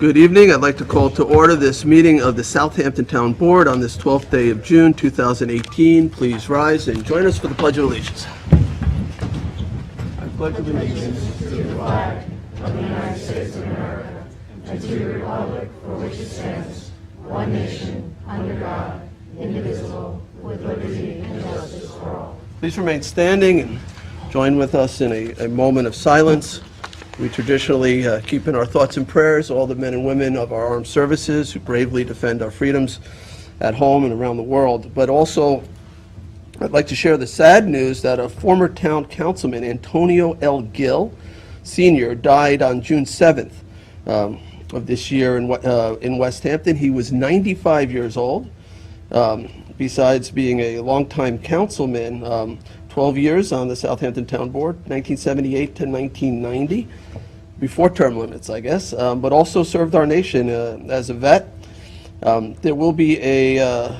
Good evening. I'd like to call to order this meeting of the Southampton Town Board on this 12th day of June 2018. Please rise and join us for the Pledge of Allegiance. I pledge allegiance to the flag of the United States of America and to the republic for which it stands, one nation, under God, indivisible, with liberty and justice for all. Please remain standing and join with us in a moment of silence. We traditionally keep in our thoughts and prayers all the men and women of our armed services who bravely defend our freedoms at home and around the world. But also, I'd like to share the sad news that a former town councilman, Antonio L. Gill, Sr., died on June 7th of this year in West Hampton. He was 95 years old. Besides being a longtime councilman, 12 years on the Southampton Town Board, 1978 to 1990, before term limits, I guess, but also served our nation as a vet. There will be a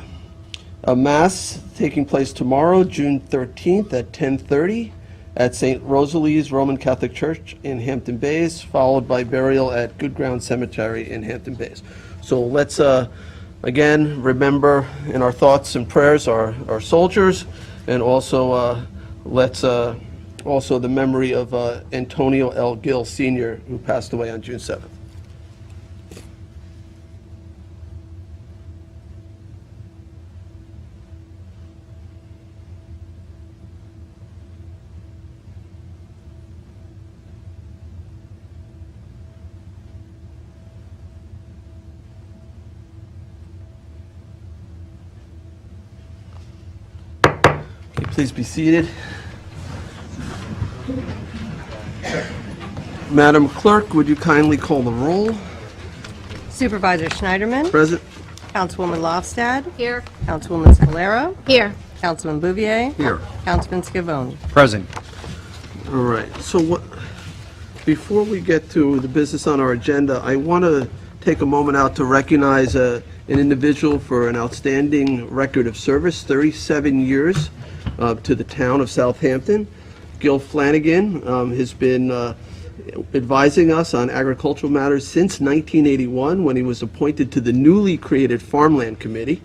Mass taking place tomorrow, June 13th at 10:30 at St. Rosalie's Roman Catholic Church in Hampton Bays, followed by burial at Good Ground Cemetery in Hampton Bays. So let's, again, remember in our thoughts and prayers our soldiers, and also let's also the memory of Antonio L. Gill Sr., who passed away on June 7th. Please be seated. Madam Clerk, would you kindly call the roll? Supervisor Schneiderman. Present. Councilwoman Lofstad. Here. Councilwoman Scalero. Here. Councilman Bouvier. Here. Councilman Scavone. Present. All right. So before we get to the business on our agenda, I want to take a moment out to recognize an individual for an outstanding record of service, 37 years to the town of Southampton. Gil Flanagan has been advising us on agricultural matters since 1981, when he was appointed to the newly created Farmland Committee.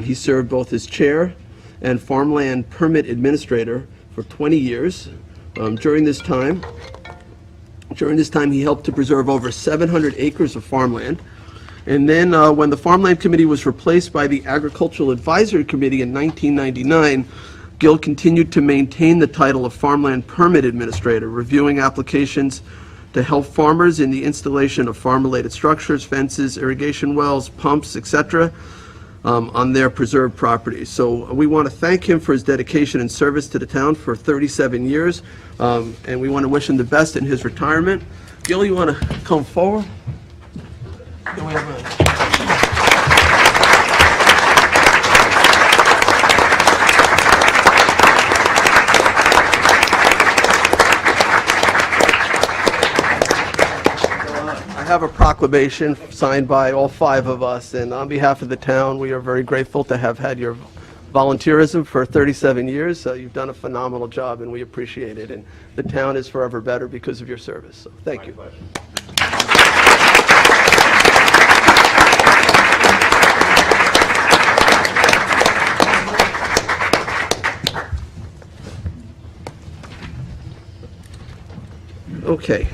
He served both as chair and farmland permit administrator for 20 years. During this time, he helped to preserve over 700 acres of farmland. And then when the Farmland Committee was replaced by the Agricultural Advisory Committee in 1999, Gil continued to maintain the title of Farmland Permit Administrator, reviewing applications to help farmers in the installation of farm-related structures, fences, irrigation wells, pumps, etc., on their preserved properties. So we want to thank him for his dedication and service to the town for 37 years, and we want to wish him the best in his retirement. Gil, you want to come forward? Can we have I have a proclamation signed by all 5 of us, and on behalf of the town, we are very grateful to have had your volunteerism for 37 years. You've done a phenomenal job, and we appreciate it, and the town is forever better because of your service. So thank you. Okay.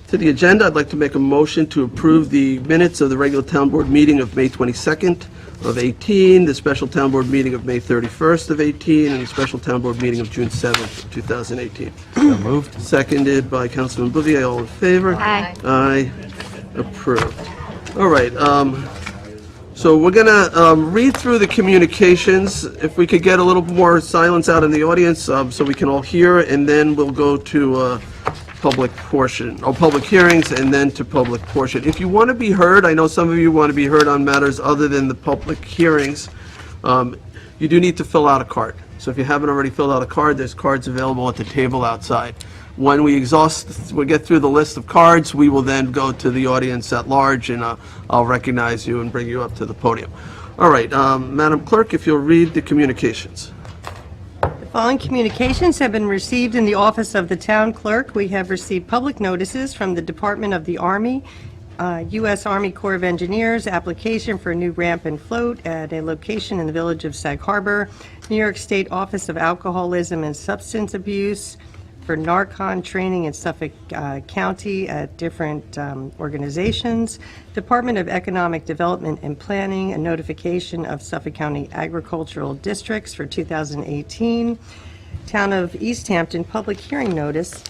To the agenda, I'd like to make a motion to approve the minutes of the regular town board meeting of May 22nd of 18, the special town board meeting of May 31st of 18, and the special town board meeting of June 7th of 2018. So moved. Seconded by Councilman Bouvier. All in favor? Aye. Aye. Approved. All right. So we're going to read through the communications. If we could get a little more silence out in the audience so we can all hear, and then we'll go to public portion, or public hearings, and then to public portion. If you want to be heard, I know some of you want to be heard on matters other than the public hearings, you do need to fill out a card. So if you haven't already filled out a card, there's cards available at the table outside. When we get through the list of cards, we will then go to the audience at large, and I'll recognize you and bring you up to the podium. All right, Madam Clerk, if you'll read the communications. The following communications have been received in the office of the town clerk. We have received public notices from the Department of the Army U.S. Army Corps of Engineers, application for a new ramp and float at a location in the village of Sag Harbor. New York State Office of Alcoholism and Substance Abuse for Narcon training in Suffolk County at different organizations. Department of Economic Development and Planning, a notification of Suffolk County agricultural districts for 2018. Town of East Hampton, public hearing notice.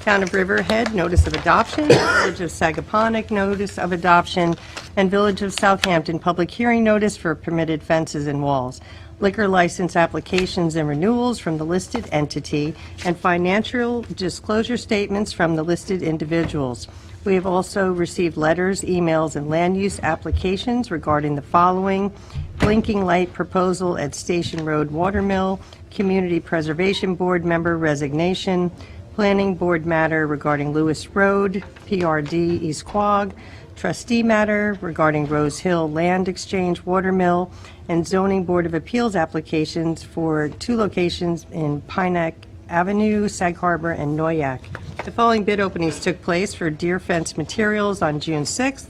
Town of Riverhead, notice of adoption. Village of Sagaponack, notice of adoption. And Village of Southampton, public hearing notice for permitted fences and walls. Liquor license applications and renewals from the listed entity, and financial disclosure statements from the listed individuals. We have also received letters, emails, and land use applications regarding the following: blinking light proposal at Station Road Watermill, Community Preservation Board member resignation, Planning Board matter regarding Lewis Road, PRD East Quogue, Trustee matter regarding Rose Hill Land Exchange Watermill, and Zoning Board of Appeals applications for 2 locations in Pineack Avenue, Sag Harbor, and Noyak. The following bid openings took place for deer fence materials on June 6th,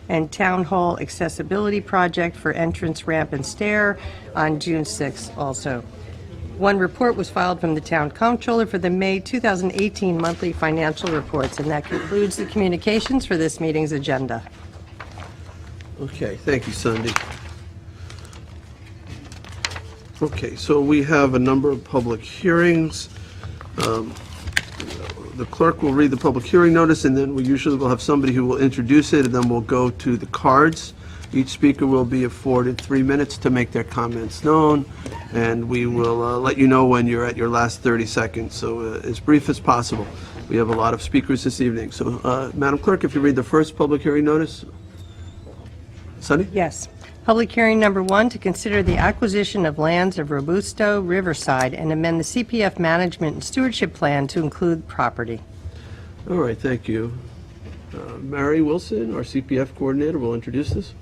and Town Hall Accessibility Project for entrance ramp and stair on June 6th also. One report was filed from the Town Comptroller for the May 2018 monthly financial reports, and that concludes the communications for this meeting's agenda. Okay, thank you, Cindy. Okay, so we have a number of public hearings. The clerk will read the public hearing notice, and then we usually will have somebody who will introduce it, and then we'll go to the cards. Each speaker will be afforded 3 minutes to make their comments known, and we will let you know when you're at your last 30 seconds, so as brief as possible. We have a lot of speakers this evening. So, Madam Clerk, if you read the first public hearing notice. Sunny? Yes. Public hearing number 1, to consider the acquisition of lands of Robusto Riverside and amend the CPF management and stewardship plan to include property. All right, thank you. Mary Wilson, our CPF coordinator, will introduce this.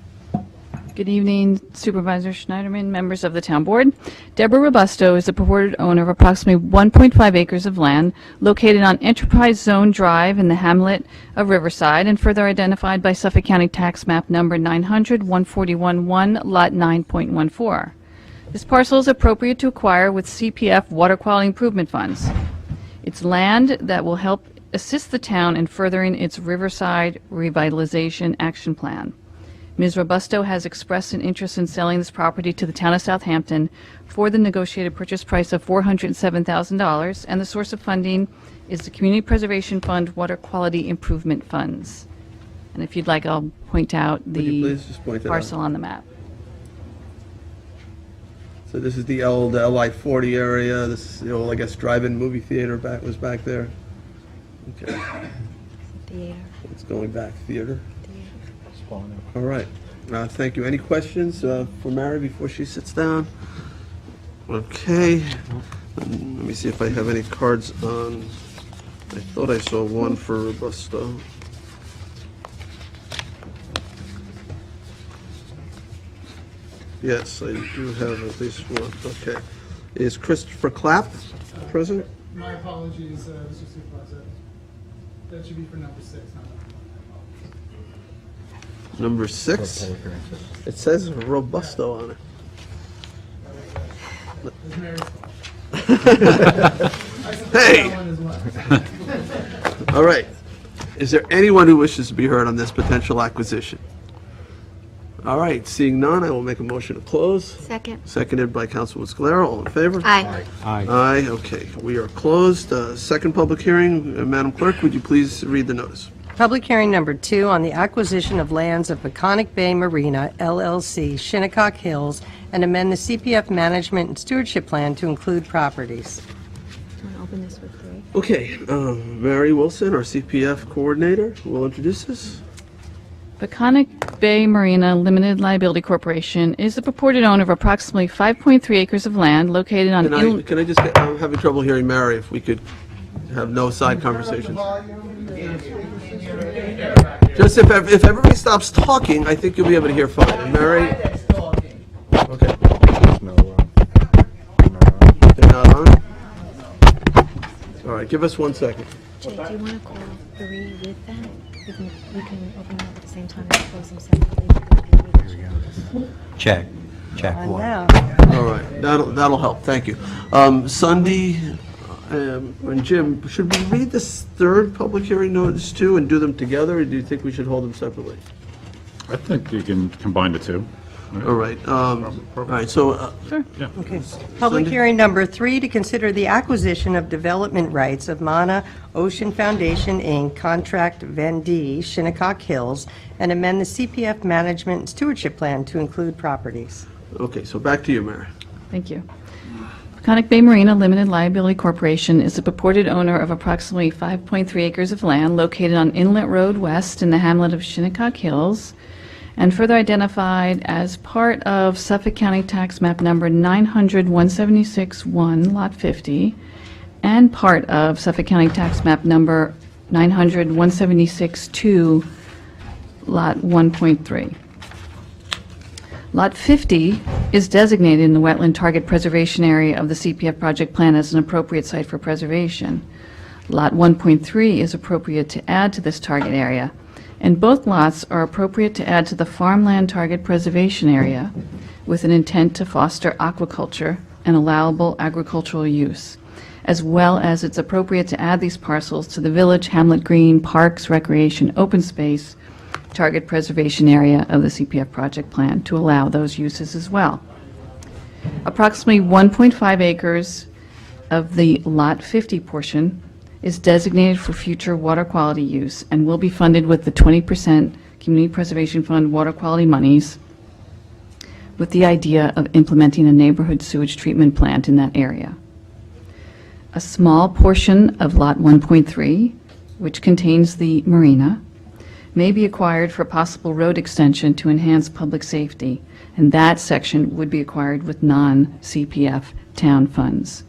Good evening, Supervisor Schneiderman, members of the Town Board. Deborah Robusto is the purported owner of approximately 1.5 acres of land located on Enterprise Zone Drive in the hamlet of Riverside and further identified by Suffolk County Tax Map Number 900-141-1, Lot 9.14. This parcel is appropriate to acquire with CPF water quality improvement funds. It's land that will help assist the town in furthering its Riverside Revitalization Action Plan. Ms. Robusto has expressed an interest in selling this property to the town of Southampton for the negotiated purchase price of $407,000, and the source of funding is the Community Preservation Fund Water Quality Improvement Funds. And if you'd like, I'll point out Would you the please just point that parcel out? on the map. So this is the old LI-40 area. This is the old, I guess, drive-in movie theater was back there. Okay. It's going back, theater. All right. Thank you. Any questions for Mary before she sits down? Okay. Let me see if I have any cards on. I thought I saw one for Robusto. Yes, I do have at least one. Okay. Is Christopher Clapp present? My apologies, Mr. Supervisor. That should be for number 6, not Number 6. It says Robusto on it. It's Mary's fault. Hey! That one as well. All right. Is there anyone who wishes to be heard on this potential acquisition? All right. Seeing none, I will make a motion to close. Second. Seconded by Councilwoman Scalera. All in favor? Aye. Aye. Okay. We are closed. Second public hearing. Madam Clerk, would you please read the notice? Public hearing number 2 on the acquisition of lands of Peconic Bay Marina, LLC, Shinnecock Hills, and amend the CPF management and stewardship plan to include properties. Do you want to open this with 3? Okay. Mary Wilson, our CPF coordinator, will introduce this. Peconic Bay Marina Limited Liability Corporation is the purported owner of approximately 5.3 acres of land located on Can I just get, I'm having trouble hearing Mary, if we could have no side conversations. Just if everybody stops talking, I think you'll be able to hear fine. And Mary? Okay. They're not on? All right, give us 1 second. Jay, do you want to call 3 with that? We can open them up at the same time and close them separately. Check. Check And one. now, All right, that'll help, thank you. Sunday, and Jim, should we read this third public hearing notice too and do them together, or do you think we should hold them separately? I think you can combine the two. All right, so, Yeah. okay. Public Sunday? hearing number 3, to consider the acquisition of development rights of Mana Ocean Foundation, Inc., contract vendee, Shinnecock Hills, and amend the CPF management and stewardship plan to include properties. okay, so back to you, Mary. Thank you. Peconic Bay Marina Limited Liability Corporation is the purported owner of approximately 5.3 acres of land located on Inlet Road West in the hamlet of Shinnecock Hills, and further identified as part of Suffolk County Tax Map Number 900-176-1, Lot 50, and part of Suffolk County Tax Map Number 900-176-2, Lot 1.3. Lot 50 is designated in the Wetland Target Preservation Area of the CPF project plan as an appropriate site for preservation. Lot 1.3 is appropriate to add to this target area, and both lots are appropriate to add to the farmland target preservation area with an intent to foster aquaculture and allowable agricultural use, as well as it's appropriate to add these parcels to the Village, Hamlet Green, Parks, Recreation, Open Space, target preservation area of the CPF project plan to allow those uses as well. Approximately 1.5 acres of the Lot 50 portion is designated for future water quality use and will be funded with the 20% Community Preservation Fund water quality monies, with the idea of implementing a neighborhood sewage treatment plant in that area. A small portion of Lot 1.3, which contains the marina, may be acquired for possible road extension to enhance public safety, and that section would be acquired with non-CPF town funds.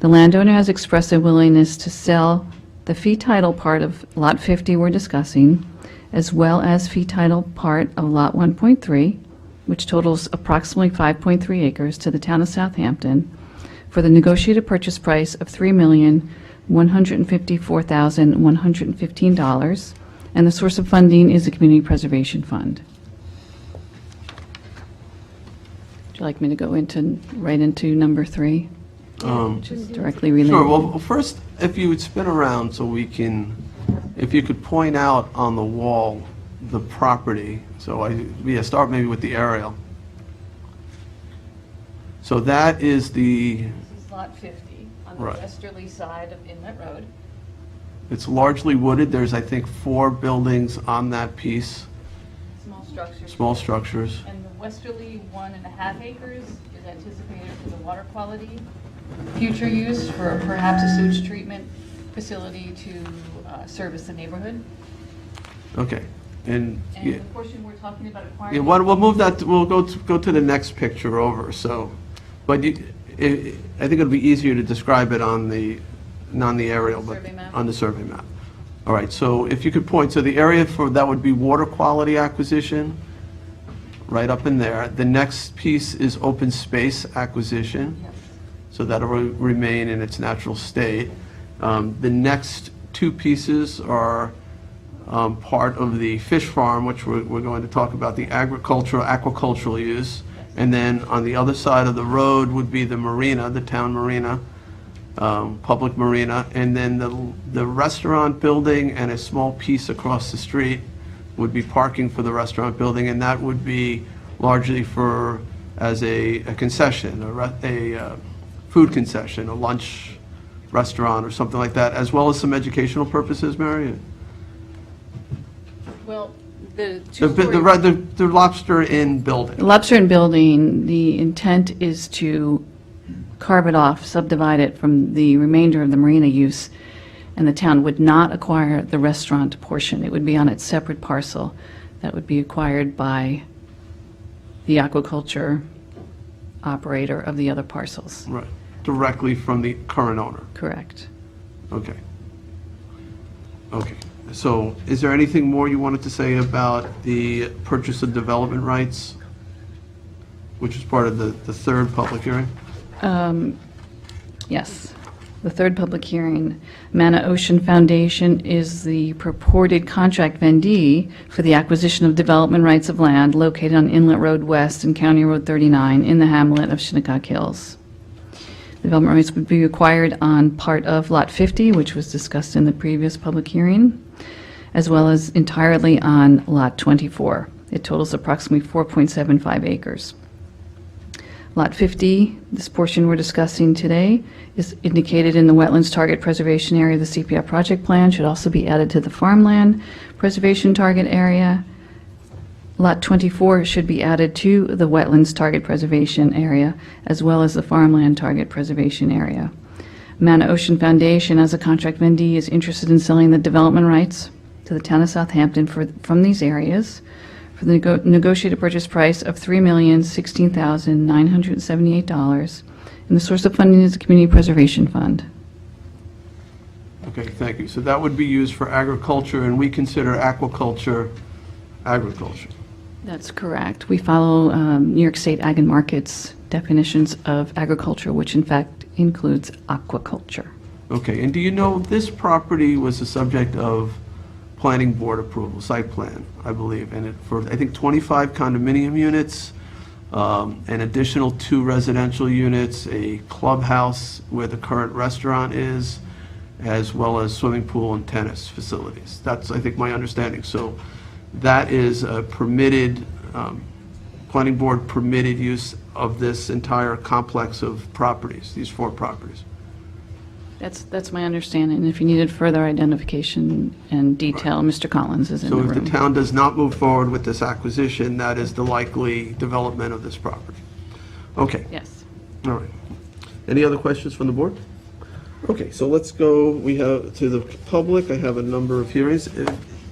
The landowner has expressed a willingness to sell the fee title part of Lot 50 we're discussing, as well as fee title part of Lot 1.3, which totals approximately 5.3 acres, to the town of Southampton, for the negotiated purchase price of $3,154,115, and the source of funding is the Community Preservation Fund. Would you like me to go right into number 3? Which is directly related. Sure, well, first, if you would spin around so we can, if you could point out on the wall the property, so start maybe with the aerial. So that is the, This is Lot 50 on Right. westerly side of Inlet Road. it's largely wooded, there's, I think, 4 buildings on that piece, Small structures. small structures. And the westerly 1.5 acres is anticipated for the water quality, future use for perhaps a sewage treatment facility to service the neighborhood. Okay, and, And yeah, the portion we're talking about yeah, acquiring. we'll move that, we'll go to the next picture over, so, but I think it'll be easier to describe it on the aerial, but Survey map? on the survey map. All right, so if you could point, so the area for, that would be water quality acquisition, right up in there. The next piece is open space acquisition, so that'll remain in its natural state. The next 2 pieces are part of the fish farm, which we're going to talk about, the aquacultural use. And then on the other side of the road would be the marina, the town marina, public marina. And then the restaurant building and a small piece across the street would be parking for the restaurant building, and that would be largely as a concession, a food concession, a lunch restaurant or something like that, as well as some educational purposes, Mary? Well, the The Lobster Inn building. Lobster Inn building, the intent is to carve it off, subdivide it from the remainder of the marina use, and the town would not acquire the restaurant portion. It would be on its separate parcel that would be acquired by the aquaculture operator of the other parcels. Right, directly from the current owner. Correct. Okay. Okay, so is there anything more you wanted to say about the purchase of development rights, which is part of the third public hearing? Yes. The third public hearing, Mana Ocean Foundation is the purported contract vendee for the acquisition of development rights of land located on Inlet Road West and County Road 39 in the hamlet of Shinnecock Hills. Development rights would be acquired on part of Lot 50, which was discussed in the previous public hearing, as well as entirely on Lot 24. It totals approximately 4.75 acres. Lot 50, this portion we're discussing today, is indicated in the Wetlands Target Preservation Area of the CPR project plan, should also be added to the Farmland Preservation Target Area. Lot 24 should be added to the Wetlands Target Preservation Area, as well as the Farmland Target Preservation Area. Mana Ocean Foundation, as a contract vendee, is interested in selling the development rights to the town of Southampton from these areas for the negotiated purchase price of $3,016,978, and the source of funding is the Community Preservation Fund. Okay, thank you. So that would be used for agriculture, and we consider aquaculture agriculture. That's correct. We follow New York State Ag and Markets definitions of agriculture, which in fact includes aquaculture. Okay, and do you know, this property was the subject of planning board approval, site plan, I believe, and it for, I think, 25 condominium units, an additional 2 residential units, a clubhouse where the current restaurant is, as well as swimming pool and tennis facilities. That's, I think, my understanding. So that is a permitted, planning board permitted use of this entire complex of properties, these 4 properties. That's my understanding. And if you needed further identification and detail, Mr. Collins is in the So room. if the town does not move forward with this acquisition, that is the likely development of this property. Okay, Yes. all right. Any other questions from the board? Okay, so let's go, we have, to the public, I have a number of hearings,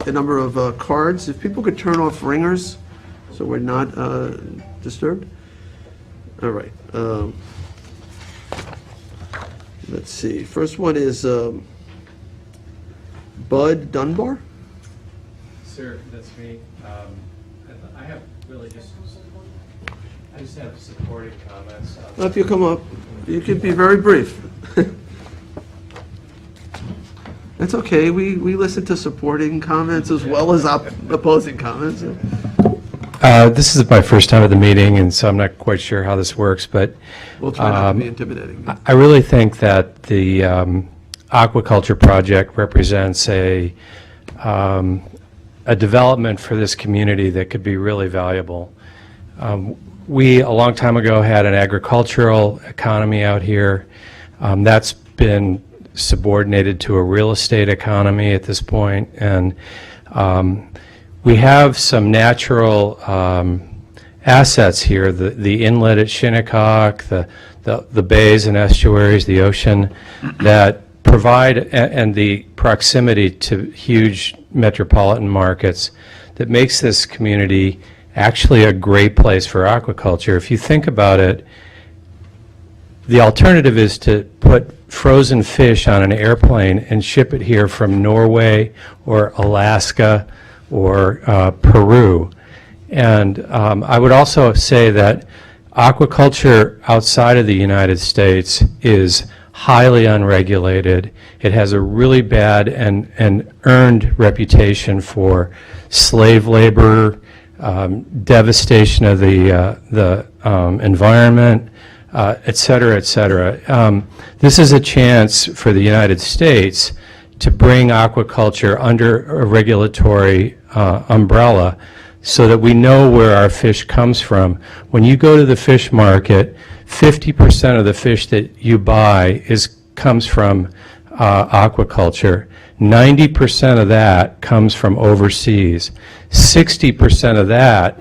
a number of cards. If people could turn off ringers, so we're not disturbed. All right. Let's see, first one is Bud Dunbar? Sir, that's me. I have really just have supporting comments. If you come up, you can be very brief. That's okay, we listen to supporting comments as well as opposing comments. This is my first time at the meeting, and so I'm not quite sure how this works, but We'll try not to be intimidating. I really think that the aquaculture project represents a development for this community that could be really valuable. We, a long time ago, had an agricultural economy out here. That's been subordinated to a real estate economy at this point, and we have some natural assets here, the inlet at Shinnecock, the bays and estuaries, the ocean, that provide, and the proximity to huge metropolitan markets, that makes this community actually a great place for aquaculture. If you think about it, the alternative is to put frozen fish on an airplane and ship it here from Norway or Alaska or Peru. And I would also say that aquaculture outside of the United States is highly unregulated. It has a really bad and earned reputation for slave labor, devastation of the environment, et cetera, et cetera. This is a chance for the United States to bring aquaculture under a regulatory umbrella so that we know where our fish comes from. When you go to the fish market, 50% of the fish that you buy comes from aquaculture. 90% of that comes from overseas. 60% of that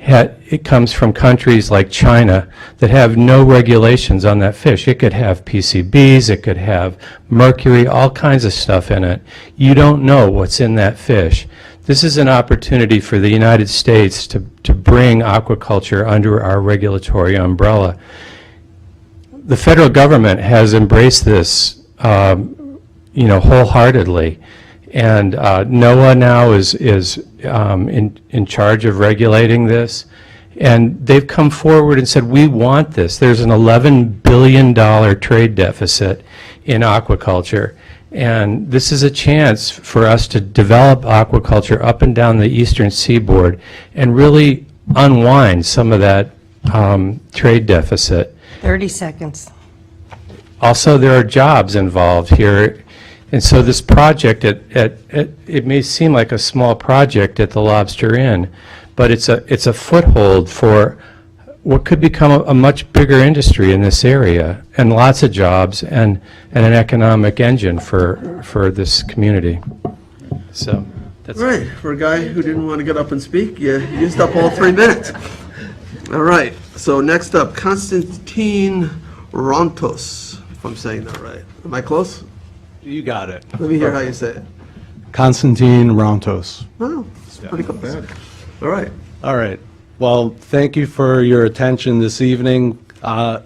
it comes from countries like China that have no regulations on that fish. It could have PCBs, it could have mercury, all kinds of stuff in it. You don't know what's in that fish. This is an opportunity for the United States to bring aquaculture under our regulatory umbrella. The federal government has embraced this, wholeheartedly. And NOAA now is in charge of regulating this. And they've come forward and said, we want this. There's an $11 billion trade deficit in aquaculture. And this is a chance for us to develop aquaculture up and down the eastern seaboard and really unwind some of that trade deficit. 30 seconds. Also, there are jobs involved here. And so this project, it may seem like a small project at the Lobster Inn, but it's a foothold for what could become a much bigger industry in this area, and lots of jobs, and an economic engine for this community. So that's Right, for a guy who didn't want to get up and speak, you used up all 3 minutes. All right, so next up, Konstantin Rontos, if I'm saying that right. Am I close? You got it. Let me hear how you say it. Konstantin Rontos. Oh, it's pretty close. All right. All right. Well, thank you for your attention this evening. I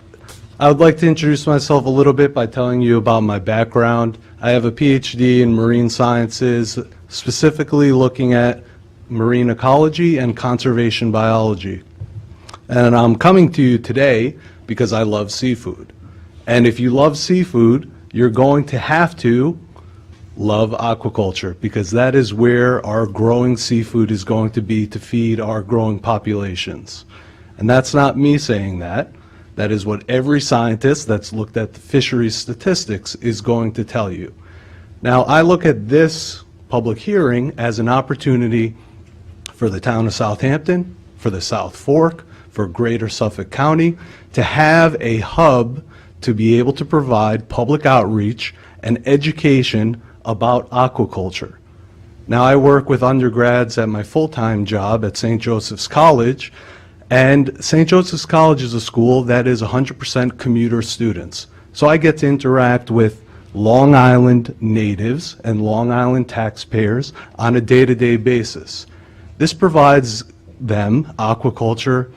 would like to introduce myself a little bit by telling you about my background. I have a PhD in marine sciences, specifically looking at marine ecology and conservation biology. And I'm coming to you today because I love seafood. And if you love seafood, you're going to have to love aquaculture, because that is where our growing seafood is going to be to feed our growing populations. And that's not me saying that. That is what every scientist that's looked at the fisheries statistics is going to tell you. Now, I look at this public hearing as an opportunity for the town of Southampton, for the South Fork, for Greater Suffolk County, to have a hub to be able to provide public outreach and education about aquaculture. Now, I work with undergrads at my full-time job at St. Joseph's College, and St. Joseph's College is a school that is 100% commuter students. So I get to interact with Long Island natives and Long Island taxpayers on a day-to-day basis. This provides them aquaculture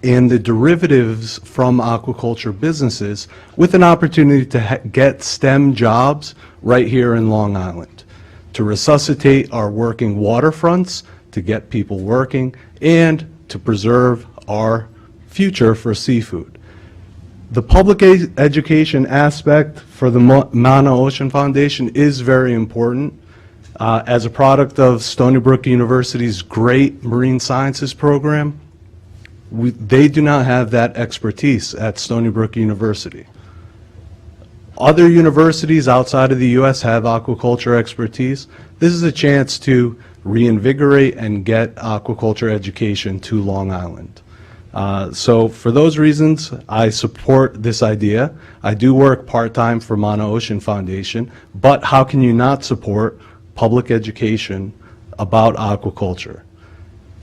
and the derivatives from aquaculture businesses with an opportunity to get STEM jobs right here in Long Island, to resuscitate our working waterfronts, to get people working, and to preserve our future for seafood. The public education aspect for the Mauna Ocean Foundation is very important. As a product of Stony Brook University's great marine sciences program, they do not have that expertise at Stony Brook University. Other universities outside of the U.S. have aquaculture expertise. This is a chance to reinvigorate and get aquaculture education to Long Island. So for those reasons, I support this idea. I do work part-time for Mauna Ocean Foundation, but how can you not support public education about aquaculture?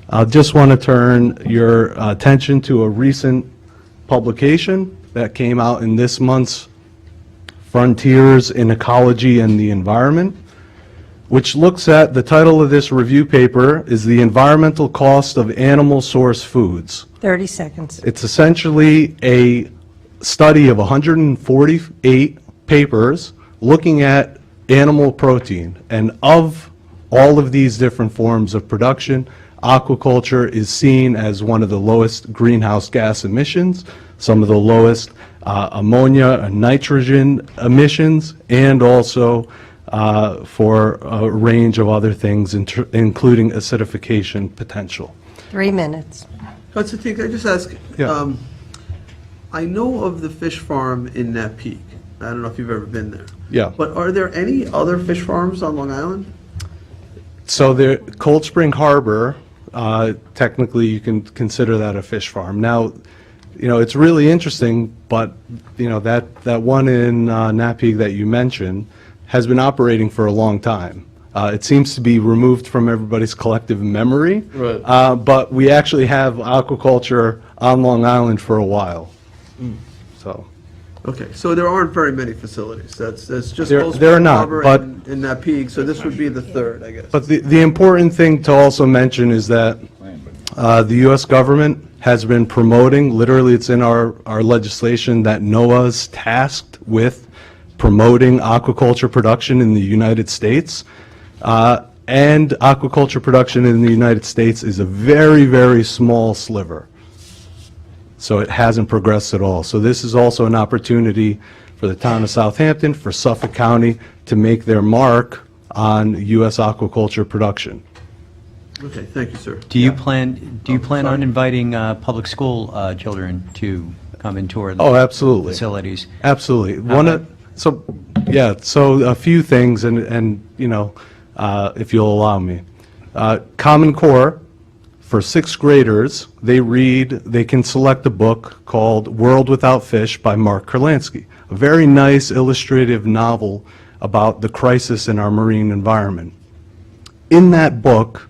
I just want to turn your attention to a recent publication that came out in this month's Frontiers in Ecology and the Environment, which looks at, the title of this review paper is The Environmental Cost of Animal Source Foods. 30 seconds. It's essentially a study of 148 papers looking at animal protein, and of all of these different forms of production, aquaculture is seen as one of the lowest greenhouse gas emissions, some of the lowest ammonia and nitrogen emissions, and also for a range of other things, including acidification potential. 3 minutes. Konstantin, can I just ask? Yeah. I know of the fish farm in Napeague. I don't know if you've ever been there. Yeah. But are there any other fish farms on Long Island? So the Cold Spring Harbor, technically you can consider that a fish farm. Now, you know, it's really interesting, but, you know, that one in Napeague that you mentioned has been operating for a long time. It seems to be removed from everybody's collective memory. Right. But we actually have aquaculture on Long Island for a while. So. Okay, so there aren't very many facilities. That's just There- Cold there are Spring not, Harbor but- and Napeague, so this would be the third, I guess. But the important thing to also mention is that the U.S. government has been promoting, literally it's in our legislation, that NOAA's tasked with promoting aquaculture production in the United States. And aquaculture production in the United States is a very, very small sliver. So it hasn't progressed at all. So this is also an opportunity for the town of Southampton, for Suffolk County, to make their mark on U.S. aquaculture production. Okay, thank you, sir. Do you plan sorry. on inviting public school children to come and tour the Oh, absolutely. facilities? Absolutely. about- So a few things, and if you'll allow me. Common Core, for sixth graders, they can select a book called World Without Fish by Mark Kurlansky, a very nice illustrative novel about the crisis in our marine environment. In that book,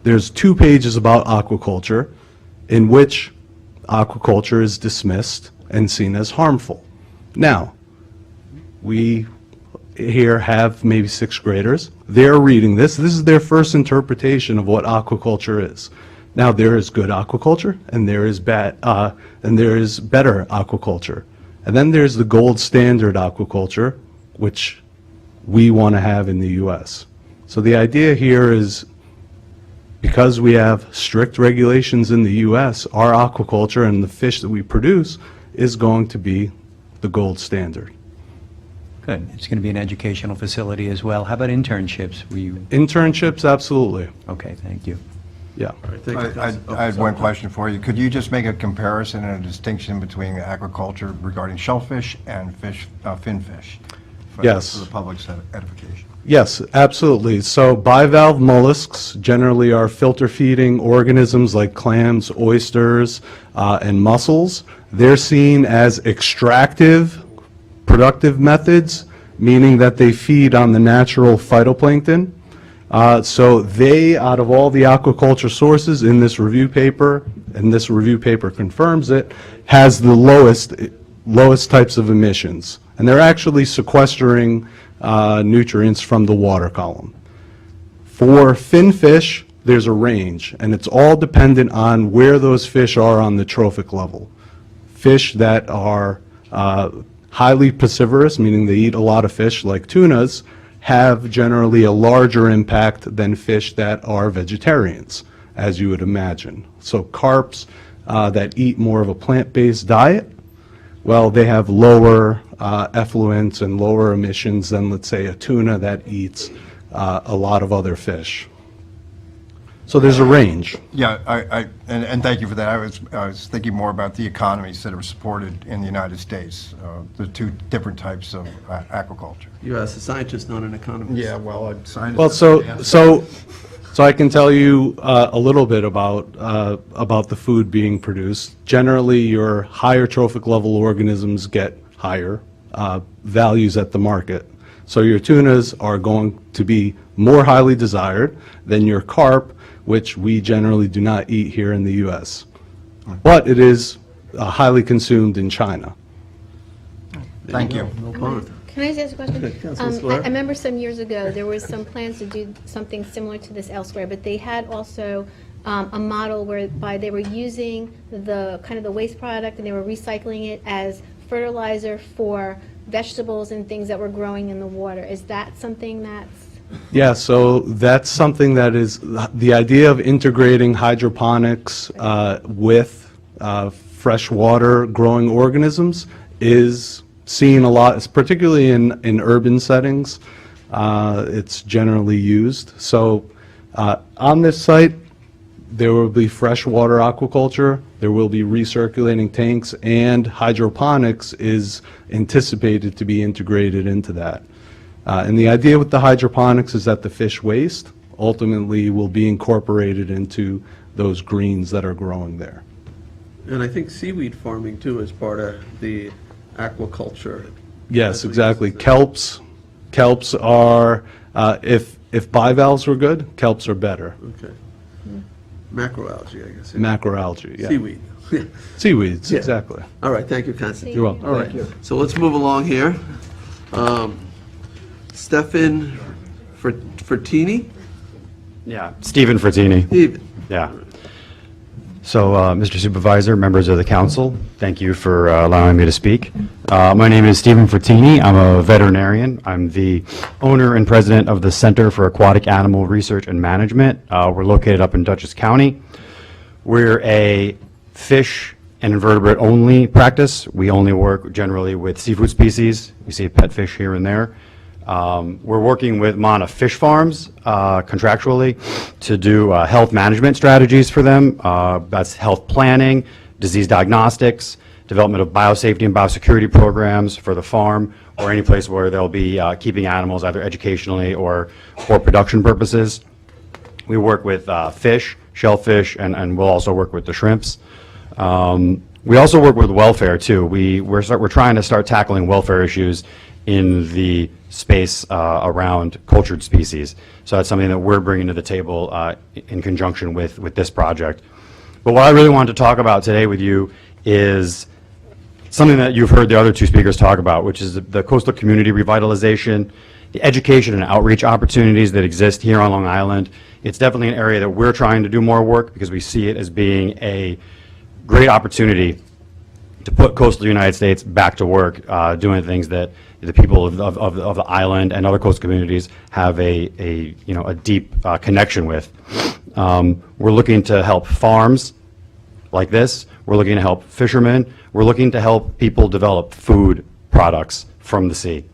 there's 2 pages about aquaculture, in which aquaculture is dismissed and seen as harmful. Now, we here have maybe sixth graders. They're reading this. This is their first interpretation of what aquaculture is. Now, there is good aquaculture, and there is better aquaculture. And then there's the gold standard aquaculture, which we want to have in the U.S. So the idea here is, because we have strict regulations in the U.S., our aquaculture and the fish that we produce is going to be the gold standard. Good. It's going to be an educational facility as well. How about internships? Were you, Internships, absolutely. okay, thank you. Yeah. All right, thank you, I Council. I had one question for you. Could you just make a comparison and a distinction between aquaculture regarding shellfish and finfish? Yes. For the public's edification. Yes, absolutely. So bivalve mollusks generally are filter-feeding organisms like clams, oysters, and mussels. They're seen as extractive, productive methods, meaning that they feed on the natural phytoplankton. So they, out of all the aquaculture sources in this review paper, and this review paper confirms it, has the lowest types of emissions. And they're actually sequestering nutrients from the water column. For finfish, there's a range, and it's all dependent on where those fish are on the trophic level. Fish that are highly piscivorous, meaning they eat a lot of fish, like tunas, have generally a larger impact than fish that are vegetarians, as you would imagine. So carps that eat more of a plant-based diet, well, they have lower effluents and lower emissions than, let's say, a tuna that eats a lot of other fish. So there's a range. Yeah, and thank you for that. I was thinking more about the economies that are supported in the United States, the 2 different types of aquaculture. You as a scientist, not an economist. Well, I'm scientist. Well, so I can tell you a little bit about the food being produced. Generally, your higher trophic level organisms get higher values at the market. So your tunas are going to be more highly desired than your carp, which we generally do not eat here in the U.S. But it is highly consumed in China. Thank you. No pond. Can I just ask a question? Okay, Councilman Squire. I remember some years ago, there was some plans to do something similar to this elsewhere, but they had also a model whereby they were using the kind of the waste product and they were recycling it as fertilizer for vegetables and things that were growing in the water. Is that something that's... Yeah, so that's something that is, the idea of integrating hydroponics with freshwater growing organisms is seen a lot, particularly in urban settings. It's generally used. So on this site, there will be freshwater aquaculture, there will be recirculating tanks, and hydroponics is anticipated to be integrated into that. And the idea with the hydroponics is that the fish waste ultimately will be incorporated into those greens that are growing there. And I think seaweed farming, too, is part of the aquaculture. Yes, exactly. Kelps are, if bivalves were good, kelps are better. Okay. Macroalgae, I guess. Macroalgae, yeah. Seaweed. Seaweeds, Yeah. exactly. All right, thank you, Constantine. You're welcome. All right, so let's move along here. Stefan Fertini? Yeah, Stephen Frattini. Steven. Yeah. So, Mr. Supervisor, members of the council, thank you for allowing me to speak. My name is Stephen Frattini. I'm a veterinarian. I'm the owner and president of the Center for Aquatic Animal Research and Management. We're located up in Dutchess County. We're a fish an invertebrate-only practice. We only work generally with seafood species. You see pet fish here and there. We're working with Mana Fish Farms contractually to do health management strategies for them. That's health planning, disease diagnostics, development of biosafety and biosecurity programs for the farm, or any place where they'll be keeping animals either educationally or for production purposes. We work with fish, shellfish, and we'll also work with the shrimps. We also work with welfare too. We're trying to start tackling welfare issues in the space around cultured species. So that's something that we're bringing to the table in conjunction with this project. But what I really wanted to talk about today with you is something that you've heard the other two speakers talk about, which is the coastal community revitalization, the education and outreach opportunities that exist here on Long Island. It's definitely an area that we're trying to do more work because we see it as being a great opportunity to put coastal United States back to work, doing things that the people of the island and other coastal communities have a deep connection with. We're looking to help farms like this. We're looking to help fishermen. We're looking to help people develop food products from the sea.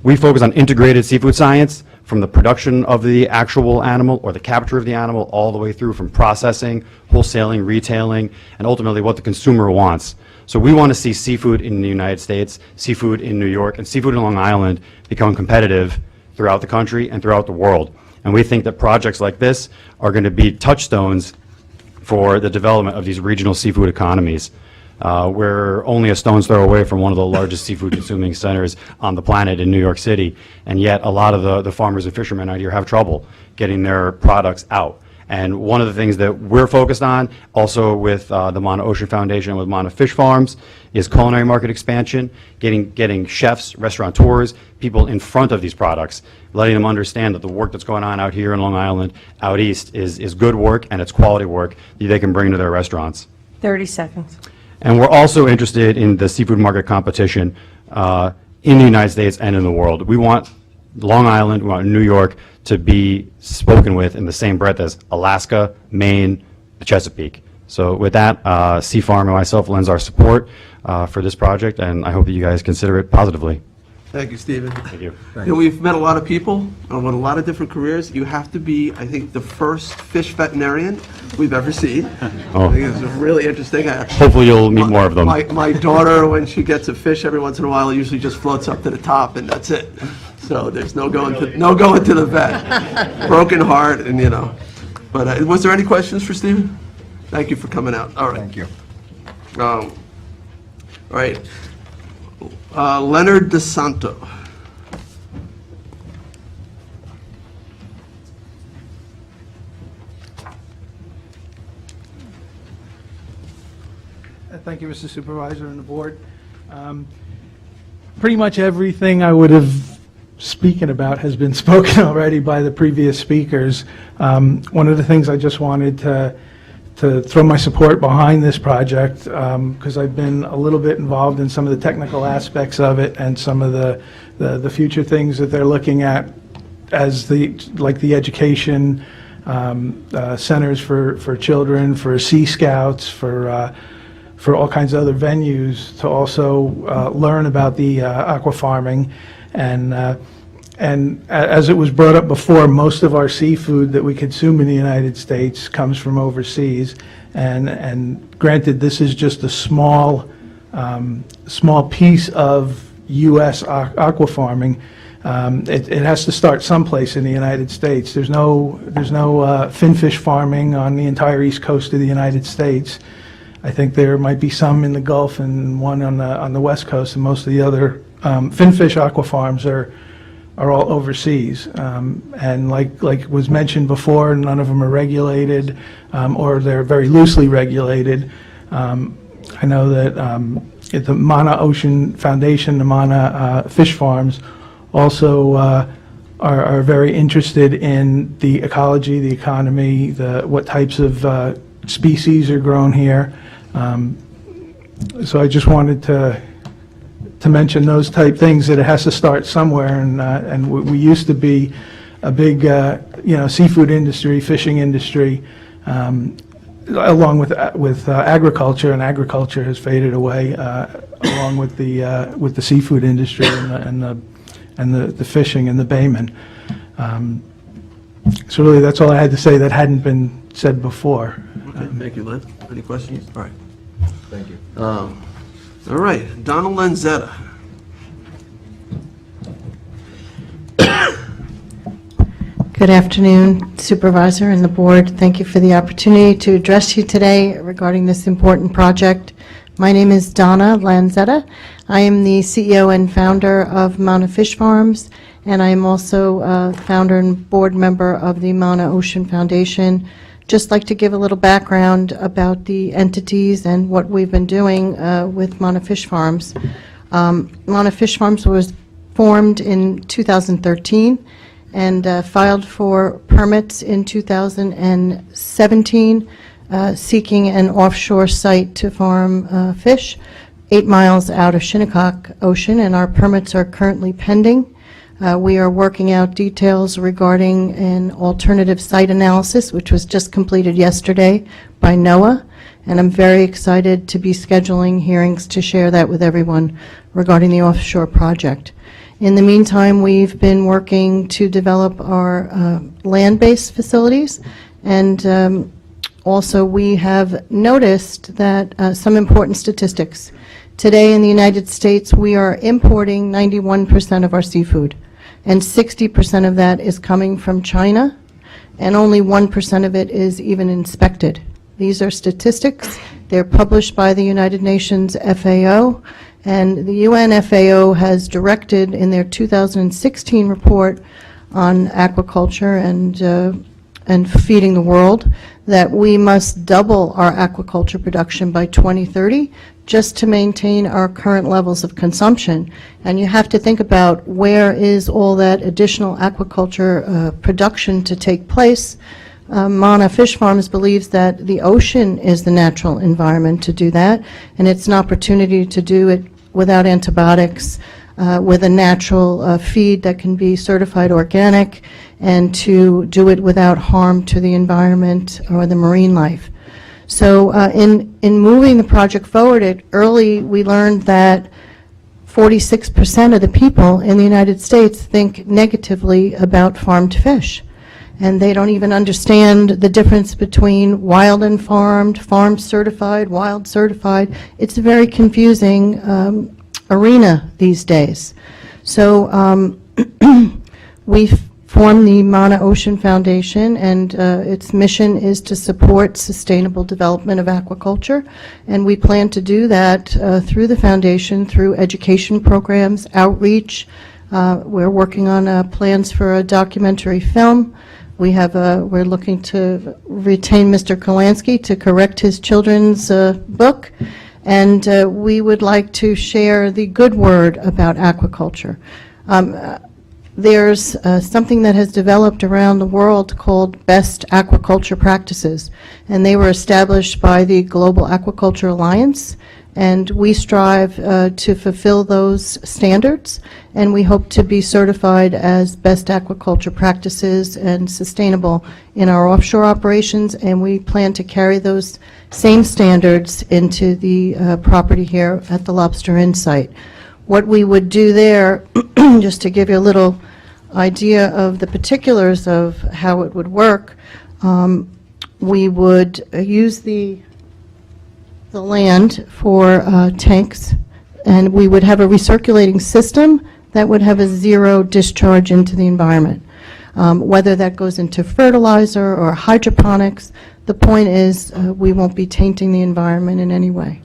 We focus on integrated seafood science, from the production of the actual animal or the capture of the animal all the way through from processing, wholesaling, retailing, and ultimately what the consumer wants. So we want to see seafood in the United States, seafood in New York, and seafood in Long Island become competitive throughout the country and throughout the world. And we think that projects like this are going to be touchstones for the development of these regional seafood economies. We're only a stone's throw away from one of the largest seafood consuming centers on the planet in New York City, and yet a lot of the farmers and fishermen out here have trouble getting their products out. And one of the things that we're focused on, also with the Mana Ocean Foundation and with Mana Fish Farms, is culinary market expansion, getting chefs, restaurateurs, people in front of these products, letting them understand that the work that's going on out here in Long Island, out east, is good work and it's quality work that they can bring to their restaurants. 30 seconds. And we're also interested in the seafood market competition in the United States and in the world. We want Long Island, we want New York to be spoken with in the same breath as Alaska, Maine, the Chesapeake. So with that, Sea Farm and myself lends our support for this project, and I hope that you guys consider it positively. Thank you, Stephen. Thank you. You know, we've met a lot of people with a lot of different careers. You have to be, I think, the first fish veterinarian we've ever seen. Oh. I think it's really interesting. Hopefully you'll meet more of them. My daughter, when she gets a fish every once in a while, usually just floats up to the top, and that's it. So there's no going to the vet. Broken heart, and you know. But was there any questions for Stephen? Thank you for coming out. All right. Thank you. All right. Leonard DeSanto. Thank you, Mr. Supervisor and the board. Pretty much everything I would have spoken about has been spoken already by the previous speakers. One of the things I just wanted to throw my support behind this project, because I've been a little bit involved in some of the technical aspects of it and some of the future things that they're looking at as like the education centers for children, for Sea Scouts, for all kinds of other venues to also learn about the aqua farming. And as it was brought up before, most of our seafood that we consume in the United States comes from overseas. And granted, this is just a small piece of U.S. aqua farming. It has to start someplace in the United States. There's no finfish farming on the entire east coast of the United States. I think there might be some in the Gulf and one on the west coast, and most of the other finfish aqua farms are all overseas. And like was mentioned before, none of them are regulated, or they're very loosely regulated. I know that at the Mana Ocean Foundation, the Mana Fish Farms, also are very interested in the ecology, the economy, what types of species are grown here. So I just wanted to mention those type things, that it has to start somewhere, and we used to be a big seafood industry, fishing industry, along with agriculture, and agriculture has faded away along with the seafood industry and the fishing and the baymen. So really, that's all I had to say that hadn't been said before. Okay, thank you, Len. Any questions? All right. Thank you. All right, Donald Lanzetta. Good afternoon, Supervisor and the Board. Thank you for the opportunity to address you today regarding this important project. My name is Donna Lanzetta. I am the CEO and founder of Mana Fish Farms, and I am also founder and board member of the Mana Ocean Foundation. Just like to give a little background about the entities and what we've been doing with Mana Fish Farms. Mana Fish Farms was formed in 2013 and filed for permits in 2017, seeking an offshore site to farm fish 8 miles out of Shinnecock Ocean, and our permits are currently pending. We are working out details regarding an alternative site analysis, which was just completed yesterday by NOAA, and I'm very excited to be scheduling hearings to share that with everyone regarding the offshore project. In the meantime, we've been working to develop our land-based facilities, and also we have noticed that some important statistics. Today in the United States, we are importing 91% of our seafood, and 60% of that is coming from China, and only 1% of it is even inspected. These are statistics. They're published by the United Nations FAO, and the UN FAO has directed in their 2016 report on aquaculture and feeding the world that we must double our aquaculture production by 2030 just to maintain our current levels of consumption. And you have to think about where is all that additional aquaculture production to take place. Mana Fish Farms believes that the ocean is the natural environment to do that, and it's an opportunity to do it without antibiotics, with a natural feed that can be certified organic, and to do it without harm to the environment or the marine life. So in moving the project forward, early we learned that 46% of the people in the United States think negatively about farmed fish. And they don't even understand the difference between wild and farmed, farmed certified, wild certified. It's a very confusing arena these days. So we formed the Mana Ocean Foundation, and its mission is to support sustainable development of aquaculture. And we plan to do that through the foundation, through education programs, outreach. We're working on plans for a documentary film. We're looking to retain Mr. Kolansky to correct his children's book, and we would like to share the good word about aquaculture. There's something that has developed around the world called Best Aquaculture Practices, and they were established by the Global Aquaculture Alliance, and we strive to fulfill those standards, and we hope to be certified as best aquaculture practices and sustainable in our offshore operations, and we plan to carry those same standards into the property here at the Lobster Inn site. What we would do there, just to give you a little idea of the particulars of how it would work, we would use the land for tanks, and we would have a recirculating system that would have a zero discharge into the environment. Whether that goes into fertilizer or hydroponics, the point is we won't be tainting the environment in any way,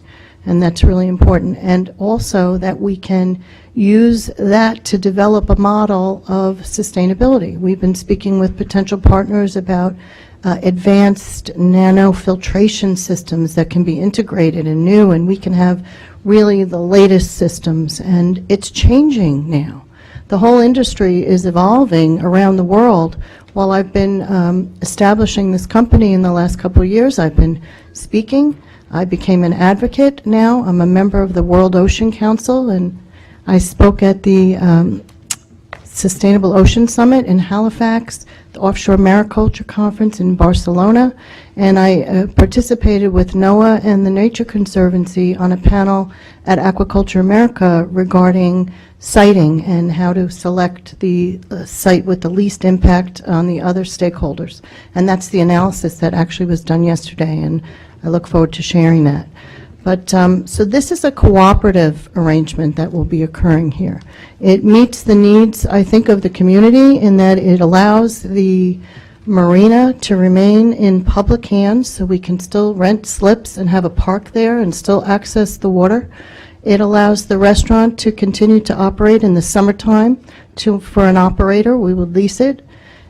and that's really important. And also that we can use that to develop a model of sustainability. We've been speaking with potential partners about advanced nanofiltration systems that can be integrated and new, and we can have really the latest systems, and it's changing now. The whole industry is evolving around the world. While I've been establishing this company in the last couple of years, I've been speaking. I became an advocate now. I'm a member of the World Ocean Council, and I spoke at the Sustainable Ocean Summit in Halifax Offshore Mariculture Conference in Barcelona, and I participated with NOAA and the Nature Conservancy on a panel at Aquaculture America regarding siting and how to select the site with the least impact on the other stakeholders. And that's the analysis that actually was done yesterday, and I look forward to sharing that. But, so this is a cooperative arrangement that will be occurring here. It meets the needs, I think, of the community in that it allows the marina to remain in public hands, so we can still rent slips and have a park there and still access the water. It allows the restaurant to continue to operate in the summertime for an operator. We would lease it.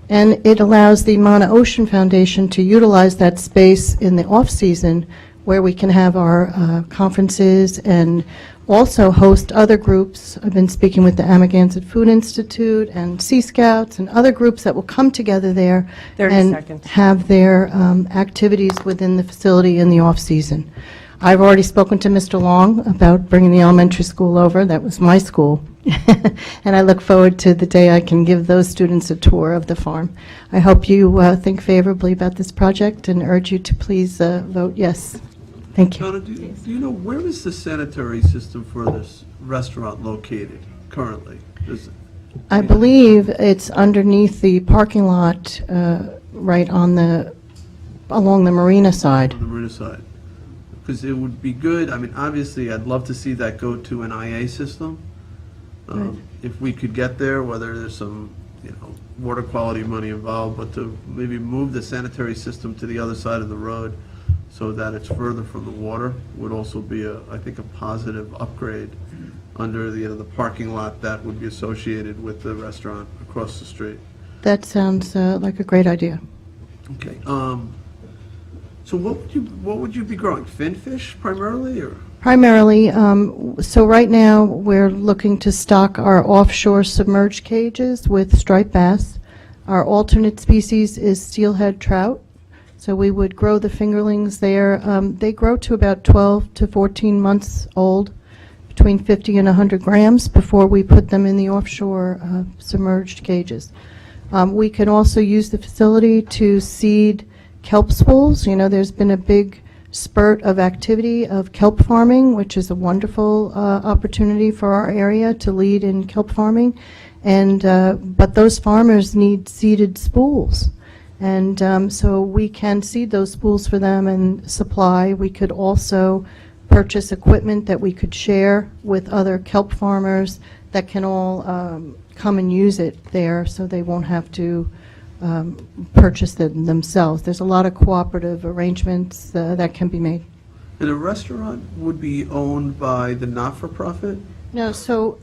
And it allows the Mana Ocean Foundation to utilize that space in the off-season where we can have our conferences and also host other groups. I've been speaking with the Amagansett Food Institute and Sea Scouts and other groups that will come together there 30 and seconds. have their activities within the facility in the off-season. I've already spoken to Mr. Long about bringing the elementary school over. That was my school. And I look forward to the day I can give those students a tour of the farm. I hope you think favorably about this project and urge you to please vote yes. Thank you. Donna, do you know, where is the sanitary system for this restaurant located currently? I believe it's underneath the parking lot, right on along the marina side. On the marina side? Because it would be good, I mean, obviously, I'd love to see that go to an IA system. Right. If we could get there, whether there's some, water quality money involved, but to maybe move the sanitary system to the other side of the road so that it's further from the water would also be, I think, a positive upgrade under the parking lot that would be associated with the restaurant across the street. That sounds like a great idea. Okay. So what would you be growing? Finfish primarily, or? Primarily, so right now, we're looking to stock our offshore submerged cages with striped bass. Our alternate species is steelhead trout, so we would grow the fingerlings there. They grow to about 12 to 14 months old, between 50 and 100 grams, before we put them in the offshore submerged cages. We can also use the facility to seed kelp spools. There's been a big spurt of activity of kelp farming, which is a wonderful opportunity for our area to lead in kelp farming. And but those farmers need seeded spools. And so we can seed those spools for them and supply. We could also purchase equipment that we could share with other kelp farmers that can all come and use it there, so they won't have to purchase them themselves. There's a lot of cooperative arrangements that can be made. And a restaurant would be owned by the not-for-profit No, so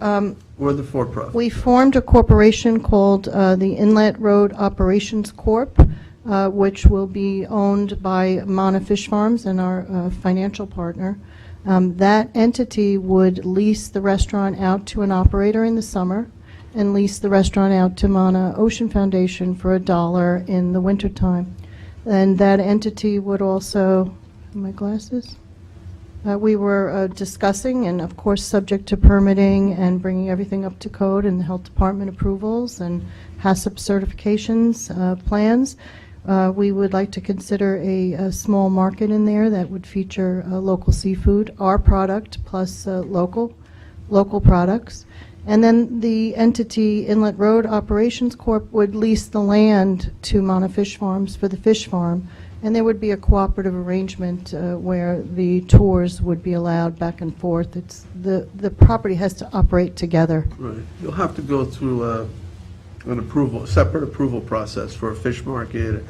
or the for-profit? we formed a corporation called the Inlet Road Operations Corp., which will be owned by Mana Fish Farms and our financial partner. That entity would lease the restaurant out to an operator in the summer and lease the restaurant out to Mana Ocean Foundation for $1 in the wintertime. And that entity would also, my glasses? We were discussing, and of course subject to permitting and bringing everything up to code and the health department approvals and HACCP certifications plans. We would like to consider a small market in there that would feature local seafood, our product plus local products. And then the entity, Inlet Road Operations Corp., would lease the land to Mana Fish Farms for the fish farm, and there would be a cooperative arrangement where the tours would be allowed back and forth. It's the property has to operate together. Right. You'll have to go through a separate approval process for a fish market.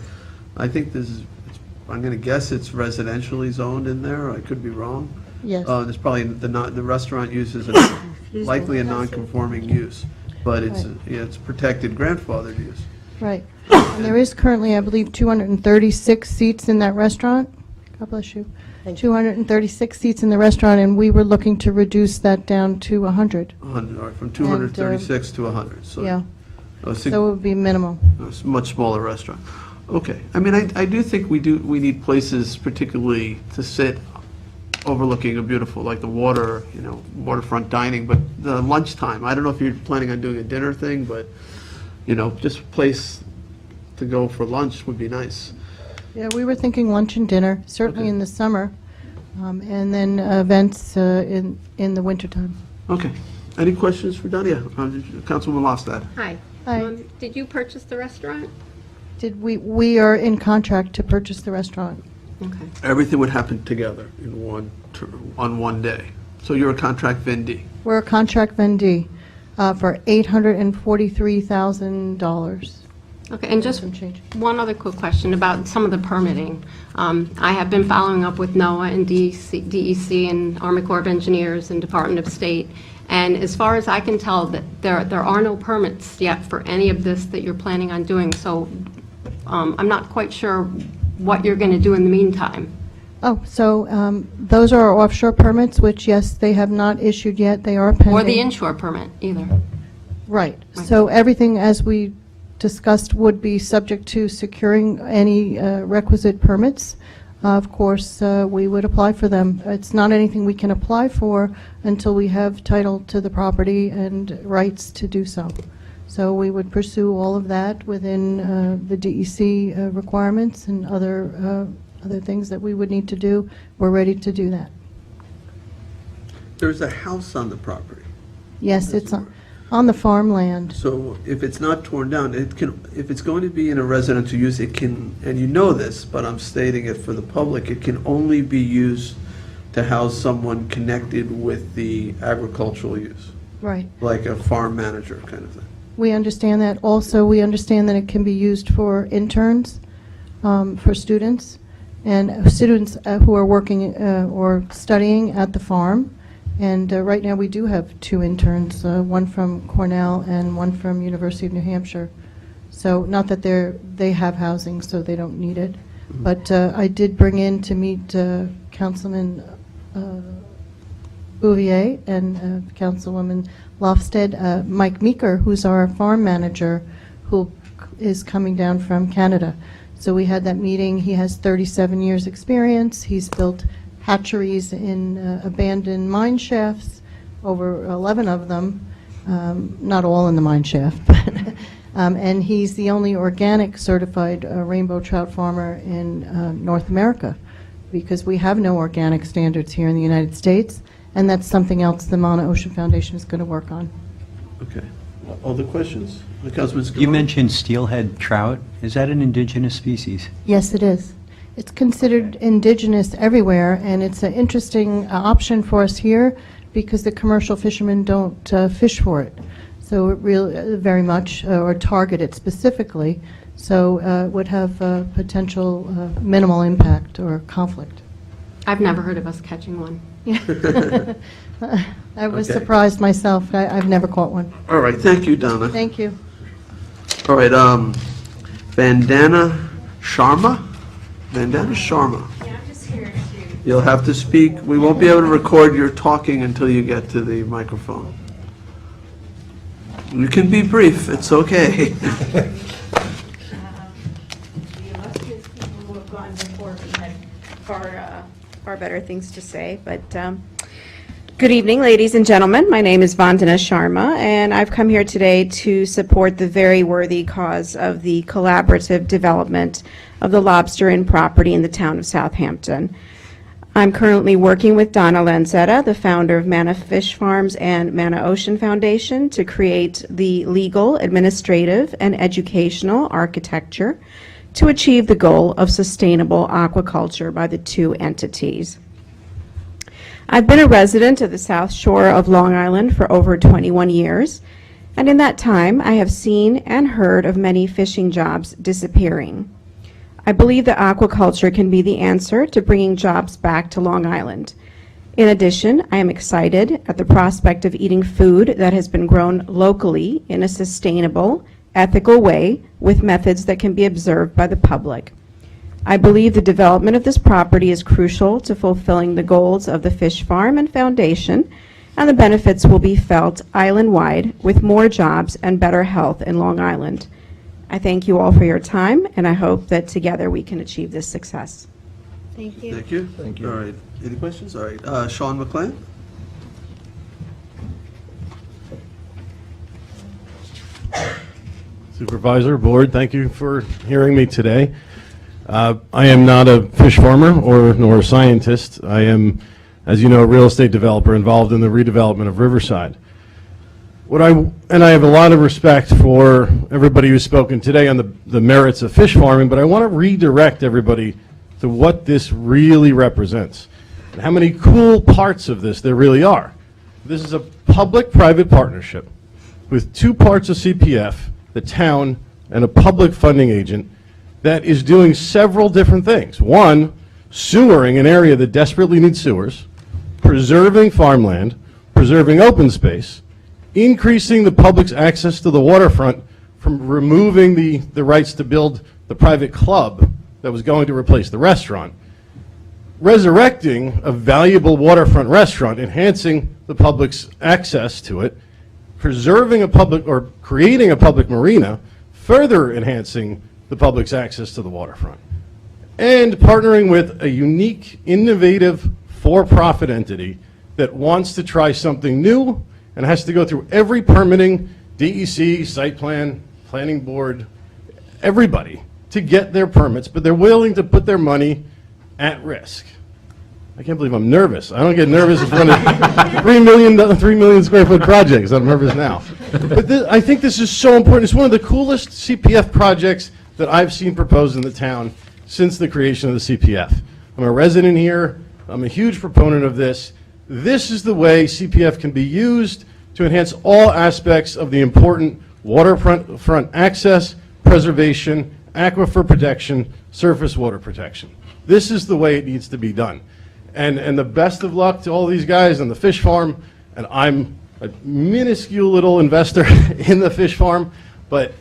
I think I'm going to guess it's residentially zoned in there. I could be wrong. Yes. There's probably the restaurant uses likely a non-conforming use, but it's protected grandfathered use. Right. And there is currently, I believe, 236 seats in that restaurant. God bless you. 236 seats in the restaurant, and we were looking to reduce that down to 100. 100, all right, from 236 to 100. So Yeah. a So it would be minimal. much smaller restaurant. Okay. I mean, I do think we need places particularly to sit overlooking a beautiful, like the water, waterfront dining, but the lunchtime, I don't know if you're planning on doing a dinner thing, but, just place to go for lunch would be nice. Yeah, we were thinking lunch and dinner, certainly in the summer, and then events in the wintertime. Okay. Any questions for Donna? Yeah, Councilwoman Lofstad. Hi. Hi. Did you purchase the restaurant? We are in contract to purchase the restaurant. Okay. Everything would happen together in on one day. So you're a contract vendee. We're a contract vendee for $843,000. Okay, and just Some change. one other quick question about some of the permitting. I have been following up with NOAA and DEC and Army Corps of Engineers and Department of State, and as far as I can tell, that there are no permits yet for any of this that you're planning on doing, so I'm not quite sure what you're going to do in the meantime. Oh, so those are our offshore permits, which, yes, they have not issued yet. They are pending. Or the inshore permit, either. Right. So everything, as we discussed, would be subject to securing any requisite permits. Of course, we would apply for them. It's not anything we can apply for until we have title to the property and rights to do so. So we would pursue all of that within the DEC requirements and other things that we would need to do. We're ready to do that. There's a house on the property. Yes, it's on the farmland. So if it's not torn down, it can, if it's going to be in a residential use, it can, and you know this, but I'm stating it for the public, it can only be used to house someone connected with the agricultural use, Right. like a farm manager kind of thing. We understand that. Also, we understand that it can be used for interns, for students, and students who are working or studying at the farm. And right now, we do have 2 interns, one from Cornell and one from University of New Hampshire. So not that they have housing, so they don't need it. But I did bring in to meet Councilman Bouvier and Councilwoman Lofsted, Mike Meeker, who's our farm manager, who is coming down from Canada. So we had that meeting. He has 37 years' experience. He's built hatcheries in abandoned mine shafts, over 11 of them, not all in the mine shaft, but and he's the only organic certified rainbow trout farmer in North America, because we have no organic standards here in the United States, and that's something else the Mauna Ocean Foundation is going to work on. Okay. Other questions? Councilman You Scavone? mentioned steelhead trout. Is that an indigenous species? Yes, it is. It's considered indigenous everywhere, and it's an interesting option for us here because the commercial fishermen don't fish for it. So it really very much, or target it specifically, so it would have potential minimal impact or conflict. I've never heard of us catching one. I was Okay. surprised myself. I've never caught one. All right, thank you, Donna. Thank you. All right, Vandana Sharma? Vandana Sharma. Yeah, I'm just here to... You'll have to speak. We won't be able to record your talking until you get to the microphone. You can be brief, it's okay. The illustrious people who have gone before me had far better things to say, but good evening, ladies and gentlemen. My name is Vandana Sharma, and I've come here today to support the very worthy cause of the collaborative development of the lobster inn property in the town of Southampton. I'm currently working with Donna Lanzetta, the founder of Mana Fish Farms and Mana Ocean Foundation, to create the legal, administrative, and educational architecture to achieve the goal of sustainable aquaculture by the 2 entities. I've been a resident of the South Shore of Long Island for over 21 years, and in that time I have seen and heard of many fishing jobs disappearing. I believe that aquaculture can be the answer to bringing jobs back to Long Island. In addition, I am excited at the prospect of eating food that has been grown locally in a sustainable, ethical way with methods that can be observed by the public. I believe the development of this property is crucial to fulfilling the goals of the Fish Farm and Foundation, and the benefits will be felt island-wide with more jobs and better health in Long Island. I thank you all for your time, and I hope that together we can achieve this success. Thank you. Thank you. Thank you. All right, any questions? All right, Sean McLean? Supervisor, Board, thank you for hearing me today. I am not a fish farmer nor a scientist. I am, as you know, a real estate developer involved in the redevelopment of Riverside. And I have a lot of respect for everybody who's spoken today on the merits of fish farming, but I want to redirect everybody to what this really represents and how many cool parts of this there really are. This is a public-private partnership with two parts of CPF, the town, and a public funding agent that is doing several different things. One, sewering an area that desperately needs sewers, preserving farmland, preserving open space, increasing the public's access to the waterfront from removing the rights to build the private club that was going to replace the restaurant, resurrecting a valuable waterfront restaurant, enhancing the public's access to it, preserving a public or creating a public marina, further enhancing the public's access to the waterfront, and partnering with a unique, innovative, for-profit entity that wants to try something new and has to go through every permitting, DEC, site plan, planning board, everybody to get their permits, but they're willing to put their money at risk. I can't believe I'm nervous. I don't get nervous in front of 3 million square foot projects. I'm nervous now. But I think this is so important. It's one of the coolest CPF projects that I've seen proposed in the town since the creation of the CPF. I'm a resident here. I'm a huge proponent of this. This is the way CPF can be used to enhance all aspects of the important waterfront access, preservation, aquifer protection, surface water protection. This is the way it needs to be done. And the best of luck to all these guys on the fish farm. And I'm a minuscule little investor in the fish farm, but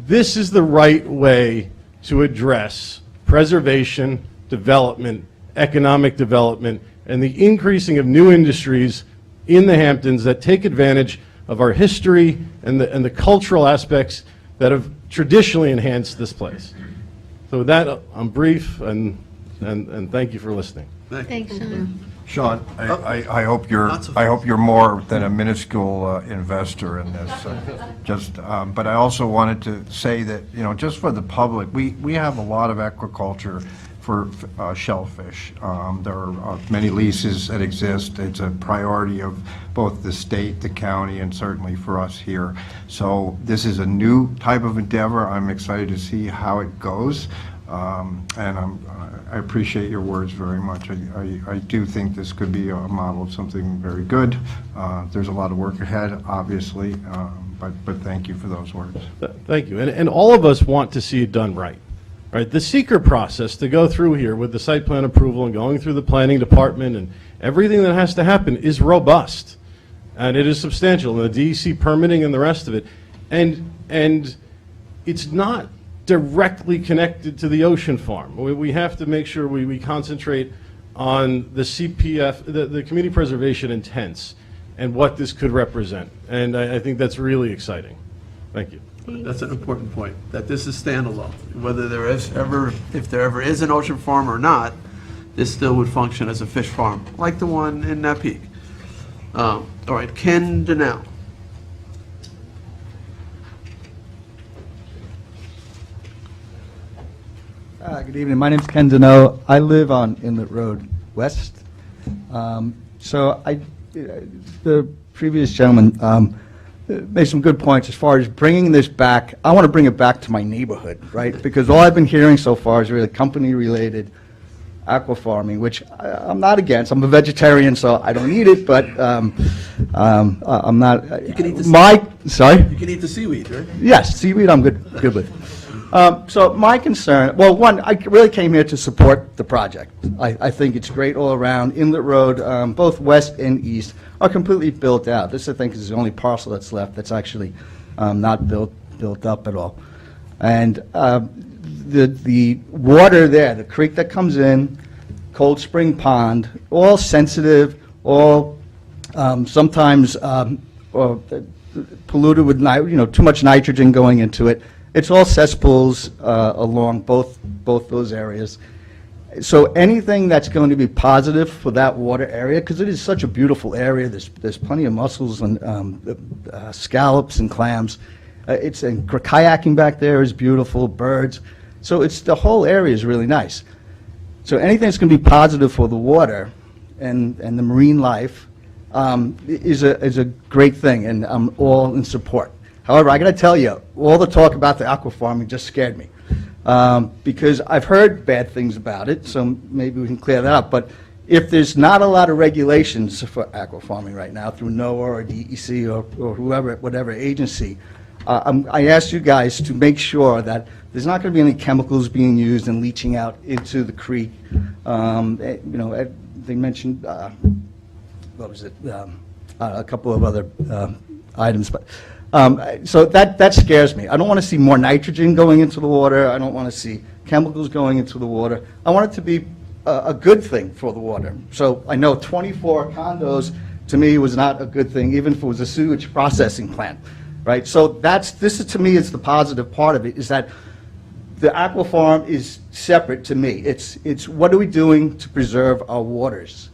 this is the right way to address preservation, development, economic development, and the increasing of new industries in the Hamptons that take advantage of our history and the cultural aspects that have traditionally enhanced this place. So with that, I'm brief, and thank you for listening. Thanks, Sean. Sean, I hope you're more than a minuscule investor in this. But I also wanted to say that, you know, just for the public, we have a lot of aquaculture for shellfish. There are many leases that exist. It's a priority of both the state, the county, and certainly for us here. So this is a new type of endeavor. I'm excited to see how it goes. And I appreciate your words very much. I do think this could be a model of something very good. There's a lot of work ahead, obviously, but thank you for those words. Thank you. And all of us want to see it done right. Right? The seeker process to go through here with the site plan approval and going through the planning department and everything that has to happen is robust. And it is substantial, and the DEC permitting and the rest of it. And it's not directly connected to the ocean farm. We have to make sure we concentrate on the CPF, the community preservation intents, and what this could represent. And I think that's really exciting. Thank you. That's an important point, that this is standalone. Whether there is ever, if there ever is an ocean farm or not, this still would function as a fish farm, like the one in Napeak. All right, Ken Donnell. Good evening. My name's Ken Deneau. I live on Inlet Road West. The previous gentleman made some good points as far as bringing this back. I want to bring it back to my neighborhood, right? Because all I've been hearing so far is really company-related aqua farming, which I'm not against. I'm a vegetarian, so I don't eat it, but I'm not. You can eat the seaweed. Sorry? You can eat the seaweed, right? Yes, seaweed I'm good with. So my concern, well, one, I really came here to support the project. I think it's great all around. Inlet Road, both west and east, are completely built out. This, I think, is the only parcel that's left that's actually not built up at all. And the water there, the creek that comes in, Cold Spring Pond, all sensitive, all sometimes polluted with too much nitrogen going into it. It's all cesspools along both those areas. So anything that's going to be positive for that water area, because it is such a beautiful area, there's plenty of mussels and scallops and clams. And kayaking back there is beautiful, birds. So the whole area is really nice. So anything that's going to be positive for the water and the marine life is a great thing, and I'm all in support. However, I got to tell you, all the talk about the aqua farming just scared me, because I've heard bad things about it, so maybe we can clear that up. But if there's not a lot of regulations for aqua farming right now through NOAA or DEC or whoever, whatever agency, I ask you guys to make sure that there's not going to be any chemicals being used and leaching out into the creek. They mentioned, what was it, a couple of other items, but so that scares me. I don't want to see more nitrogen going into the water. I don't want to see chemicals going into the water. I want it to be a good thing for the water. So I know 24 condos to me was not a good thing, even if it was a sewage processing plant, right? So this is, to me, is the positive part of it, is that the aqua farm is separate to me. It's what are we doing to preserve our waters?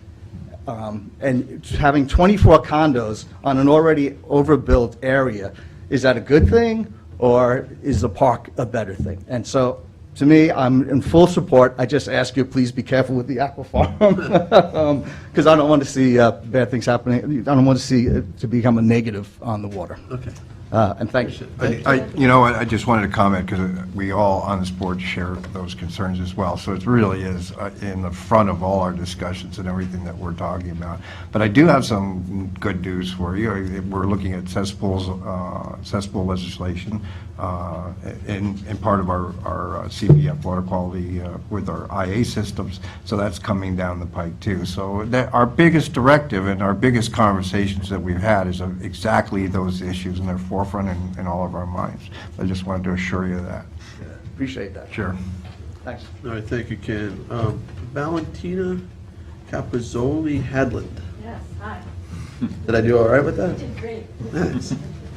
And having 24 condos on an already overbuilt area, is that a good thing, or is the park a better thing? And so, to me, I'm in full support. I just ask you, please be careful with the aqua farm, because I don't want to see bad things happening. I don't want to see it to become a negative on the water. Okay. And thank you. I just wanted to comment, because we all on this board share those concerns as well. So it really is in the front of all our discussions and everything that we're talking about. But I do have some good news for you. We're looking at cesspool legislation in part of our CPF water quality with our IA systems. So that's coming down the pike too. So our biggest directive and our biggest conversations that we've had is exactly those issues, and they're forefront in all of our minds. I just wanted to assure you of that. Yeah, appreciate that. Sure. Thanks. All right, thank you, Ken. Valentina Capozzoli Hadland. Yes, hi. Did I do all right with that? You did great. Nice.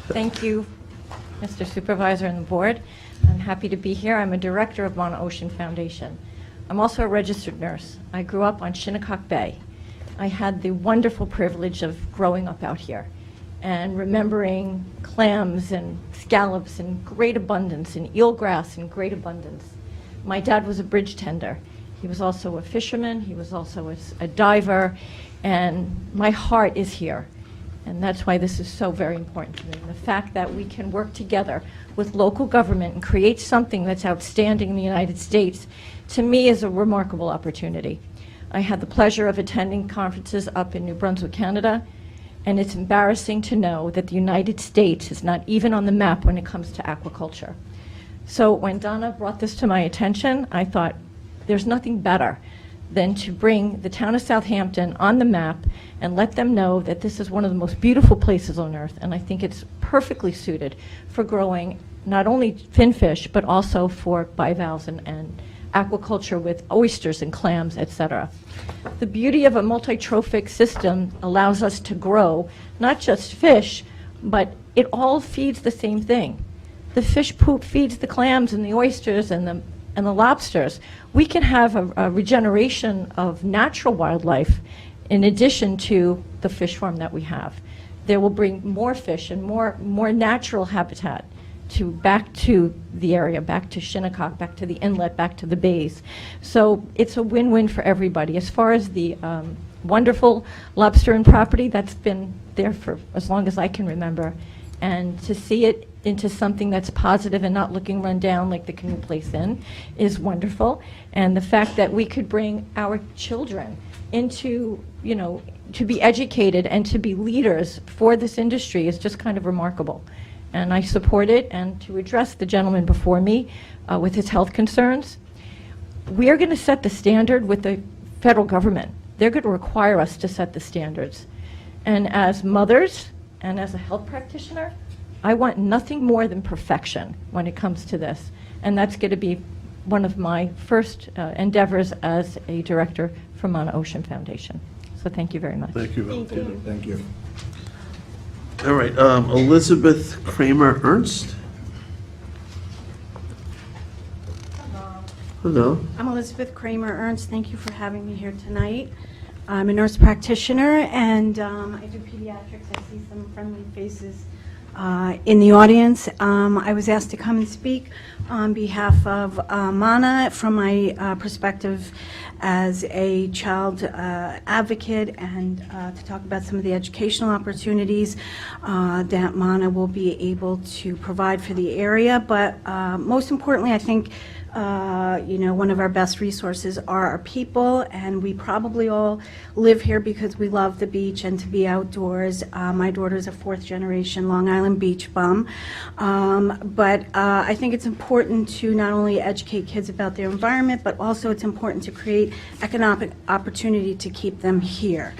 Thank you, Mr. Supervisor and the board. I'm happy to be here. I'm a director of Mono Ocean Foundation. I'm also a registered nurse. I grew up on Shinnecock Bay. I had the wonderful privilege of growing up out here and remembering clams and scallops in great abundance and eelgrass in great abundance. My dad was a bridge tender. He was also a fisherman. He was also a diver. And my heart is here. And that's why this is so very important to me. And the fact that we can work together with local government and create something that's outstanding in the United States, to me, is a remarkable opportunity. I had the pleasure of attending conferences up in New Brunswick, Canada, and it's embarrassing to know that the United States is not even on the map when it comes to aquaculture. So when Donna brought this to my attention, I thought, there's nothing better than to bring the town of Southampton on the map and let them know that this is one of the most beautiful places on earth, and I think it's perfectly suited for growing not only finfish, but also for bivalves and aquaculture with oysters and clams, etc. The beauty of a multi-trophic system allows us to grow not just fish, but it all feeds the same thing. The fish poop feeds the clams and the oysters and the lobsters. We can have a regeneration of natural wildlife in addition to the fish farm that we have. There will bring more fish and more natural habitat back to the area, back to Shinnecock, back to the inlet, back to the bays. So it's a win-win for everybody. As far as the wonderful lobster and property, that's been there for as long as I can remember. And to see it into something that's positive and not looking run down like the Canoe Place Inn is wonderful. And the fact that we could bring our children into, to be educated and to be leaders for this industry is just kind of remarkable. And I support it. And to address the gentleman before me with his health concerns, we are going to set the standard with the federal government. They're going to require us to set the standards. And as mothers and as a health practitioner, I want nothing more than perfection when it comes to this. And that's going to be one of my first endeavors as a director for Mono Ocean Foundation. So thank you very much. Thank you, Valentina. Thank you. All right, Elizabeth Kramer Ernst. Hello. I'm Elizabeth Kramer Ernst. Thank you for having me here tonight. I'm a nurse practitioner, and I do pediatrics. I see some friendly faces in the audience. I was asked to come and speak on behalf of Mana from my perspective as a child advocate and to talk about some of the educational opportunities that Mana will be able to provide for the area. But most importantly, I think one of our best resources are our people, and we probably all live here because we love the beach and to be outdoors. My daughter's a fourth-generation Long Island beach bum, but I think it's important to not only educate kids about their environment, but also it's important to create economic opportunity to keep them here.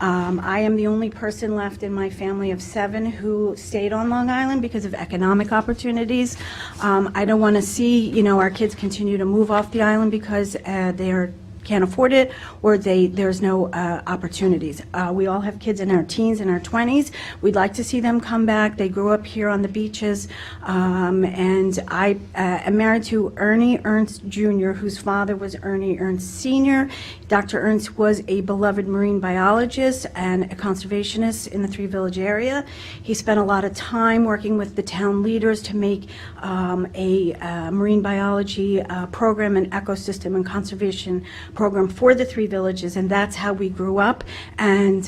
I am the only person left in my family of 7 who stayed on Long Island because of economic opportunities. I don't want to see, our kids continue to move off the island because they're can't afford it, or there's no opportunities. We all have kids in our teens and our 20s. We'd like to see them come back. They grew up here on the beaches, and I am married to Ernie Ernst Jr., whose father was Ernie Ernst Sr. Dr. Ernst was a beloved marine biologist and a conservationist in the Three Village area. He spent a lot of time working with the town leaders to make a marine biology program and ecosystem and conservation program for the Three Villages, and that's how we grew up. And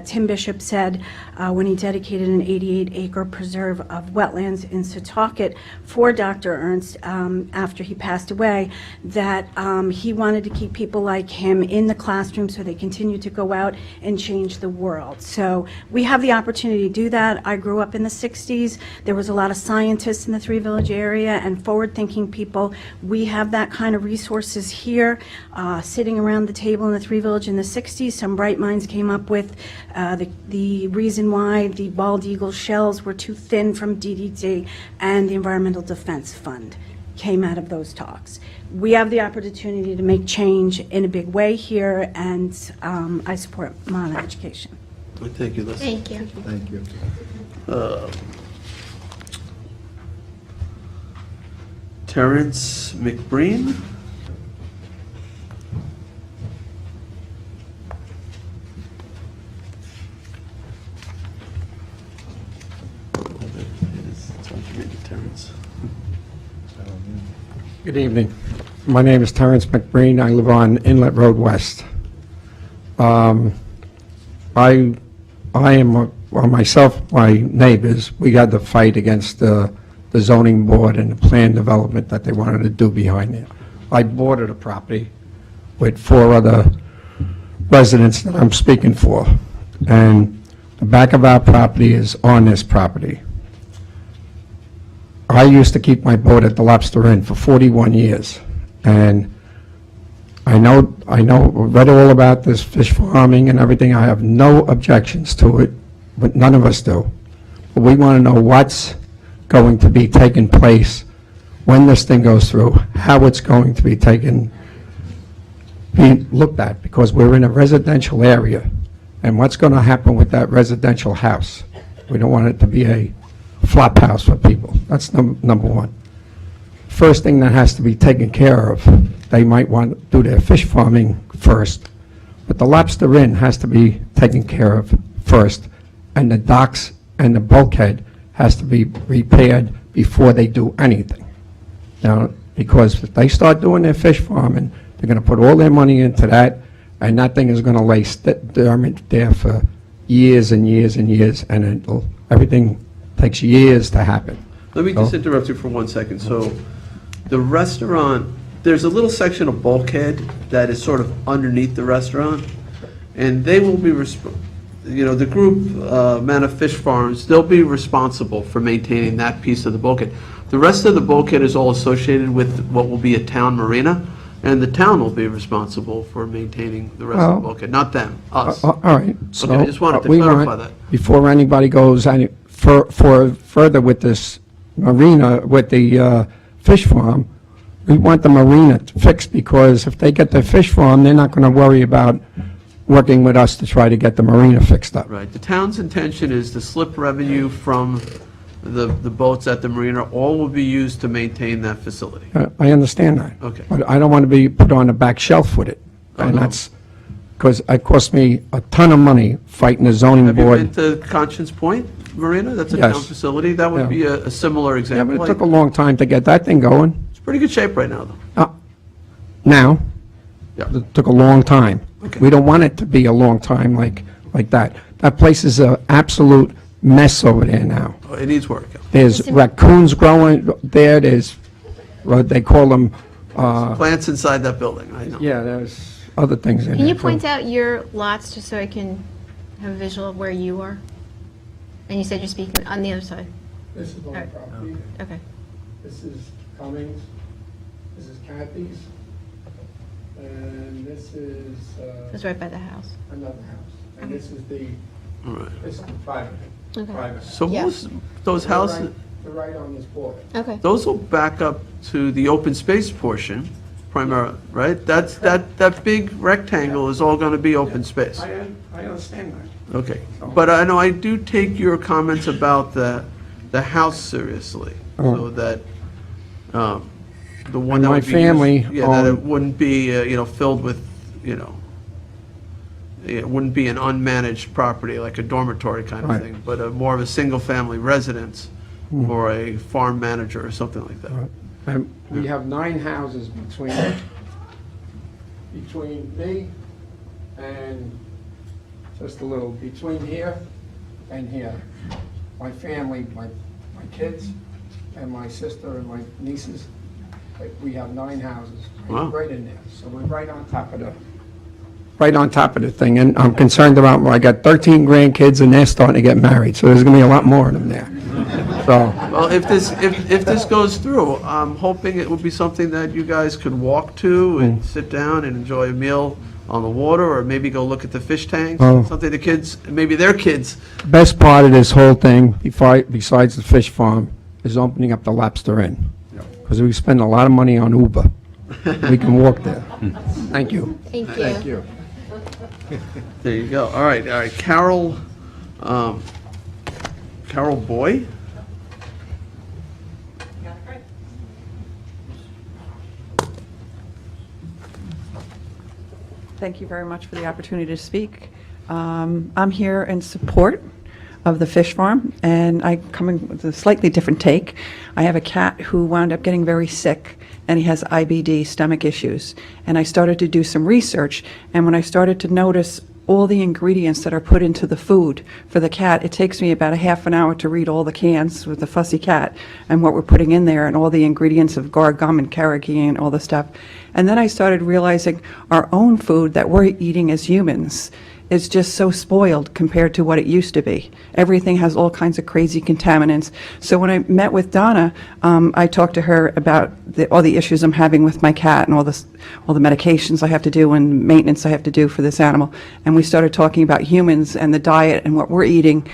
Tim Bishop said when he dedicated an 88-acre preserve of wetlands in Setauket for Dr. Ernst after he passed away, that he wanted to keep people like him in the classroom so they continue to go out and change the world. So we have the opportunity to do that. I grew up in the 60s. There was a lot of scientists in the Three Village area and forward-thinking people. We have that kind of resources here. Sitting around the table in the Three Village in the 60s, some bright minds came up with the reason why the bald eagle shells were too thin from DDT, and the Environmental Defense Fund came out of those talks. We have the opportunity to make change in a big way here, and I support Mana Education. Thank you, Liz. Thank you. Thank you. Terrence McBreen. Good evening. My name is Terrence McBreen. I live on Inlet Road West. I am, myself, my neighbors, we had the fight against the zoning board and the plan development that they wanted to do behind there. I bought the property with 4 other residents that I'm speaking for, and the back of our property is on this property. I used to keep my boat at the Lobster Inn for 41 years, and I read all about this fish farming and everything. I have no objections to it, but none of us do. But we want to know what's going to be taking place when this thing goes through, how it's going to be looked at, because we're in a residential area, and what's going to happen with that residential house. We don't want it to be a flop house for people. That's number one. First thing that has to be taken care of, they might want to do their fish farming first, but the Lobster Inn has to be taken care of first, and the docks and the bulkhead has to be repaired before they do anything. Now, because if they start doing their fish farming, they're going to put all their money into that, and that thing is going to lay dormant there for years and years and years, and everything takes years to happen. Let me just interrupt you for 1 second. So the restaurant, there's a little section of bulkhead that is sort of underneath the restaurant, and they will be, the group, Mana Fish Farms, they'll be responsible for maintaining that piece of the bulkhead. The rest of the bulkhead is all associated with what will be a town marina, and the town will be responsible for maintaining the rest of the bulkhead, not them, us. All right. So Okay, I just wanted to we clarify want- that. Before anybody goes further with this marina, with the fish farm, we want the marina fixed, because if they get the fish farm, they're not going to worry about working with us to try to get the marina fixed up. Right. The town's intention is to slip revenue from the boats at the marina. All will be used to maintain that facility. I understand that. Okay. But I don't want to be put on the back shelf with it. I And know. that's, because it cost me a ton of money fighting the zoning Have you board. been to Conscience Point Marina? That's a Yes. town facility. That would Yeah. be a similar Yeah, example. but it took a long time to get that thing going. It's pretty good shape right now, though. Now, Yeah. it took a long time. Okay. We don't want it to be a long time like that. That place is an absolute mess over there now. Oh, it needs work. Yeah. There's raccoons growing there, there's, what they call them, Plants inside that building, I know. yeah, there's other things in there. Can you too. point out your lots, just so I can have a visual of where you are? And you said you're speaking on the other side. This is my Alright. property. Okay. This is Cummings. This is Kathy's. And this is It's right by the house. another house. And this is the, All right. this is the private. Okay. Private. So Yeah. what was, those houses, They're right on this border. Okay. those will back up to the open space portion primarily, right? That big rectangle is all going to be open space. I understand that. Okay. But I know I do take your comments about the house seriously, so that the one And that my would be family used, yeah, that it own- wouldn't be, filled with, it wouldn't be an unmanaged property like a dormitory kind of Right. thing, but more of a single-family residence or a farm manager or something like that. And we have 9 houses between me and just a little, between here and here. My family, my kids, and my sister and my nieces, like, we have 9 houses Wow. right in there. So we're right on top of the thing, and I'm concerned about, I got 13 grandkids, and they're starting to get married, so there's gonna be a lot more of them there. So, Well, if this goes through, I'm hoping it would be something that you guys could walk to and sit down and enjoy a meal on the water, or maybe go look at the fish tanks, Oh. something the kids, maybe their kids. best part of this whole thing, besides the fish farm, is opening up the lobster inn. Because we spend a lot of money on Uber. We can walk there. Thank you. Thank you. There you go. All right. Carol, Carol Boy? Thank you very much for the opportunity to speak. I'm here in support of the fish farm, and I come in with a slightly different take. I have a cat who wound up getting very sick, and he has IBD, stomach issues. And I started to do some research, and when I started to notice all the ingredients that are put into the food for the cat, it takes me about a half an hour to read all the cans with the fussy cat and what we're putting in there and all the ingredients of gar gum and carrageenan and all the stuff. And then I started realizing our own food that we're eating as humans is just so spoiled compared to what it used to be. Everything has all kinds of crazy contaminants. So when I met with Donna, I talked to her about all the issues I'm having with my cat and all the medications I have to do and maintenance I have to do for this animal. And we started talking about humans and the diet and what we're eating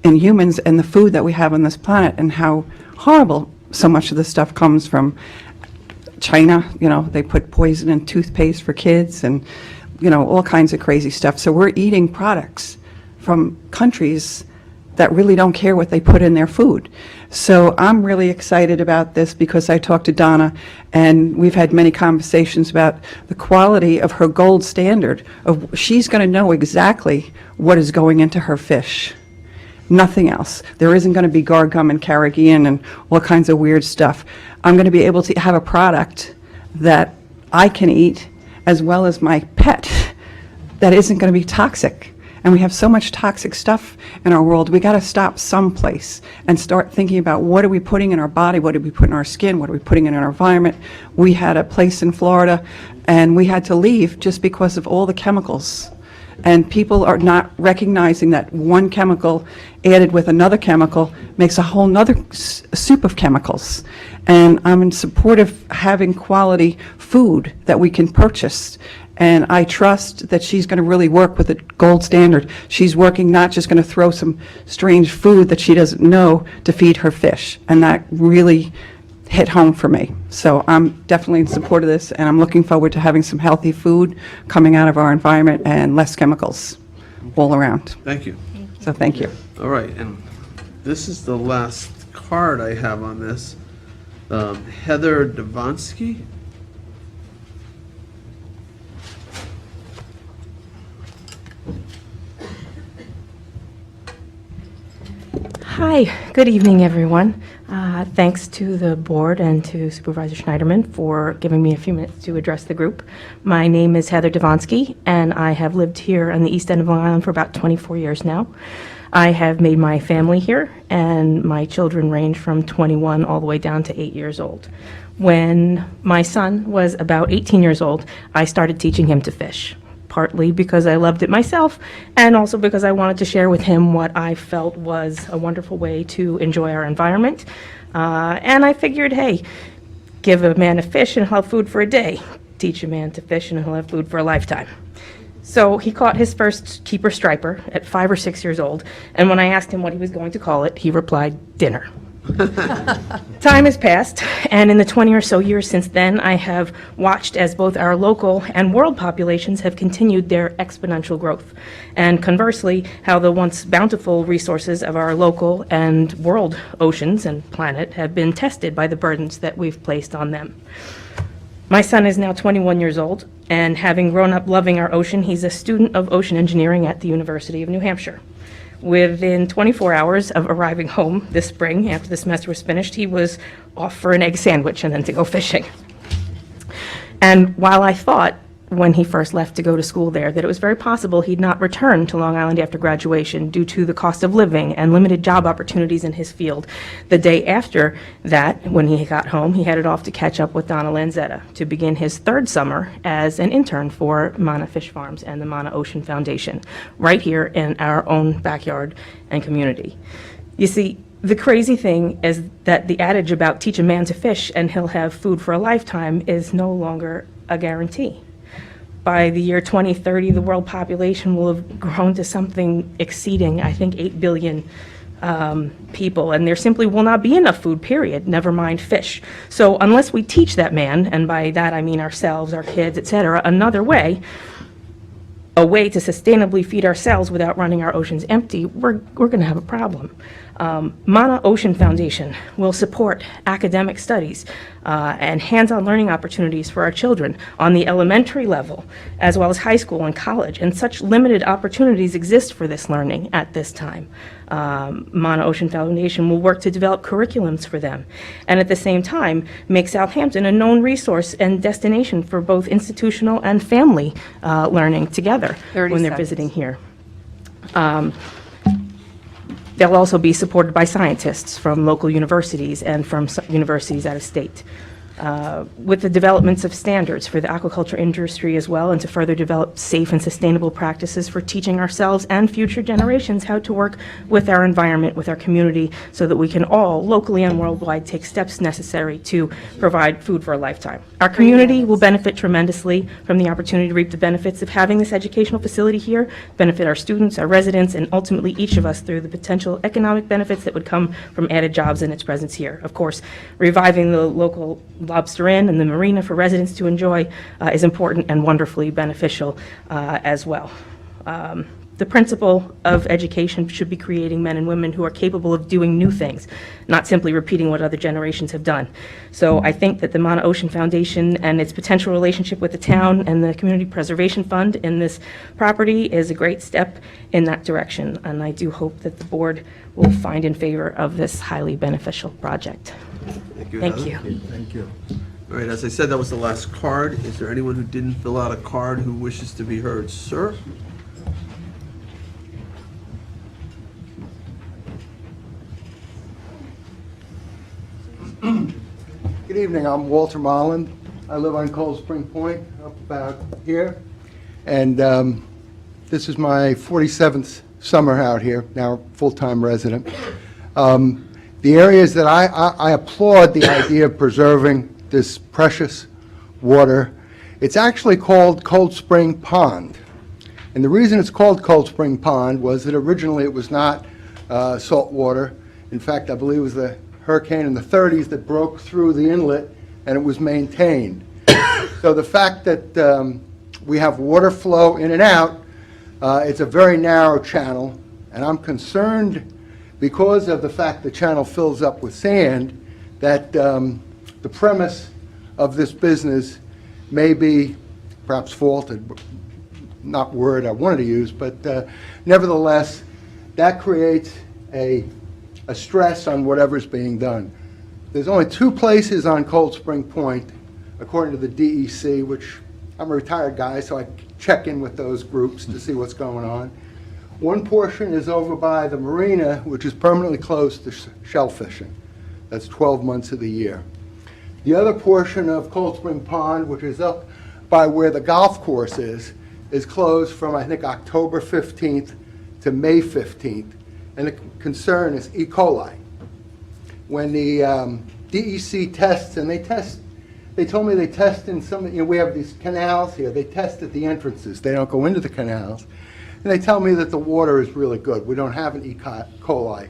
in humans and the food that we have on this planet and how horrible so much of this stuff comes from. China, they put poison in toothpaste for kids and all kinds of crazy stuff. So we're eating products from countries that really don't care what they put in their food. So I'm really excited about this because I talked to Donna, and we've had many conversations about the quality of her gold standard. She's going to know exactly what is going into her fish. Nothing else. There isn't going to be gar gum and carrageenan and all kinds of weird stuff. I'm going to be able to have a product that I can eat as well as my pet that isn't going to be toxic. And we have so much toxic stuff in our world. We got to stop someplace and start thinking about what are we putting in our body, what do we put in our skin, what are we putting in our environment. We had a place in Florida, and we had to leave just because of all the chemicals. And people are not recognizing that one chemical added with another chemical makes a whole nother soup of chemicals. And I'm in support of having quality food that we can purchase. And I trust that she's going to really work with the gold standard. She's working, not just going to throw some strange food that she doesn't know to feed her fish. And that really hit home for me. So I'm definitely in support of this, and I'm looking forward to having some healthy food coming out of our environment and less chemicals all around. Thank you. So thank you. All right, and this is the last card I have on this. Heather Devonsky. Hi, good evening, everyone. Thanks to the board and to Supervisor Schneiderman for giving me a few minutes to address the group. My name is Heather Devonsky, and I have lived here on the east end of Long Island for about 24 years now. I have made my family here, and my children range from 21 all the way down to 8 years old. When my son was about 18 years old, I started teaching him to fish, partly because I loved it myself, and also because I wanted to share with him what I felt was a wonderful way to enjoy our environment. And I figured, hey, give a man a fish and he'll have food for a day. Teach a man to fish and he'll have food for a lifetime. So he caught his first keeper striper at 5 or 6 years old, and when I asked him what he was going to call it, he replied, dinner. Time has passed, and in the 20 or so years since then, I have watched as both our local and world populations have continued their exponential growth, and conversely, how the once bountiful resources of our local and world oceans and planet have been tested by the burdens that we've placed on them. My son is now 21 years old, and having grown up loving our ocean, he's a student of ocean engineering at the University of New Hampshire. Within 24 hours of arriving home this spring, after the semester was finished, he was off for an egg sandwich and then to go fishing. And while I thought, when he first left to go to school there, that it was very possible he'd not return to Long Island after graduation due to the cost of living and limited job opportunities in his field, the day after that, when he got home, he headed off to catch up with Donna Lanzetta to begin his third summer as an intern for Mana Fish Farms and the Mana Ocean Foundation, right here in our own backyard and community. You see, the crazy thing is that the adage about teach a man to fish and he'll have food for a lifetime is no longer a guarantee. By the year 2030, the world population will have grown to something exceeding, I think, 8 billion people, and there simply will not be enough food, period, never mind fish. So unless we teach that man, and by that I mean ourselves, our kids, etc., another way, a way to sustainably feed ourselves without running our oceans empty, we're going to have a problem. Mana Ocean Foundation will support academic studies and hands-on learning opportunities for our children on the elementary level, as well as high school and college, and such limited opportunities exist for this learning at this time. Mana Ocean Foundation will work to develop curriculums for them, and at the same time, make Southampton a known resource and destination for both institutional and family learning together 30 when they're seconds. visiting here. They'll also be supported by scientists from local universities and from universities out of state. With the developments of standards for the aquaculture industry as well, and to further develop safe and sustainable practices for teaching ourselves and future generations how to work with our environment, with our community, so that we can all, locally and worldwide, take steps necessary to provide food for a lifetime. Our community will benefit tremendously from the opportunity to reap the benefits of having this educational facility here, benefit our students, our residents, and ultimately each of us through the potential economic benefits that would come from added jobs in its presence here. Of course, reviving the local Lobster Inn and the marina for residents to enjoy is important and wonderfully beneficial as well. The principle of education should be creating men and women who are capable of doing new things, not simply repeating what other generations have done. So I think that the Mana Ocean Foundation and its potential relationship with the town and the Community Preservation Fund in this property is a great step in that direction, and I do hope that the board will find in favor of this highly beneficial project. Thank you, Thank Heather. you. Thank you. All right, as I said, that was the last card. Is there anyone who didn't fill out a card who wishes to be heard? Sir? Good evening, I'm Walter Molland. I live on Cold Spring Point, up about here. And this is my 47th summer out here, now full-time resident. The areas that I applaud the idea of preserving this precious water. It's actually called Cold Spring Pond. And the reason it's called Cold Spring Pond was that originally it was not salt water. In fact, I believe it was the hurricane in the 30s that broke through the inlet and it was maintained. So the fact that we have water flow in and out, it's a very narrow channel, and I'm concerned because of the fact the channel fills up with sand that the premise of this business may be perhaps faulted, not word I wanted to use, but nevertheless, that creates a a stress on whatever's being done. There's only 2 places on Cold Spring Point, according to the DEC, which I'm a retired guy, so I check in with those groups to see what's going on. One portion is over by the marina, which is permanently closed to shellfishing. That's 12 months of the year. The other portion of Cold Spring Pond, which is up by where the golf course is closed from, I think, October 15th to May 15th. And the concern is E. coli. When the DEC tests, and they told me they test in some, we have these canals here, they test at the entrances. They don't go into the canals. And they tell me that the water is really good. We don't have an E. coli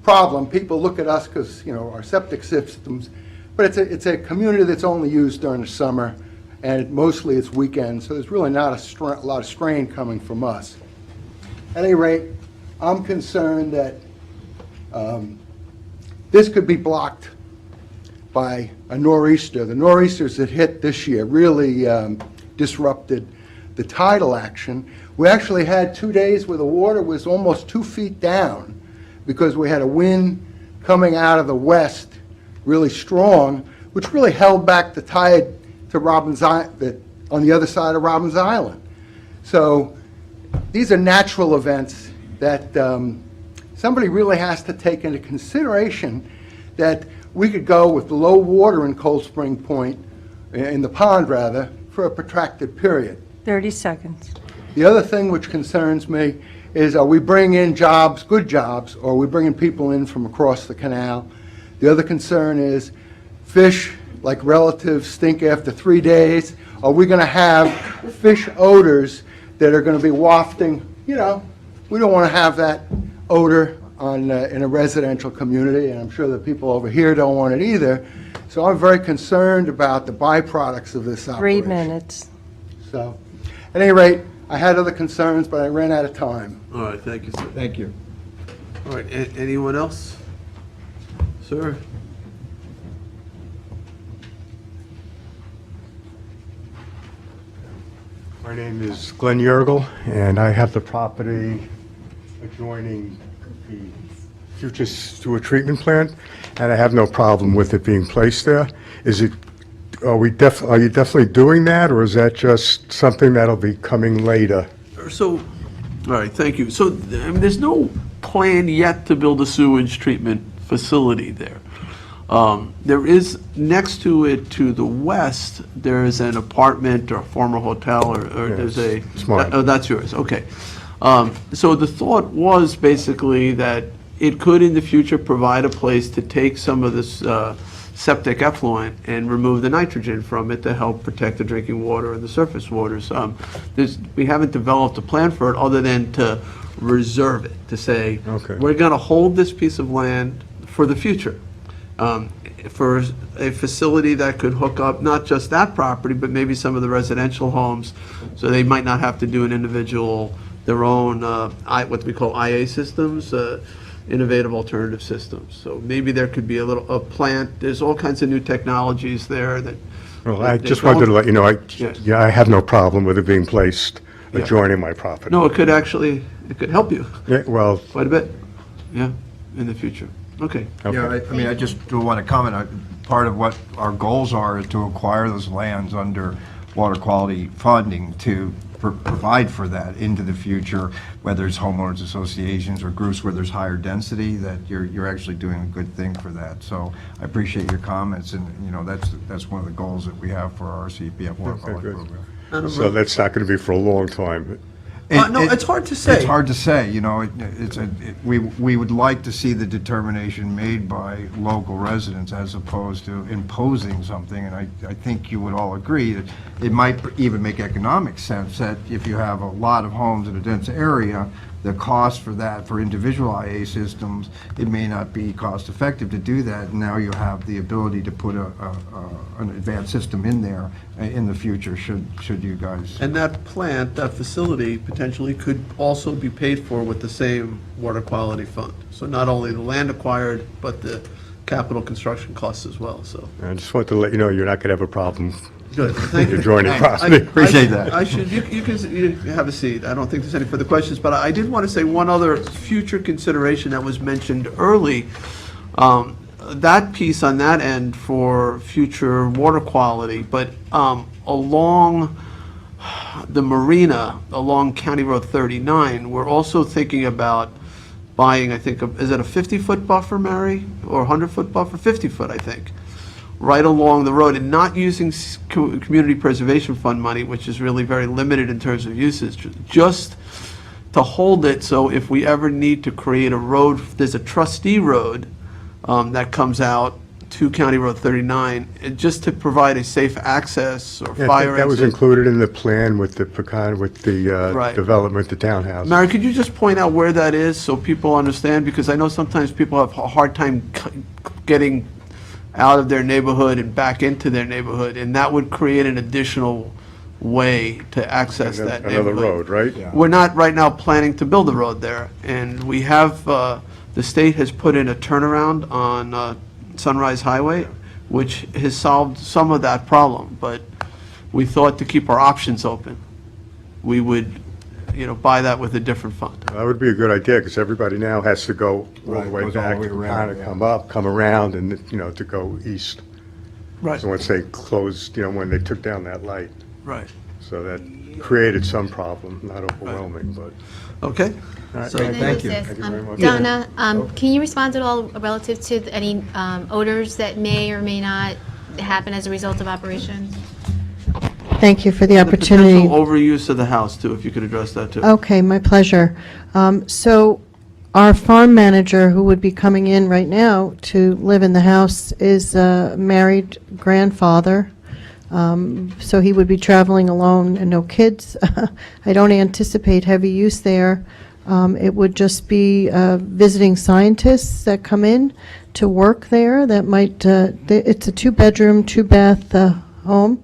problem. People look at us because, our septic systems, but it's a community that's only used during the summer, and mostly it's weekends, so there's really not a lot of strain coming from us. At any rate, I'm concerned that this could be blocked by a nor'easter. The nor'easters that hit this year really disrupted the tidal action. We actually had 2 days where the water was almost 2 feet down because we had a wind coming out of the west really strong, which really held back the tide to Robbins Island, on the other side of Robbins Island. So these are natural events that somebody really has to take into consideration, that we could go with low water in Cold Spring Point, in the pond rather, for a protracted period. 30 seconds. The other thing which concerns me is, are we bringing in jobs, good jobs, or are we bringing people in from across the canal? The other concern is fish, like relatives, stink after 3 days. Are we going to have fish odors that are going to be wafting? We don't want to have that odor in a residential community, and I'm sure the people over here don't want it either. So I'm very concerned about the byproducts of this 3 operation. minutes. So, at any rate, I had other concerns, but I ran out of time. All right, thank you, sir. Thank you. All right, anyone else? Sir? My name is Glenn Yergel, and I have the property adjoining the future sewer treatment plant, and I have no problem with it being placed there. Are you definitely doing that, or is that just something that'll be coming later? So, all right, thank you. So there's no plan yet to build a sewage treatment facility there. There is, next to it to the west, there is an apartment or a former hotel, or Yes, there's a... it's mine. Oh, that's yours, okay. So the thought was basically that it could in the future provide a place to take some of this septic effluent and remove the nitrogen from it to help protect the drinking water and the surface waters. We haven't developed a plan for it other than to reserve it, to say, Okay. we're going to hold this piece of land for the future, for a facility that could hook up not just that property, but maybe some of the residential homes, so they might not have to do an individual, their own, what we call IA systems, innovative alternative systems. So maybe there could be a plant, there's all kinds of new technologies there that... Well, I they just wanted to don't- let you know, Yeah. I have no problem with it being placed Yeah. adjoining my property. No, it could actually, it could help you Yeah, well, quite a bit, yeah, in the future. Okay. Yeah, I mean, I just do want to comment, part of what our goals are is to acquire those lands under water quality funding to provide for that into the future, whether it's homeowners associations or groups where there's higher density, that you're actually doing a good thing for that. So I appreciate your comments, and, that's one of the goals that we have for our CPF water Okay, quality good. program. So that's not going to be for a long time. No, it's hard to say. It's hard to say, we would like to see the determination made by local residents as opposed to imposing something, and I think you would all agree that it might even make economic sense that if you have a lot of homes in a dense area, the cost for that, for individual IA systems, it may not be cost effective to do that. And now you have the ability to put an advanced system in there in the future, should you guys. And that plant, that facility, potentially could also be paid for with the same water quality fund. So not only the land acquired, but the capital construction costs as well, so. I just want to let you know, you're not going to have a problem Good, thank you. adjoining property. Appreciate that. You can have a seat. I don't think there's any further questions, but I did want to say one other future consideration that was mentioned early. That piece on that end for future water quality, but along the marina, along County Road 39, we're also thinking about buying, I think, is it a 50-foot buffer, Mary? Or 100-foot buffer? 50-foot, I think, right along the road, and not using Community Preservation Fund money, which is really very limited in terms of usage, just to hold it so if we ever need to create a road, there's a trustee road that comes out to County Road 39, just to provide a safe access or Yeah, I fire think that was exit. included in the plan with the pecan, with the Right. development, the townhouse. Mary, could you just point out where that is so people understand? Because I know sometimes people have a hard time getting out of their neighborhood and back into their neighborhood, and that would create an additional way to access that Another neighborhood. road, right? We're not right now planning to build a road there, and we have, the state has put in a turnaround on Sunrise Highway, which has solved some of that problem, but we thought to keep our options open, we would, buy that with a different fund. That would be a good idea, because everybody now has to go all the Right, way goes all back, the way to around, kind of yeah. come up, come around, and, to go east. Right. So once they closed, when they took down that light. Right. So that created some problem, not overwhelming, but. Okay? All right, So- thank you. This, Thank you very much. Donna, can you respond at all relative to any odors that may or may not happen as a result of operations? Thank you for the The opportunity. potential overuse of the house, too, if you could address that, too. Okay, my pleasure. So our farm manager, who would be coming in right now to live in the house, is a married grandfather. So he would be traveling alone and no kids. I don't anticipate heavy use there. It would just be visiting scientists that come in to work there that might, it's a two-bedroom, two-bath home.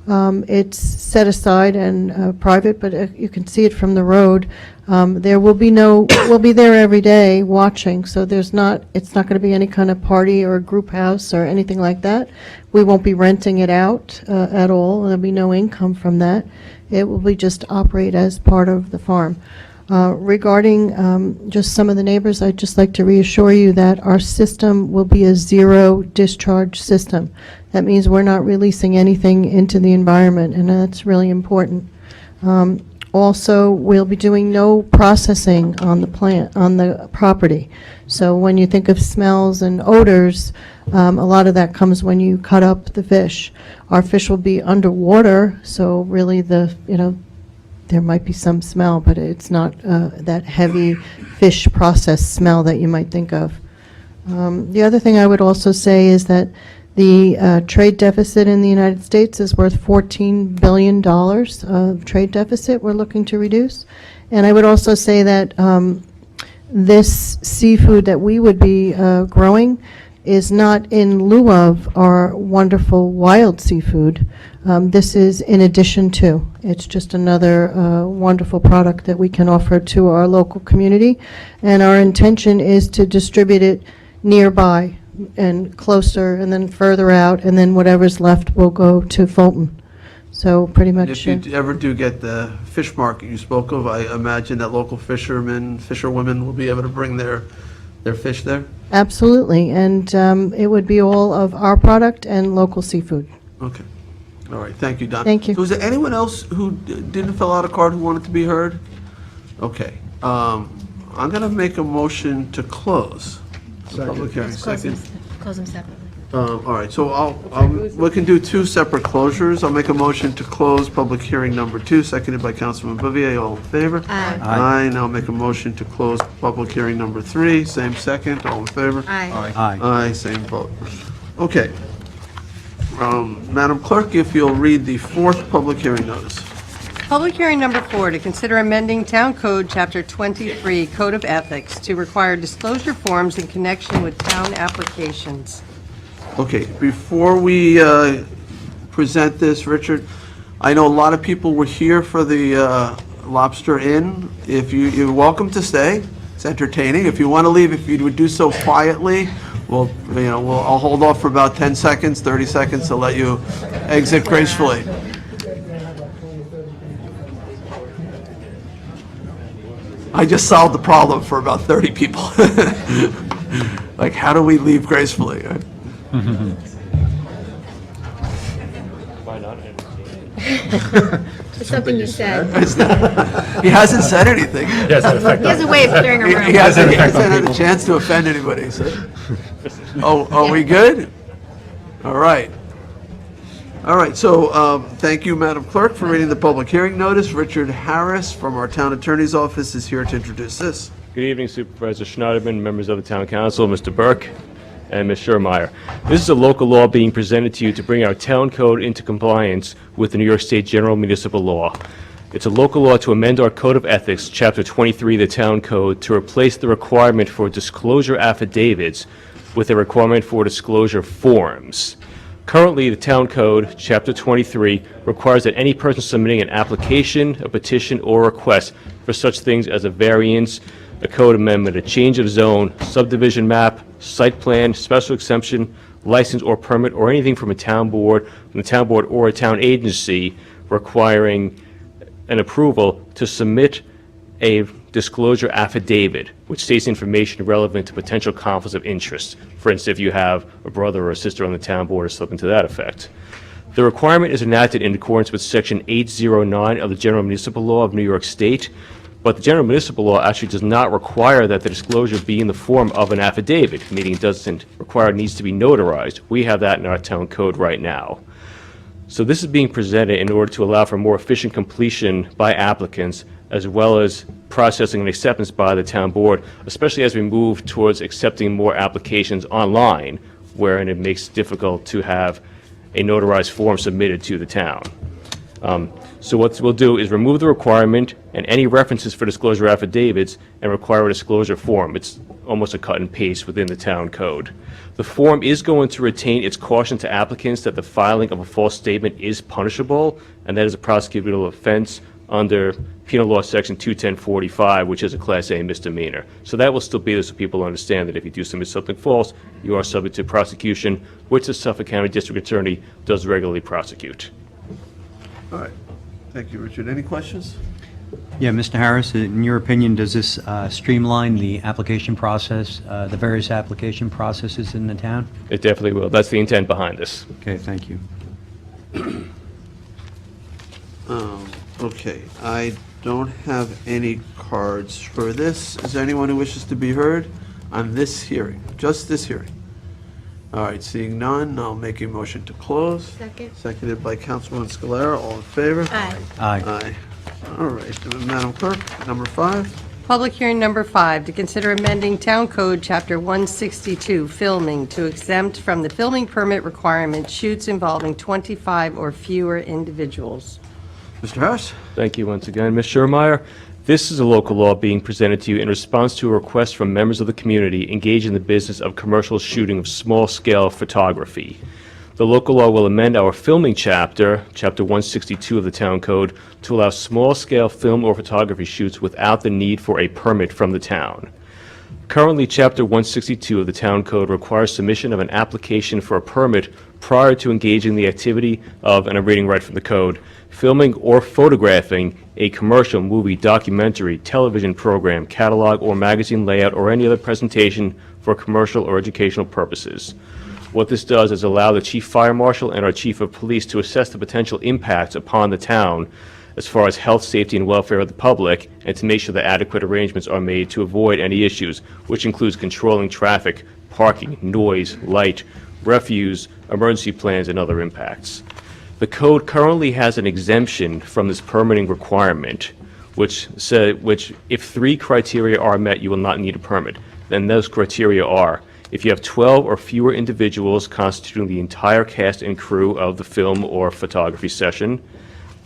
It's set aside and private, but you can see it from the road. There will be we'll be there every day watching, so it's not going to be any kind of party or group house or anything like that. We won't be renting it out at all. There'll be no income from that. It will be just operate as part of the farm. Regarding just some of the neighbors, I'd just like to reassure you that our system will be a zero discharge system. That means we're not releasing anything into the environment, and that's really important. Also, we'll be doing no processing on the property. So when you think of smells and odors, a lot of that comes when you cut up the fish. Our fish will be underwater, so really there might be some smell, but it's not that heavy fish process smell that you might think of. The other thing I would also say is that the trade deficit in the United States is worth $14 billion of trade deficit we're looking to reduce. And I would also say that this seafood that we would be growing is not in lieu of our wonderful wild seafood. This is in addition to. It's just another wonderful product that we can offer to our local community. And our intention is to distribute it nearby and closer and then further out, and then whatever's left will go to Fulton. So pretty much. If you ever do get the fish market you spoke of, I imagine that local fisherwomen will be able to bring their fish there? Absolutely, and it would be all of our product and local seafood. Okay. All right, thank you, Don. Thank you. So is there anyone else who didn't fill out a card who wanted to be heard? Okay. I'm going to make a motion to close the public hearing. Second. Close them separately. All right, so we can do two separate closures. I'll make a motion to close public hearing number 2, seconded by Councilman Bouvier. All in favor? Aye. Aye. Now I'll make a motion to close public hearing number 3, same second. All in favor? Aye. Aye. Aye, same vote. Okay. Madam Clerk, if you'll read the 4th public hearing notice. Public hearing number 4, to consider amending Town Code, Chapter 23, Code of Ethics, to require disclosure forms in connection with town applications. Okay, before we present this, Richard, I know a lot of people were here for the Lobster Inn. If you're welcome to stay. It's entertaining. If you want to leave, if you would do so quietly, I'll hold off for about 10 seconds, 30 seconds to let you exit gracefully. I just solved the problem for about 30 people. Like, how do we leave gracefully? It's something you said. He hasn't said anything. He has a way of clearing a room. He hasn't had a chance to offend anybody, so. Oh, are we good? All right. All right, so thank you, Madam Clerk, for reading the public hearing notice. Richard Harris from our Town Attorney's Office is here to introduce this. Good evening, Supervisor Schneiderman, members of the Town Council, Mr. Burke, and Ms. Schurmeyer. This is a local law being presented to you to bring our town code into compliance with the New York State General Municipal Law. It's a local law to amend our Code of Ethics, Chapter 23 of the Town Code, to replace the requirement for disclosure affidavits with a requirement for disclosure forms. Currently, the Town Code, Chapter 23, requires that any person submitting an application, a petition, or request for such things as a variance, a code amendment, a change of zone, subdivision map, site plan, special exemption, license or permit, or anything from the town board or a town agency requiring an approval to submit a disclosure affidavit, which states information relevant to potential conflicts of interest. For instance, if you have a brother or a sister on the town board or something to that effect. The requirement is enacted in accordance with Section 809 of the General Municipal Law of New York State, but the General Municipal Law actually does not require that the disclosure be in the form of an affidavit, meaning it doesn't require it needs to be notarized. We have that in our town code right now. So this is being presented in order to allow for more efficient completion by applicants, as well as processing and acceptance by the town board, especially as we move towards accepting more applications online, wherein it makes it difficult to have a notarized form submitted to the town. So what we'll do is remove the requirement and any references for disclosure affidavits and require a disclosure form. It's almost a cut and paste within the town code. The form is going to retain its caution to applicants that the filing of a false statement is punishable, and that is a prosecutable offense under Penal Law Section 21045, which is a Class A misdemeanor. So that will still be there so people understand that if you do submit something false, you are subject to prosecution, which the Suffolk County District Attorney does regularly prosecute. All right. Thank you, Richard. Any questions? Yeah, Mr. Harris, in your opinion, does this streamline the application process, the various application processes in the town? It definitely will. That's the intent behind this. Okay, thank you. Okay, I don't have any cards for this. Is there anyone who wishes to be heard on this hearing, just this hearing? All right, seeing none, I'll make a motion to close. Second. Seconded by Councilwoman Scalera. All in favor? Aye. Aye. Aye. All right, Madam Clerk, number 5. Public hearing number 5, to consider amending Town Code, Chapter 162, filming, to exempt from the filming permit requirement shoots involving 25 or fewer individuals. Mr. Harris? Thank you once again, Ms. Schurmeyer. This is a local law being presented to you in response to a request from members of the community engaged in the business of commercial shooting of small-scale photography. The local law will amend our filming chapter, Chapter 162 of the Town Code, to allow small-scale film or photography shoots without the need for a permit from the town. Currently, Chapter 162 of the Town Code requires submission of an application for a permit prior to engaging the activity of, and I'm reading right from the code, filming or photographing a commercial, movie, documentary, television program, catalog, or magazine layout, or any other presentation for commercial or educational purposes. What this does is allow the Chief Fire Marshal and our Chief of Police to assess the potential impacts upon the town as far as health, safety, and welfare of the public, and to make sure that adequate arrangements are made to avoid any issues, which includes controlling traffic, parking, noise, light, refuse, emergency plans, and other impacts. The code currently has an exemption from this permitting requirement, which if 3 criteria are met, you will not need a permit. Then those criteria are: if you have 12 or fewer individuals constituting the entire cast and crew of the film or photography session,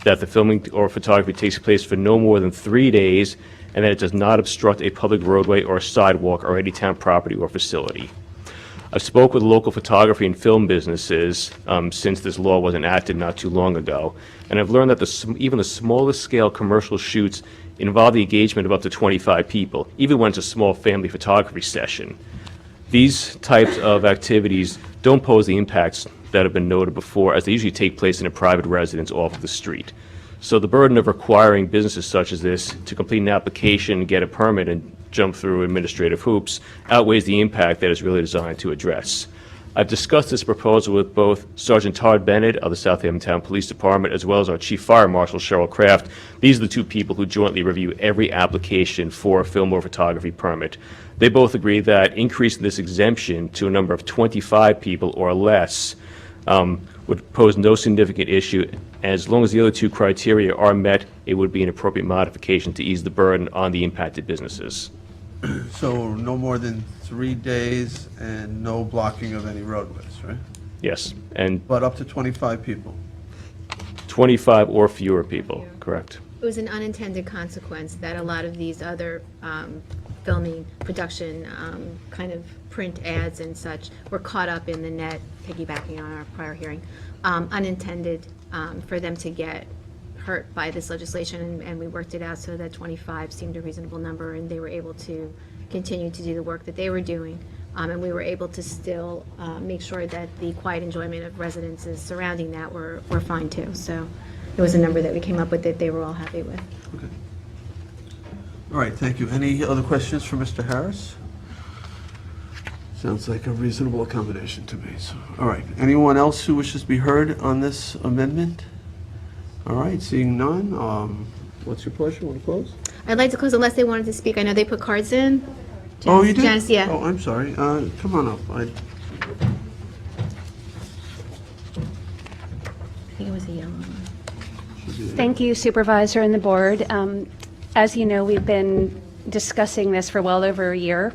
that the filming or photography takes place for no more than 3 days, and that it does not obstruct a public roadway or sidewalk or any town property or facility. I've spoke with local photography and film businesses since this law was enacted not too long ago, and I've learned that even the smallest scale commercial shoots involve the engagement of up to 25 people, even when it's a small family photography session. These types of activities don't pose the impacts that have been noted before, as they usually take place in a private residence off of the street. So the burden of requiring businesses such as this to complete an application, get a permit, and jump through administrative hoops outweighs the impact that it's really designed to address. I've discussed this proposal with both Sergeant Todd Bennett of the Southampton Town Police Department, as well as our Chief Fire Marshal, Cheryl Kraft. These are the two people who jointly review every application for a film or photography permit. They both agree that increasing this exemption to a number of 25 people or less would pose no significant issue. As long as the other two criteria are met, it would be an appropriate modification to ease the burden on the impacted businesses. So no more than 3 days and no blocking of any roadways, right? Yes, and But up to 25 people. 25 or fewer people, correct. It was an unintended consequence that a lot of these other filming, production, kind of print ads and such were caught up in the net, piggybacking on our prior hearing, unintended for them to get hurt by this legislation, and we worked it out so that 25 seemed a reasonable number, and they were able to continue to do the work that they were doing, and we were able to still make sure that the quiet enjoyment of residences surrounding that were fine too. So it was a number that we came up with that they were all happy with. Okay. All right, thank you. Any other questions for Mr. Harris? Sounds like a reasonable accommodation to me. So, all right. Anyone else who wishes to be heard on this amendment? All right, seeing none, what's your pleasure? Want to close? I'd like to close unless they wanted to speak. I know they put cards in. Oh, you did? Janice, yeah. Oh, I'm sorry. Come on up. I think it was a yellow one. Thank you, Supervisor and the Board. As you know, we've been discussing this for well over a year.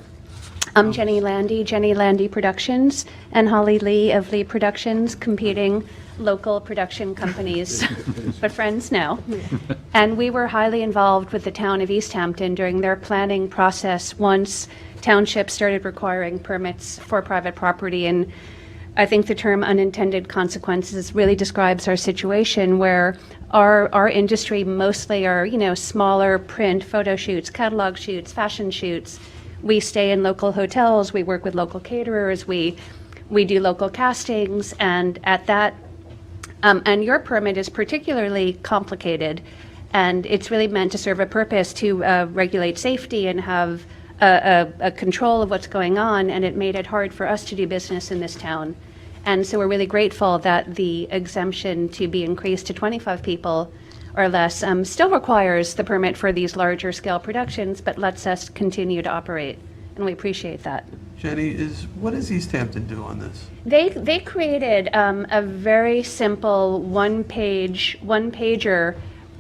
I'm Jenny Landy Productions, and Holly Lee of Lee Productions, competing local production companies, but friends now. And we were highly involved with the town of East Hampton during their planning process once townships started requiring permits for private property. And I think the term unintended consequences really describes our situation, where our industry mostly are, smaller print photo shoots, catalog shoots, fashion shoots. We stay in local hotels, we work with local caterers, we do local castings, and at that, and your permit is particularly complicated, and it's really meant to serve a purpose to regulate safety and have a control of what's going on, and it made it hard for us to do business in this town. And so we're really grateful that the exemption to be increased to 25 people or less still requires the permit for these larger scale productions, but lets us continue to operate, and we appreciate that. Jenny, what does East Hampton do on this? They created a very simple one-pager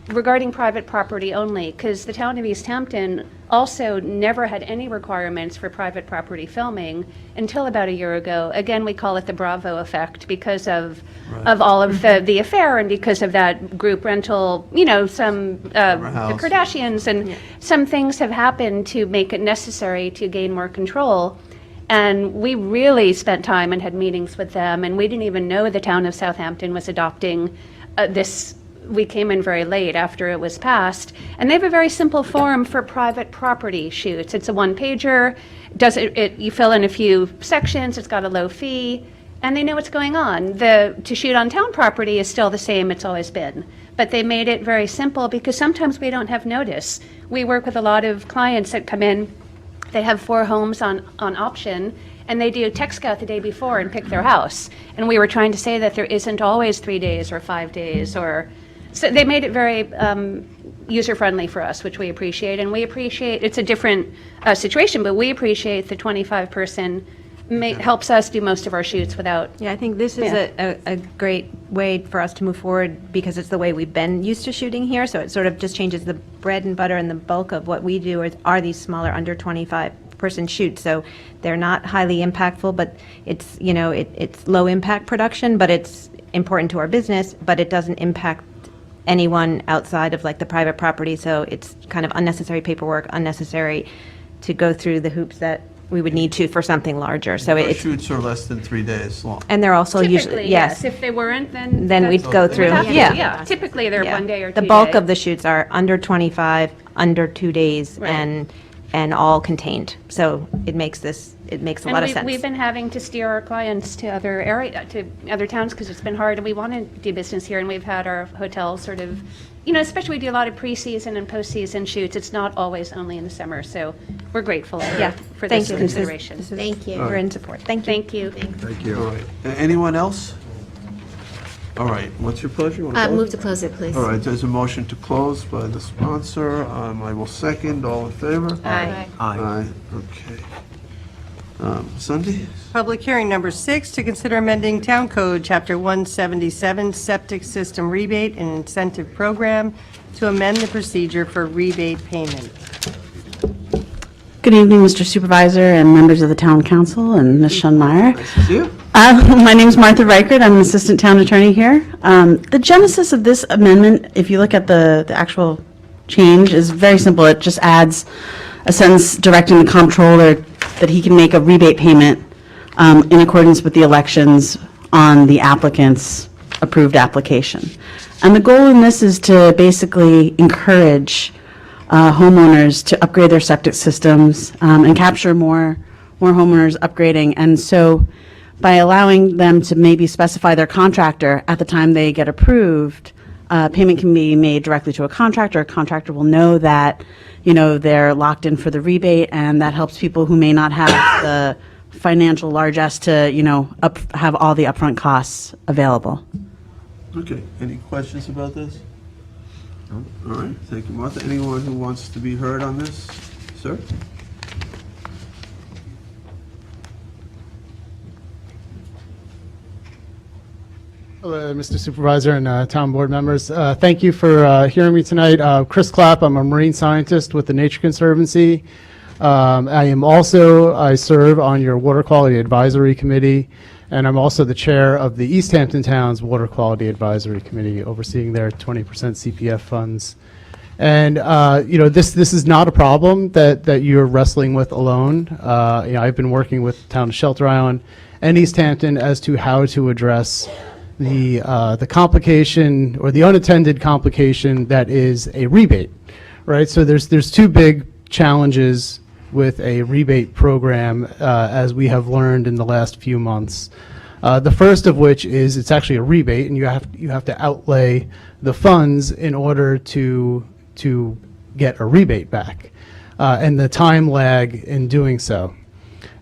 regarding private property only, because the town of East Hampton also never had any requirements for private property filming until about a year ago. Again, we call it the Bravo effect because of all of the affair, and because of that group rental, some the Kardashians, and some things have happened to make it necessary to gain more control. And we really spent time and had meetings with them, and we didn't even know the town of Southampton was adopting this. We came in very late after it was passed, and they have a very simple form for private property shoots. It's a one-pager. You fill in a few sections. It's got a low fee, and they know what's going on. To shoot on town property is still the same. It's always been, but they made it very simple because sometimes we don't have notice. We work with a lot of clients that come in. They have 4 homes on option, and they do tech scout the day before and pick their house. And we were trying to say that there isn't always 3 days or 5 days, so they made it very user-friendly for us, which we appreciate. And we appreciate, it's a different situation, but we appreciate the 25-person helps us do most of our shoots without. Yeah, I think this is a great way for us to move forward because it's the way we've been used to shooting here. So it sort of just changes the bread and butter, and the bulk of what we do are these smaller, under 25-person shoots. So they're not highly impactful, but it's, it's low impact production, but it's important to our business, but it doesn't impact anyone outside of like the private property. So it's kind of unnecessary paperwork, unnecessary to go through the hoops that we would need to for something larger. So Our shoots are less than 3 days long. And they're also Typically, usually, yes. If they weren't, then We'd go through, yeah. Typically, they're 1 day or 2 The days. bulk of the shoots are under 25, under 2 days, Right. and and all contained. So it makes a lot of sense. We've been having to steer our clients to other towns because it's been hard, and we want to do business here, and we've had our hotels sort of, especially we do a lot of pre-season and post-season shoots. It's not always only in the summer, so we're grateful for Thank this you. consideration. Thank you. All We're right. in support. Thank you. Thank you. All right. Anyone else? All right, what's your pleasure? You wanna Move to close it, please. All right, there's a motion to close by the sponsor. I will second. All in favor? Aye. Aye, okay. Cindy? Public hearing number 6, to consider amending Town Code, Chapter 177, Septic System Rebate and Incentive Program, to amend the procedure for rebate payment. Good evening, Mr. Supervisor and members of the Town Council and Ms. Schunmeyer. Nice to see you. My name is Martha Reichert. I'm an assistant town attorney here. The genesis of this amendment, if you look at the actual change, is very simple. It just adds a sentence directing the comptroller that he can make a rebate payment in accordance with the elections on the applicant's approved application. And the goal in this is to basically encourage homeowners to upgrade their septic systems and capture more homeowners upgrading. And so by allowing them to maybe specify their contractor at the time they get approved, payment can be made directly to a contractor. A contractor will know that, they're locked in for the rebate, and that helps people who may not have the financial largesse to, have all the upfront costs available. Okay, any questions about this? No? All right, thank you, Martha. Anyone who wants to be heard on this? Sir? Hello, Mr. Supervisor and town board members. Thank you for hearing me tonight. Chris Clapp, I'm a marine scientist with the Nature Conservancy. I serve on your Water Quality Advisory Committee, and I'm also the chair of the East Hampton Town's Water Quality Advisory Committee, overseeing their 20% CPF funds. And, this is not a problem that you're wrestling with alone. I've been working with the town of Shelter Island and East Hampton as to how to address the complication or the unattended complication that is a rebate, right? So there's two big challenges with a rebate program, as we have learned in the last few months. The first of which is it's actually a rebate, and you have to outlay the funds in order to get a rebate back, and the time lag in doing so.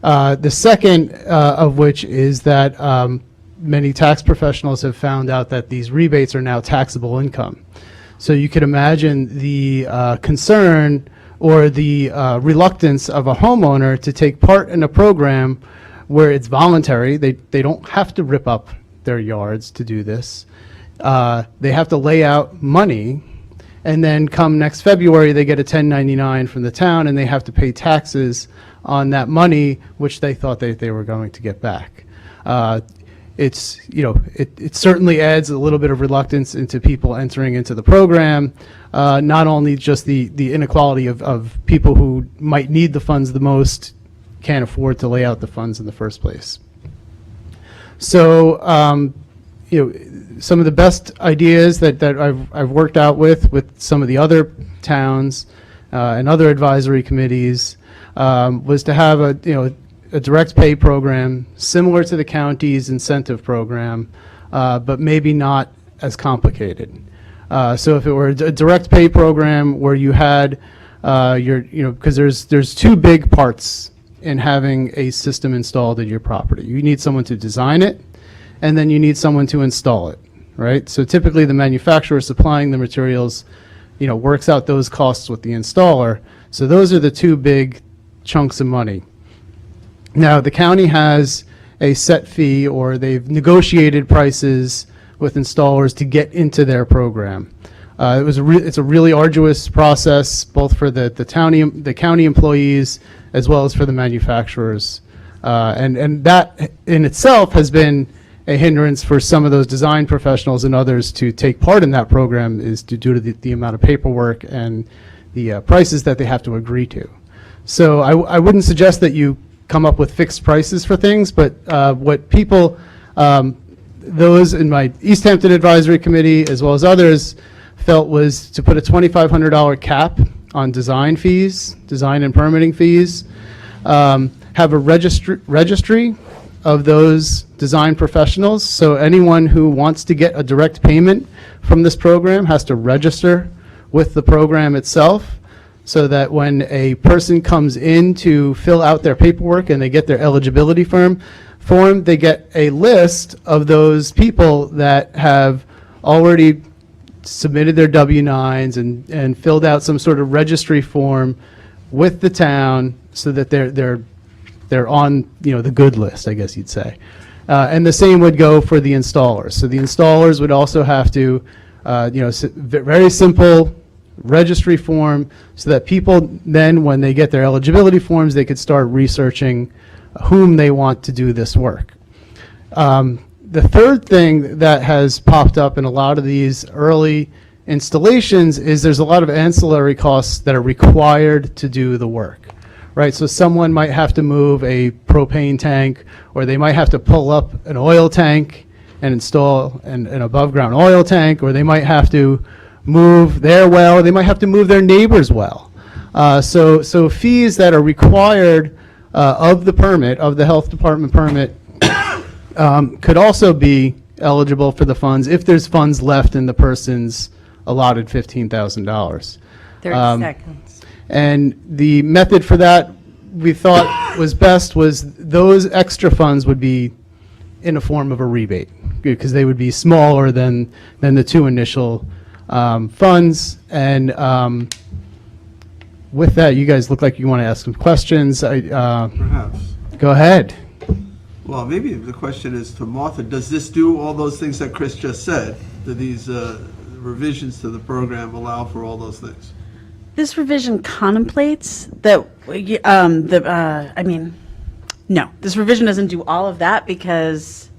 The second of which is that many tax professionals have found out that these rebates are now taxable income. So you could imagine the concern or the reluctance of a homeowner to take part in a program where it's voluntary. They don't have to rip up their yards to do this. They have to lay out money, and then come next February, they get a 1099 from the town, and they have to pay taxes on that money, which they thought they were going to get back. It certainly adds a little bit of reluctance into people entering into the program, not only just the inequality of people who might need the funds the most can't afford to lay out the funds in the first place. So, some of the best ideas that I've worked out with some of the other towns and other advisory committees was to have a direct pay program similar to the county's incentive program, but maybe not as complicated. So if it were a direct pay program where you had because there's two big parts in having a system installed at your property. You need someone to design it, and then you need someone to install it, right? So typically the manufacturer supplying the materials, works out those costs with the installer. So those are the two big chunks of money. Now, the county has a set fee, or they've negotiated prices with installers to get into their program. It's a really arduous process, both for the county employees as well as for the manufacturers. And that in itself has been a hindrance for some of those design professionals and others to take part in that program, is due to the amount of paperwork and the prices that they have to agree to. So I wouldn't suggest that you come up with fixed prices for things, but what people, those in my East Hampton Advisory Committee as well as others, felt was to put a $2,500 cap on design fees, design and permitting fees, have a registry of those design professionals. So anyone who wants to get a direct payment from this program has to register with the program itself, so that when a person comes in to fill out their paperwork and they get their eligibility form, they get a list of those people that have already submitted their W-9s and filled out some sort of registry form with the town, so that they're on, the good list, I guess you'd say. And the same would go for the installers. So the installers would also have to, very simple registry form, so that people then, when they get their eligibility forms, they could start researching whom they want to do this work. The third thing that has popped up in a lot of these early installations is there's a lot of ancillary costs that are required to do the work, right? So someone might have to move a propane tank, or they might have to pull up an oil tank and install an above-ground oil tank, or they might have to move their well, or they might have to move their neighbor's well. So fees that are required of the permit, of the health department permit, could also be eligible for the funds if there's funds left in the person's allotted $15,000. 30 seconds. And the method for that we thought was best was those extra funds would be in a form of a rebate, because they would be smaller than the two initial funds. And with that, you guys look like you want to ask some questions. Perhaps. Go ahead. Well, maybe the question is to Martha, does this do all those things that Chris just said? Do these revisions to the program allow for all those things? This revision contemplates that, no, this revision doesn't do all of that, because,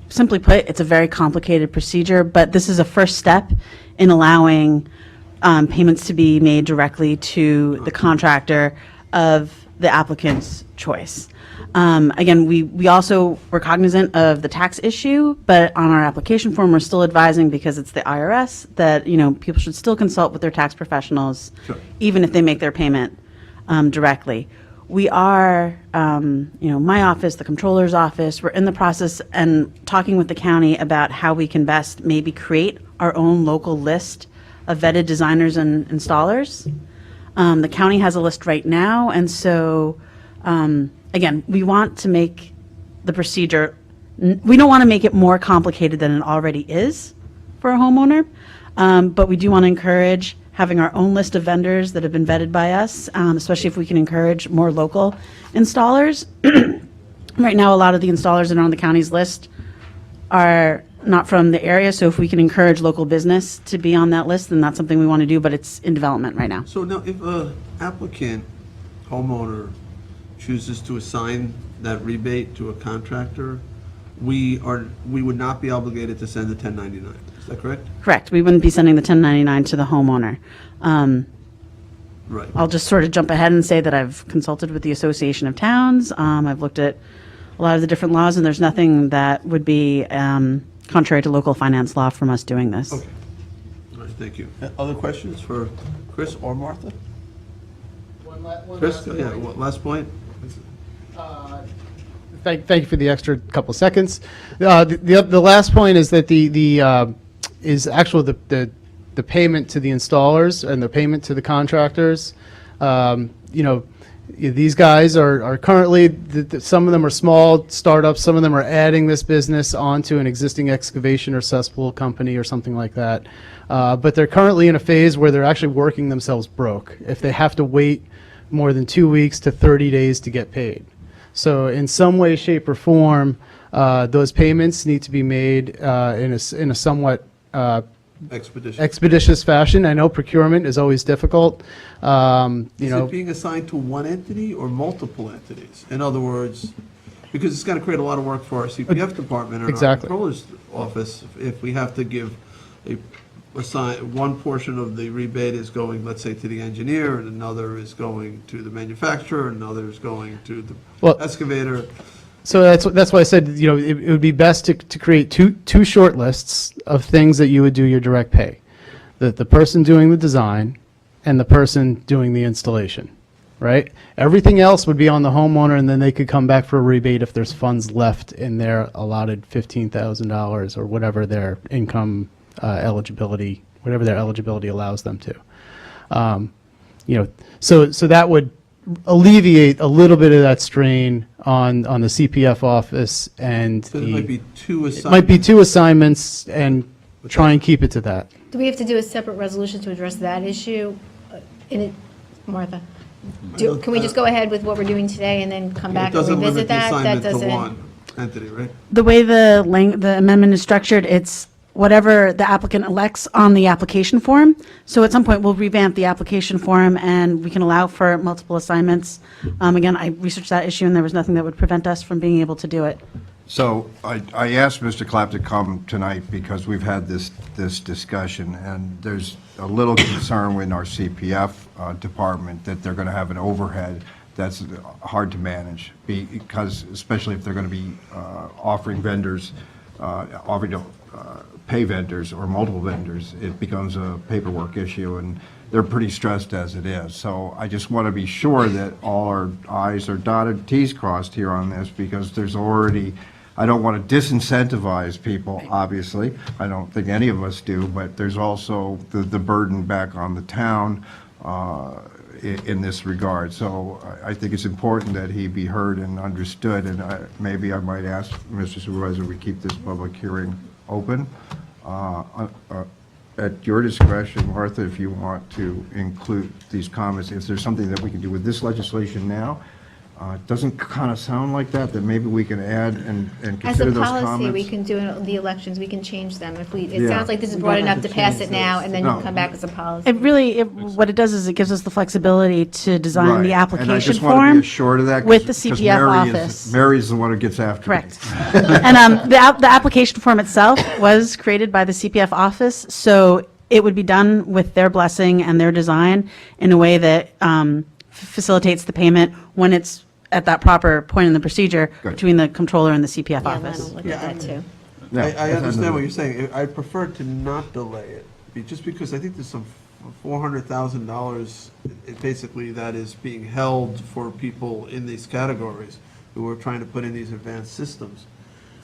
simply put, it's a very complicated procedure, but this is a first step in allowing payments to be made directly to the contractor of the applicant's choice. Again, we also were cognizant of the tax issue, but on our application form, we're still advising, because it's the IRS, that, people should still consult with their tax professionals, even if they make their payment directly. We are, my office, the comptroller's office, we're in the process and talking with the county about how we can best maybe create our own local list of vetted designers and installers. The county has a list right now, and so, again, we want to make the procedure, we don't want to make it more complicated than it already is for a homeowner, but we do want to encourage having our own list of vendors that have been vetted by us, especially if we can encourage more local installers. Right now, a lot of the installers that are on the county's list are not from the area, so if we can encourage local business to be on that list, then that's something we want to do, but it's in development right now. So now, if a applicant, homeowner, chooses to assign that rebate to a contractor, we would not be obligated to send the 1099. Is that correct? Correct. We wouldn't be sending the 1099 to the homeowner. Right. I'll just sort of jump ahead and say that I've consulted with the Association of Towns. I've looked at a lot of the different laws, and there's nothing that would be contrary to local finance law from us doing this. Okay. All right, thank you. Other questions for Chris or Martha? Chris, yeah, last point? Thank you for the extra couple seconds. The last point is that is actual the payment to the installers and the payment to the contractors. These guys are currently, some of them are small startups, some of them are adding this business onto an existing excavation or cesspool company or something like that. But they're currently in a phase where they're actually working themselves broke if they have to wait more than 2 weeks to 30 days to get paid. So in some way, shape, or form, those payments need to be made in a somewhat expeditious fashion. I know procurement is always difficult. Is it being assigned to one entity or multiple entities? In other words, because it's going to create a lot of work for our CPF department and our controller's office if we have to give one portion of the rebate is going, let's say, to the engineer, and another is going to the manufacturer, and another is going to the excavator. So that's why I said, it would be best to create two short lists of things that you would do your direct pay. The person doing the design and the person doing the installation, right? Everything else would be on the homeowner, and then they could come back for a rebate if there's funds left in their allotted $15,000 or whatever their income eligibility, whatever their eligibility allows them to. So that would alleviate a little bit of that strain on the CPF office, and So there might be two it might be two assignments, and try and keep it to that. Do we have to do a separate resolution to address that issue? Martha? Can we just go ahead with what we're doing today and then come back and revisit that? That doesn't. One entity, right? The way the amendment is structured, it's whatever the applicant elects on the application form. So at some point, we'll revamp the application form, and we can allow for multiple assignments. Again, I researched that issue, and there was nothing that would prevent us from being able to do it. So I asked Mr. Clapp to come tonight because we've had this discussion, and there's a little concern with our CPF department that they're going to have an overhead that's hard to manage, because especially if they're going to be offering vendors, offering to pay vendors or multiple vendors, it becomes a paperwork issue, and they're pretty stressed as it is. So I just want to be sure that all our I's are dotted, T's crossed here on this, because there's already, I don't want to disincentivize people, obviously. I don't think any of us do, but there's also the burden back on the town in this regard. So I think it's important that he be heard and understood, and maybe I might ask Mr. Supervisor, we keep this public hearing open. At your discretion, Martha, if you want to include these comments, if there's something that we can do with this legislation now, it doesn't kind of sound like that maybe we can add and consider those comments. As a policy, we can do the elections, we can change them. It Yeah. sounds like this is broad enough to pass it now, and then you come back as a policy. What it does is it gives us the flexibility to design Right. the application And I just want to form be assured of that. with the 'cause CPF Mary office. Mary's the one who gets after me. Correct. And the application form itself was created by the CPF office, so it would be done with their blessing and their design in a way that facilitates the payment when it's at that proper point in the procedure between the controller and the CPF office. Len will look at that too. I understand what you're saying. I prefer to not delay it, just because I think there's some $400,000, basically, that is being held for people in these categories who are trying to put in these advanced systems.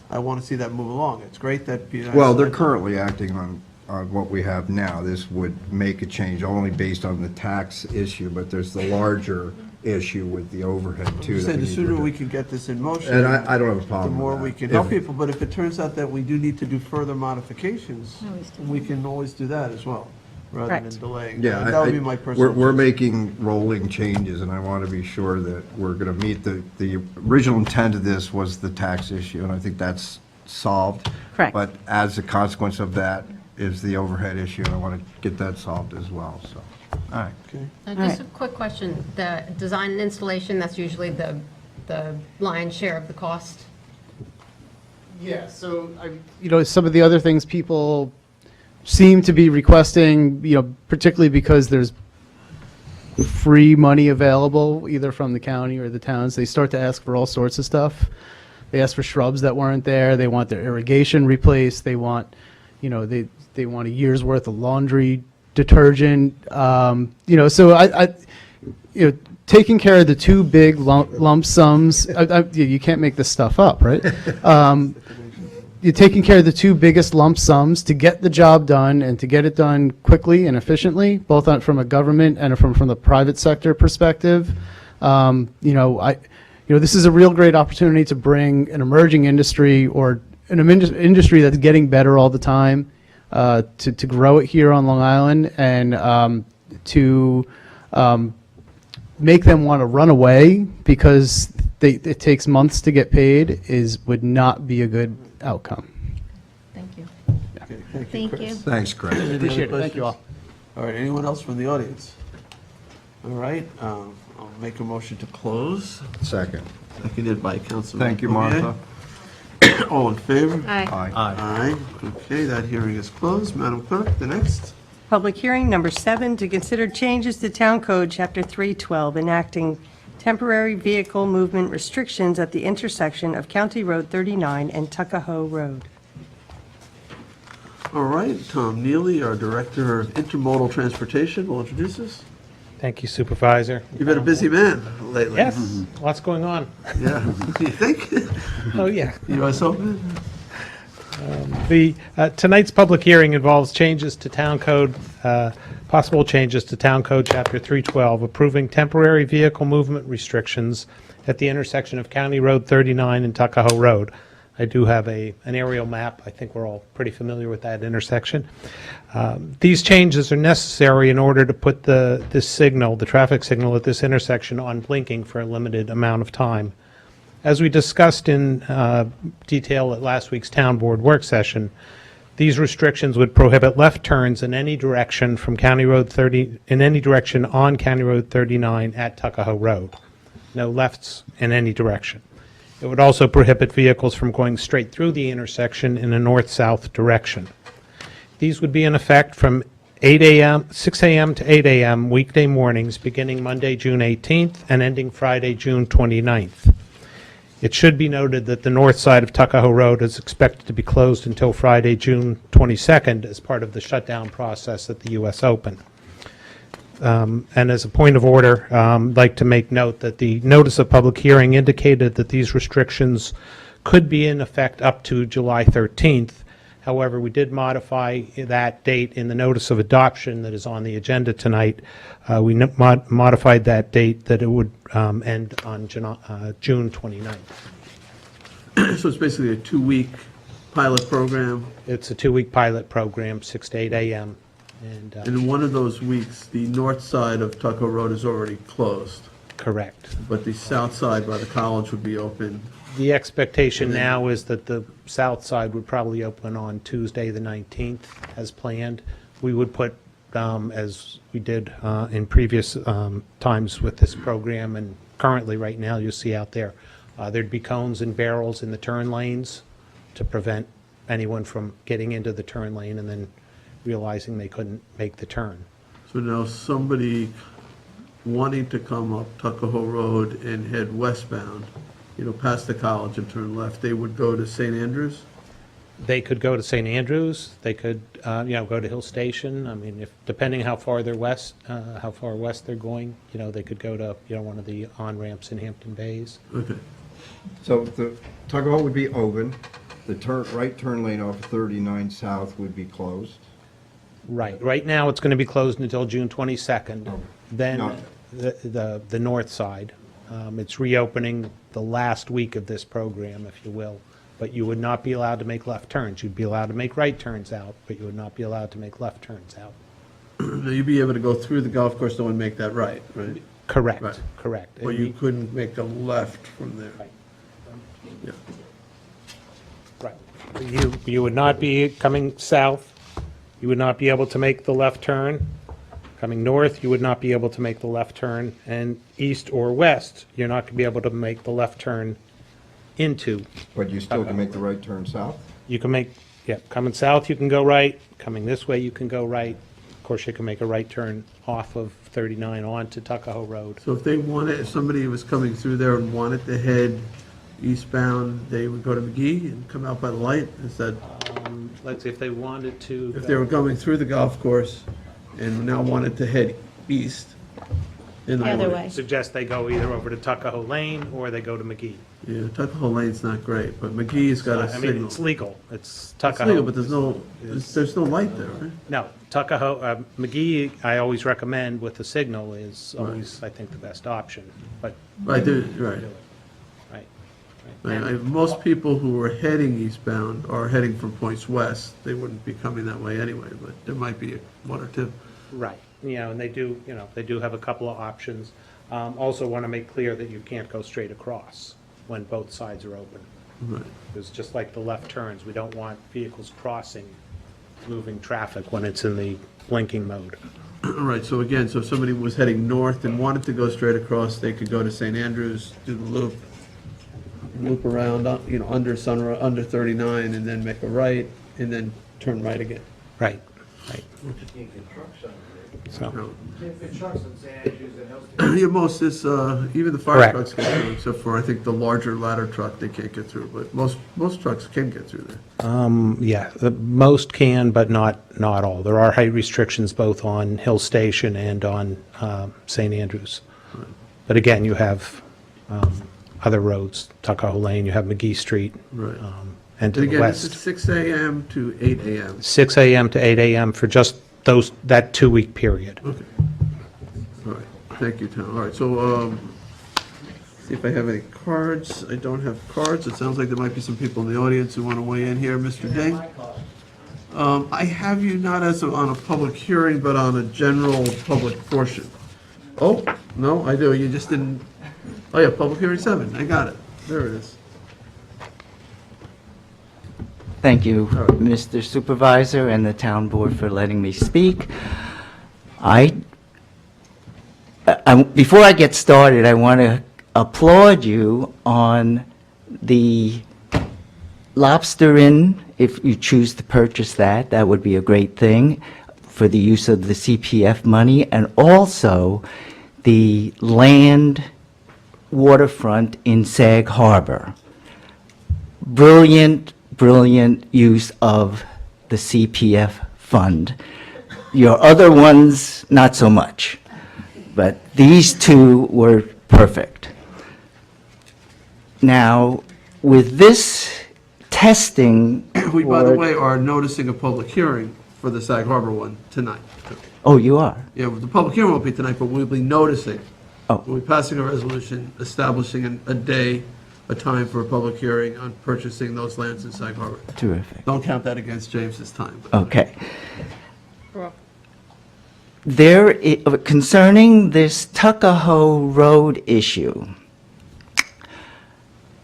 I want to see that move along. It's great that. Well, they're currently acting on what we have now. This would make a change only based on the tax issue, but there's the larger issue with the overhead too. The sooner we can get this in motion. And I don't have a problem The more with we that. can help people, but if it turns out that we do need to do further modifications, we can always do that as well, rather than Correct. delaying. Yeah, That would be my personal. we're making rolling changes, and I want to be sure that we're going to meet the original intent of this was the tax issue, and I think that's solved. Correct. But as a consequence of that is the overhead issue, and I want to get that solved as well, so, all right. Okay. Just a quick question. The design and installation, that's usually the lion's share of the cost? Yeah, so, some of the other things people seem to be requesting, particularly because there's free money available, either from the county or the towns, they start to ask for all sorts of stuff. They ask for shrubs that weren't there, they want their irrigation replaced, they want, they want a year's worth of laundry detergent, so I taking care of the two big lump sums, you can't make this stuff up, right? You're taking care of the two biggest lump sums to get the job done and to get it done quickly and efficiently, both from a government and from the private sector perspective. This is a real great opportunity to bring an emerging industry or an industry that's getting better all the time, to grow it here on Long Island, and to make them want to run away because it takes months to get paid would not be a good outcome. Thank you. Okay, thank you, Thank Chris. you. Thanks, Greg. Any other Appreciate it. Thank you questions? All right, anyone else from the audience? All right, I'll make a motion to close. Second. Seconded by Councilman. Thank you, Bouvier. Martha. All in favor? Aye. Aye. Okay, that hearing is closed. Madam Clerk, the next. Public hearing number 7, to consider changes to Town Code, Chapter 312, enacting temporary vehicle movement restrictions at the intersection of County Road 39 and Tuckahoe Road. All right, Tom Neely, our Director of Intermodal Transportation, will introduce us. Thank you, Supervisor. You've been a busy man lately. Yes, lots going on. Yeah, you think? Oh, yeah. U.S. Open? Tonight's public hearing involves changes to Town Code, possible changes to Town Code Chapter 312, approving temporary vehicle movement restrictions at the intersection of County Road 39 and Tuckahoe Road. I do have an aerial map. I think we're all pretty familiar with that intersection. These changes are necessary in order to put this signal, the traffic signal at this intersection, on blinking for a limited amount of time. As we discussed in detail at last week's Town Board work session, these restrictions would prohibit left turns in any direction from County Road 30, in any direction on County Road 39 at Tuckahoe Road. No lefts in any direction. It would also prohibit vehicles from going straight through the intersection in a north-south direction. These would be in effect from 6 a.m. to 8 a.m. weekday mornings beginning Monday, June 18th and ending Friday, June 29th. It should be noted that the north side of Tuckahoe Road is expected to be closed until Friday, June 22nd as part of the shutdown process at the U.S. Open. And as a point of order, I'd like to make note that the notice of public hearing indicated that these restrictions could be in effect up to July 13th. However, we did modify that date in the notice of adoption that is on the agenda tonight. We modified that date that it would end on June 29th. So it's basically a 2-week pilot program? It's a 2-week pilot program, 6 to 8 a.m. And in one of those weeks, the north side of Tuckahoe Road is already closed. Correct. But the south side by the college would be open. The expectation now is that the south side would probably open on Tuesday, the 19th, as planned. We would put, as we did in previous times with this program, and currently right now you see out there, there'd be cones and barrels in the turn lanes to prevent anyone from getting into the turn lane and then realizing they couldn't make the turn. So now somebody wanting to come up Tuckahoe Road and head westbound, past the college and turn left, they would go to St. Andrews? They could go to St. Andrews. They could, go to Hill Station. I mean, depending how far they're west, how far west they're going, they could go to, one of the on-ramps in Hampton Bays. Okay. So the Tuckahoe would be open, the right turn lane off 39 South would be closed. Right. Right now, it's going to be closed until June 22nd. Then No. the north side, it's reopening the last week of this program, if you will. But you would not be allowed to make left turns. You'd be allowed to make right turns out, but you would not be allowed to make left turns out. Now, you'd be able to go through the golf course though and make that right? Correct. Right. Correct. Well, you couldn't make a left from there? Right. Yeah. Right. You would not be coming south. You would not be able to make the left turn. Coming north, you would not be able to make the left turn. And east or west, you're not going to be able to make the left turn into. But you still can make the right turn south? You can make, coming south, you can go right. Coming this way, you can go right. Of course, you can make a right turn off of 39 onto Tuckahoe Road. So if somebody was coming through there and wanted to head eastbound, they would go to McGee and come out by the light? Is that? Let's see, if they wanted to. If they were going through the golf course and now wanted to head east. In the Either morning. way. Suggest they go either over to Tuckahoe Lane or they go to McGee. Yeah, Tuckahoe Lane's not great, but McGee's got a I mean, signal. it's legal. It's It's Tuckahoe. legal, but there's no light there, right? No, Tuckahoe, McGee, I always recommend with the signal is always, I think, the best option, but. Right, right. Right. Most people who are heading eastbound are heading from points west. They wouldn't be coming that way anyway, but there might be one or two. Right, and they do, they do have a couple of options. Also want to make clear that you can't go straight across when both sides are open. Right. Because just like the left turns, we don't want vehicles crossing moving traffic when it's in the blinking mode. Right, so again, so if somebody was heading north and wanted to go straight across, they could go to St. Andrews, do the loop around, under 39, and then make a right, and then turn right again. Right. So, Yeah, most is, even the fire Correct. trucks get through, except for, I think, the larger ladder truck, they can't get through, but most trucks can get through there. yeah, most can, but not all. There are height restrictions both on Hill Station and on St. Andrews. But again, you have other roads, Tuckahoe Lane, you have McGee Street, Right. and to the Again, this is west. 6 a.m. to 8 a.m. 6 a.m. to 8 a.m. for just that 2-week period. Okay. All right, thank you, Tom. All right, so, see if I have any cards. I don't have cards. It sounds like there might be some people in the audience who want to weigh in here. Mr. Ding? I have you not on a public hearing, but on a general public portion. Oh, no, I do. You just didn't, oh yeah, public hearing 7. I got it. There it is. Thank you, Mr. Supervisor and the town board for letting me speak. Before I get started, I want to applaud you on the Lobster Inn. If you choose to purchase that, that would be a great thing for the use of the CPF money, and also the land waterfront in Sag Harbor. Brilliant use of the CPF fund. Your other ones, not so much, but these two were perfect. Now, with this testing... We, by the way, are noticing a public hearing for the Sag Harbor one tonight. Oh, you are? Yeah, well, the public hearing won't be tonight, but we'll be noticing. Oh. We'll be passing a resolution establishing a time for a public hearing on purchasing those lands in Sag Harbor. Terrific. Don't count that against James's time. Okay. Concerning this Tuckahoe Road issue,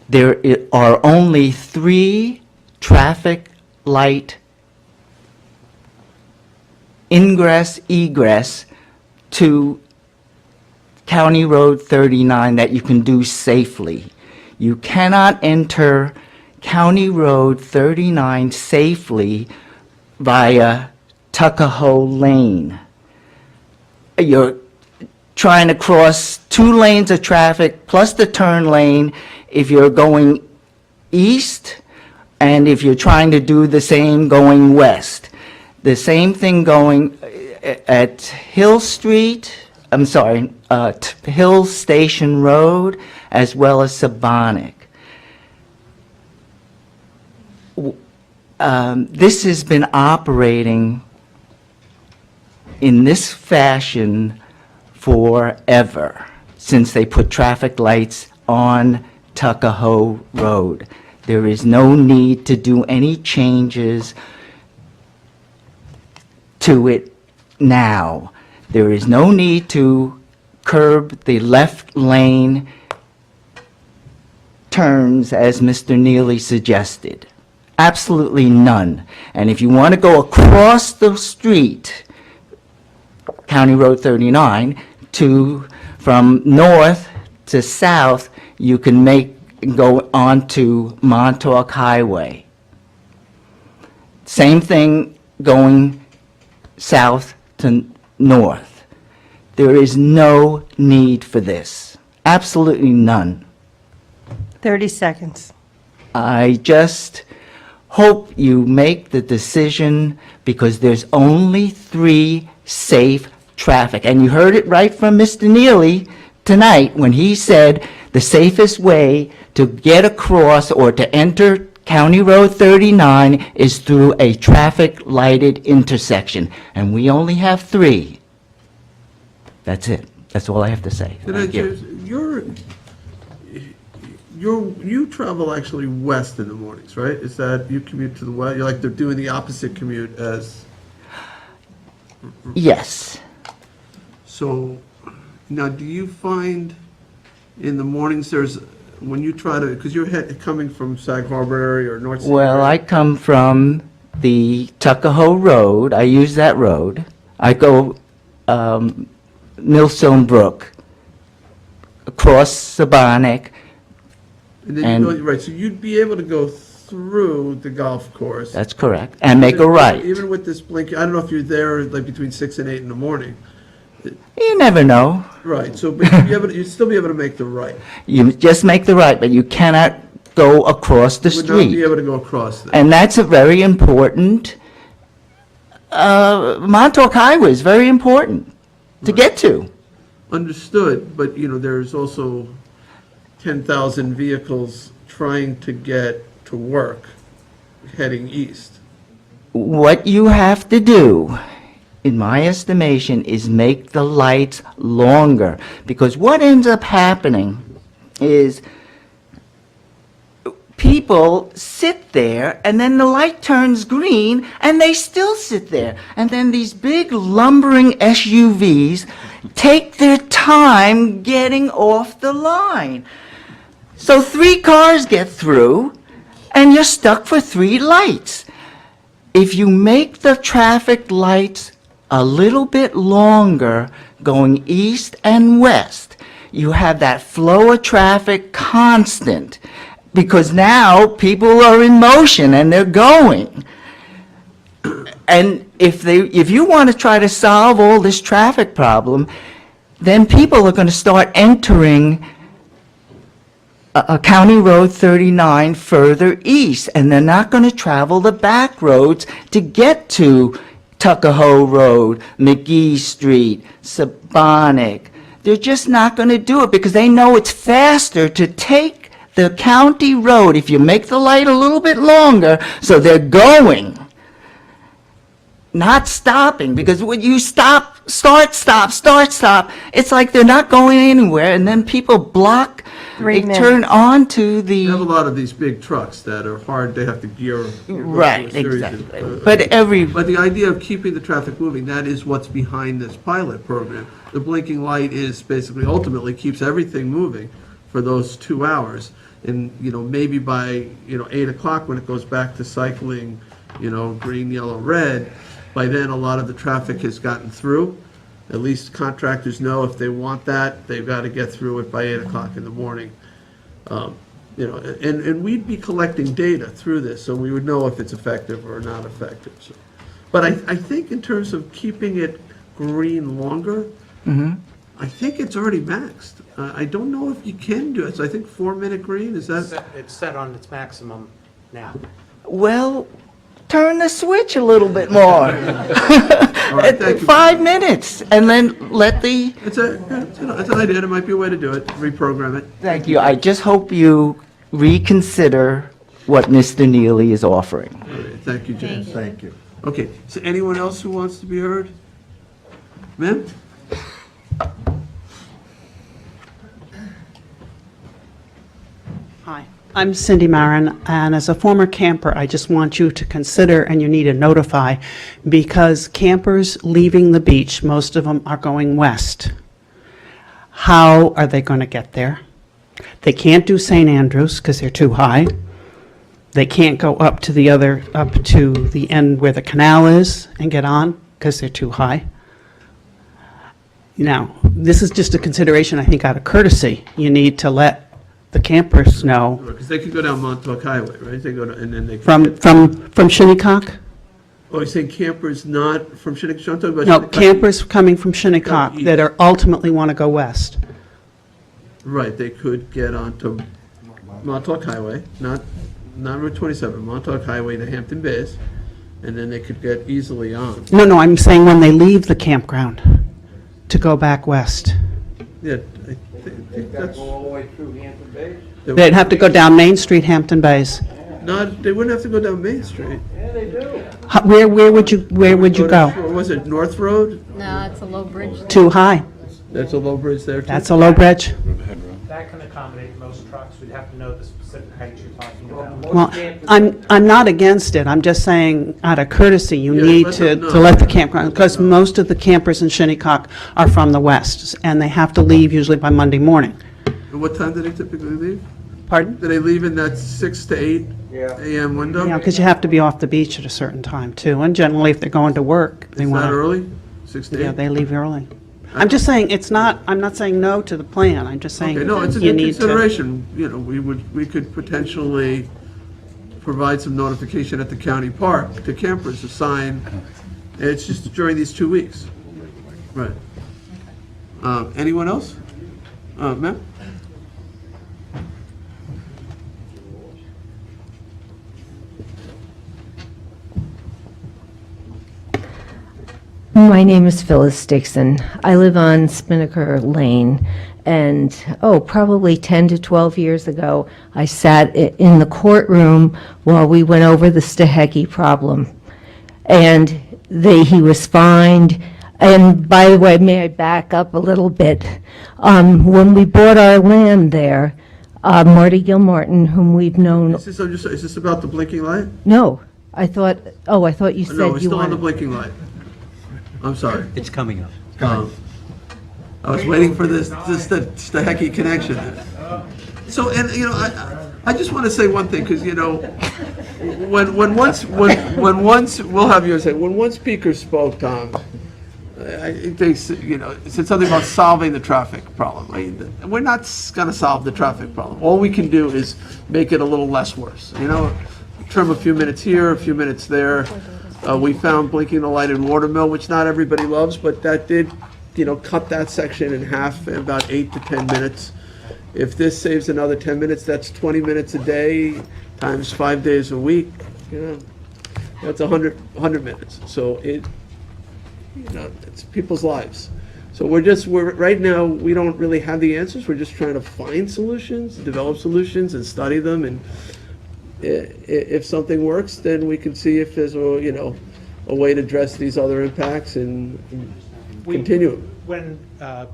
there are only 3 traffic light egress to County Road 39 that you can do safely. You cannot enter County Road 39 safely via Tuckahoe Lane. You're trying to cross 2 lanes of traffic plus the turn lane if you're going east, and if you're trying to do the same going west. The same thing going at Hill Street, Hill Station Road, as well as Sabonic. This has been operating in this fashion forever, since they put traffic lights on Tuckahoe Road. There is no need to do any changes to it now. There is no need to curb the left lane turns as Mr. Neely suggested. Absolutely none. And if you want to go across the street, County Road 39, from north to south, you can go onto Montauk Highway. Same thing going south to north. There is no need for this. Absolutely none. 30 seconds. I just hope you make the decision, because there's only 3 safe traffic. And you heard it right from Mr. Neely tonight when he said the safest way to get across or to enter County Road 39 is through a traffic lighted intersection. And we only have 3. That's it. That's all I have to say. Thank you. You travel actually west in the mornings, right? Is that, you commute to the west? You're like, they're doing the opposite commute as... Yes. So, now, do you find in the mornings when you try to, because you're coming from Sag Harbor area or North... Well, I come from the Tuckahoe Road. I use that road. I go Millstone Brook, across Sabonic. And then right, so you'd be able to go through the golf course. That's correct, and make a right. Even with this blink, I don't know if you're there like between 6 and 8 in the morning. You never know. Right, so but you'd still be able to make the right. You just make the right, but you cannot go across the You would not be street. able to go across there. And that's a very important, Montauk Highway is very important to get to. Understood, but, there's also 10,000 vehicles trying to get to work, heading east. What you have to do, in my estimation, is make the lights longer. Because what ends up happening is people sit there, and then the light turns green, and they still sit there. And then these big lumbering SUVs take their time getting off the line. So 3 cars get through, and you're stuck for 3 lights. If you make the traffic lights a little bit longer going east and west, you have that flow of traffic constant, because now people are in motion and they're going. And if you want to try to solve all this traffic problem, then people are going to start entering a County Road 39 further east, and they're not going to travel the back roads to get to Tuckahoe Road, McGee Street, Sabonic. They're just not going to do it because they know it's faster to take the county road if you make the light a little bit longer, so they're going, not stopping, because when you stop, stop, it's like they're not going anywhere, and then people block, they turn on to the... You have a lot of these big trucks that are hard, they have to gear. Right, a series of, exactly. But the idea of keeping the traffic moving, that is what's behind this pilot program. The blinking light is basically, ultimately, keeps everything moving for those 2 hours. And, maybe by, 8 o'clock when it goes back to cycling, green, yellow, red, by then a lot of the traffic has gotten through. At least contractors know if they want that, they've got to get through it by 8 o'clock in the morning. And we'd be collecting data through this, so we would know if it's effective or not effective. So. But I think in terms of keeping it green longer, I think it's already maxed. I don't know if you can do it. So I think 4-minute green, is that? It's set on its maximum now. Well, turn the switch a little bit more. All right, thank you. 5 minutes, and then let the... It's an idea. It might be a way to do it, reprogram it. Thank you. I just hope you reconsider what Mr. Neely is offering. All right, thank you, James. Thank you. Okay, so anyone else who wants to be heard? Ma'am? Hi, I'm Cindy Marin, and as a former camper, I just want you to consider, and you need to notify, because campers leaving the beach, most of them are going west. How are they going to get there? They can't do St. Andrews because they're too high. They can't go up to the end where the canal is and get on because they're too high. Now, this is just a consideration, I think, out of courtesy. You need to let the campers know. Because they could go down Montauk Highway, right? They go to, and then they. From Shinnecock? Oh, you're saying campers not from Shinnecock? I'm talking about No, Shinnecock. campers coming from Shinnecock that are ultimately want to go west. Right, they could get onto Montauk Highway, not Route 27, Montauk Highway to Hampton Bays, and then they could get easily on. No, I'm saying when they leave the campground to go back west. Yeah, I think that's. all the way through Hampton Bays? They'd have to go down Main Street, Hampton Bays. Not, they wouldn't have to go down Main Street. Yeah, they do. Where would you go? Or was it North Road? No, it's a low bridge. Too high. That's a low bridge there, too? That's a low bridge. That can accommodate most trucks. We'd have to know the specific heights you're talking about. Well, I'm not against it. I'm just saying, out of courtesy, you Yeah, need let to them know. let the campground, because most of the campers in Shinnecock are from the west, and they have to leave usually by Monday morning. And what time do they typically leave? Pardon? Do they leave in that 6 to 8 a.m. window? Yeah, because you have to be off the beach at a certain time, too. And generally, if they're going to work, they Is want that to... early? 6 to 8? Yeah, they leave early. I'm just saying, I'm not saying no to the plan. I'm just saying Okay, no, it's a you good need to... consideration. You know, we could potentially provide some notification at the county park to campers, a sign. It's just during these 2 weeks. Right. Anyone else? Ma'am? My name is Phyllis Dixon. I live on Spinnaker Lane, and, probably 10 to 12 years ago, I sat in the courtroom while we went over the Stehecki problem. And he was fined. And by the way, may I back up a little bit? When we bought our land there, Marty Gilmartin, whom we've known... Is this about the blinking light? No, I thought you said No, it's you still on the wanted... blinking light. I'm sorry. It's coming up. I was waiting for this Stehecki connection. So, and, I just want to say one thing, because, when one speaker spoke, Tom, they said something about solving the traffic problem. Right? We're not going to solve the traffic problem. All we can do is make it a little less worse. Trim a few minutes here, a few minutes there. We found blinking the light in Watermill, which not everybody loves, but that did, cut that section in half in about 8 to 10 minutes. If this saves another 10 minutes, that's 20 minutes a day times 5 days a week. That's 100 minutes. So it's people's lives. So we're right now, we don't really have the answers. We're just trying to find solutions, develop solutions, and study them. And if something works, then we can see if there's a way to address these other impacts and continue. When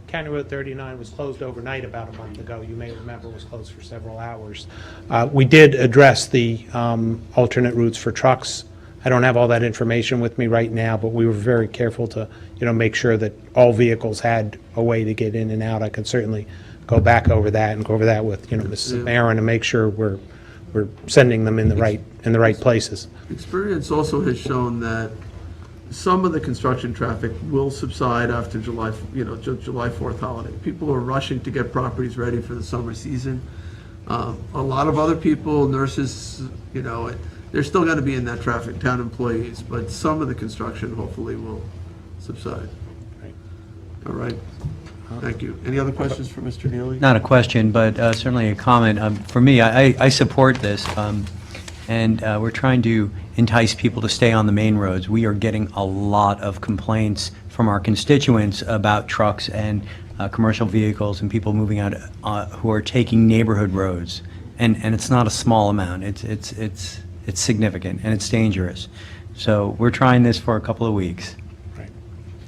County Road 39 was closed overnight about a month ago, you may remember it was closed for several hours. We did address the alternate routes for trucks. I don't have all that information with me right now, but we were very careful to, make sure that all vehicles had a way to get in and out. I can certainly go back over that and go over that with, Mrs. Barron and make sure we're sending them in the right places. Experience also has shown that some of the construction traffic will subside after July 4th holiday. People are rushing to get properties ready for the summer season. A lot of other people, nurses, they're still going to be in that traffic, town employees, but some of the construction hopefully will subside. All right. Thank you. Any other questions for Mr. Neely? Not a question, but certainly a comment. For me, I support this, and we're trying to entice people to stay on the main roads. We are getting a lot of complaints from our constituents about trucks and commercial vehicles and people moving out who are taking neighborhood roads, and it's not a small amount. It's significant and it's dangerous. So we're trying this for a couple of weeks. Right.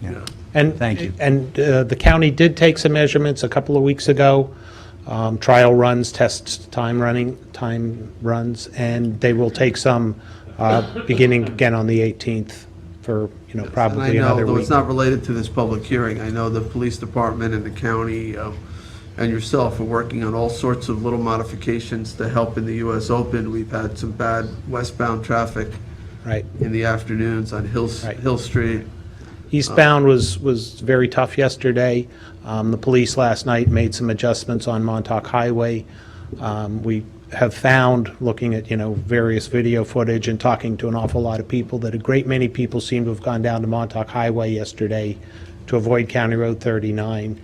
Yeah. And thank you. And the county did take some measurements a couple of weeks ago, trial runs, time runs, and they will take some beginning again on the 18th for, probably And I know, another though week. it's not related to this public hearing, I know the police department and the county and yourself are working on all sorts of little modifications to help in the US Open. We've had some bad westbound traffic in the afternoons on Hill Street. Eastbound was very tough yesterday. The police last night made some adjustments on Montauk Highway. We have found, looking at, various video footage and talking to an awful lot of people, that a great many people seem to have gone down to Montauk Highway yesterday to avoid County Road 39.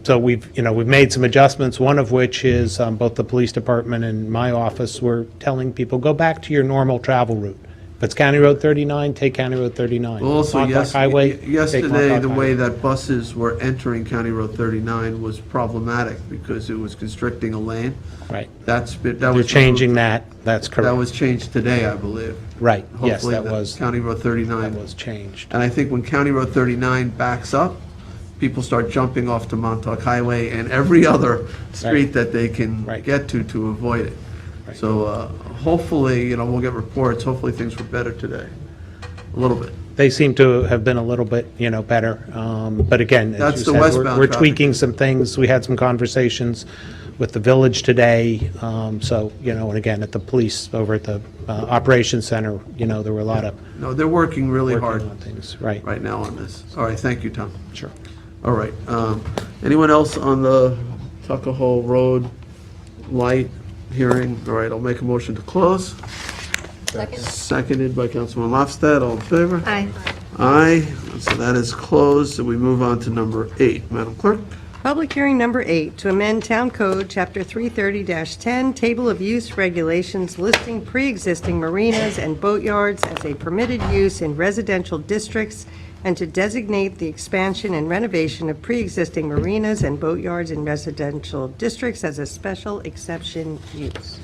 So we've made some adjustments, one of which is both the police department and my office were telling people, go back to your normal travel route. If it's County Road 39, take County Road 39. Well, also, Montauk Highway, take yesterday, Montauk the Highway. way that buses were entering County Road 39 was problematic because it was constricting a lane. Right. They're changing that. That's correct. That was changed today, I believe. Right. Yes, Hopefully that was. County Road 39. That was changed. And I think when County Road 39 backs up, people start jumping off to Montauk Highway and every other street that they can get to avoid it. So hopefully, we'll get reports. Hopefully things were better today, a little bit. They seem to have been a little bit, better. But again, as That's you the said, westbound we're traffic. tweaking some things. We had some conversations with the village today. So, and again, at the police over at the operations center, there were a lot of. No, they're working really hard on things, right now on this. All right, thank you, Tom. Sure. All right. Anyone else on the Tuckahoe Road light hearing. All right, I'll make a motion to close. Seconded by Councilman Lofstad. All in favor? Aye. Aye. So that is closed. So we move on to number 8. Madam Clerk? Public hearing number 8, to amend Town Code, Chapter 330-10, Table of Use Regulations listing pre-existing marinas and boatyards as a permitted use in residential districts, and to designate the expansion and renovation of pre-existing marinas and boatyards in residential districts as a special exception use.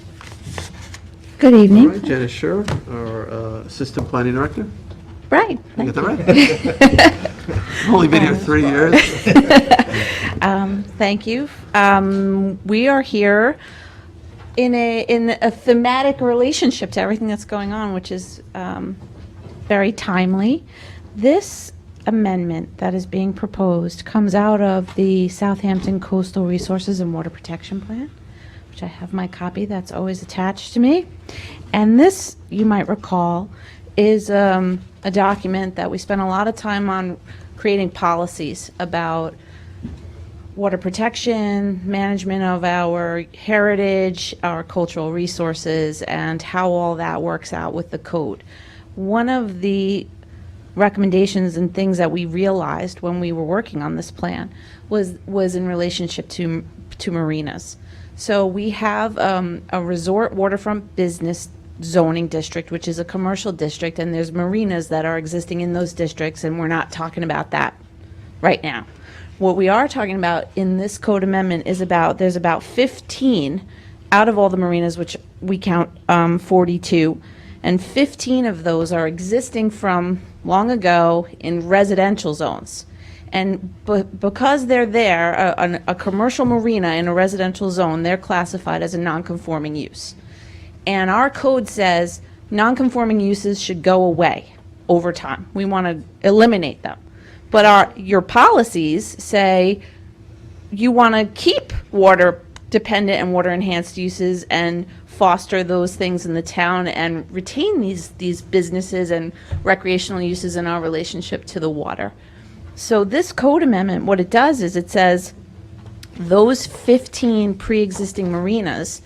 Good All evening. right, Janice Scher, our Assistant Planning Director. Right. Did I get that right? Only been here 3 years. Thank you. We are here in a thematic relationship to everything that's going on, which is very timely. This amendment that is being proposed comes out of the Southampton Coastal Resources and Water Protection Plan, which I have my copy that's always attached to me. And this, you might recall, is a document that we spent a lot of time on creating policies about water protection, management of our heritage, our cultural resources, and how all that works out with the code. One of the recommendations and things that we realized when we were working on this plan was in relationship to marinas. So we have a resort waterfront business zoning district, which is a commercial district, and there's marinas that are existing in those districts, and we're not talking about that right now. What we are talking about in this code amendment is there's about 15 out of all the marinas, which we count 42, and 15 of those are existing from long ago in residential zones. And because they're there, a commercial marina in a residential zone, they're classified as a non-conforming use. And our code says non-conforming uses should go away over time. We want to eliminate them. But your policies say you want to keep water-dependent and water-enhanced uses and foster those things in the town and retain these businesses and recreational uses in our relationship to the water. So this code amendment, what it does is it says those 15 pre-existing marinas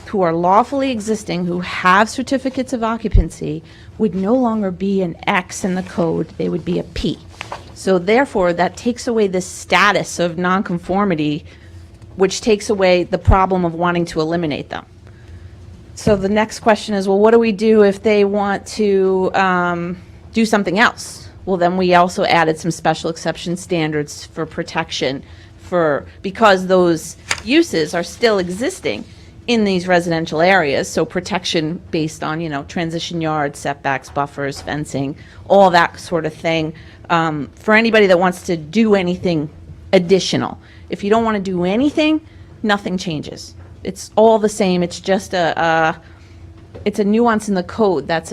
who are lawfully existing, who have certificates of occupancy, would no longer be an X in the code, they would be a P. So therefore, that takes away the status of nonconformity, which takes away the problem of wanting to eliminate them. So the next question is, well, what do we do if they want to do something else? Well, then we also added some special exception standards for protection because those uses are still existing in these residential areas, so protection based on, transition yards, setbacks, buffers, fencing, all that sort of thing, for anybody that wants to do anything additional. If you don't want to do anything, nothing changes. It's all the same. It's just it's a nuance in the code that's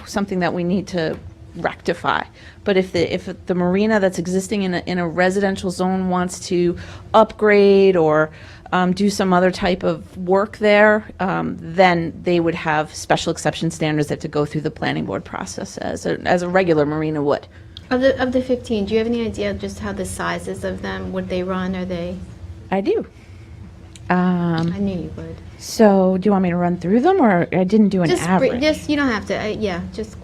something that we need to rectify. But if the marina that's existing in a residential zone wants to upgrade or do some other type of work there, then they would have special exception standards that to go through the planning board process as a regular marina would. Of the 15, do you have any idea just how the sizes of them, would they run, are they? I do. I knew you would. So do you want me to run through them, or I didn't do an average? Just, you don't have to, just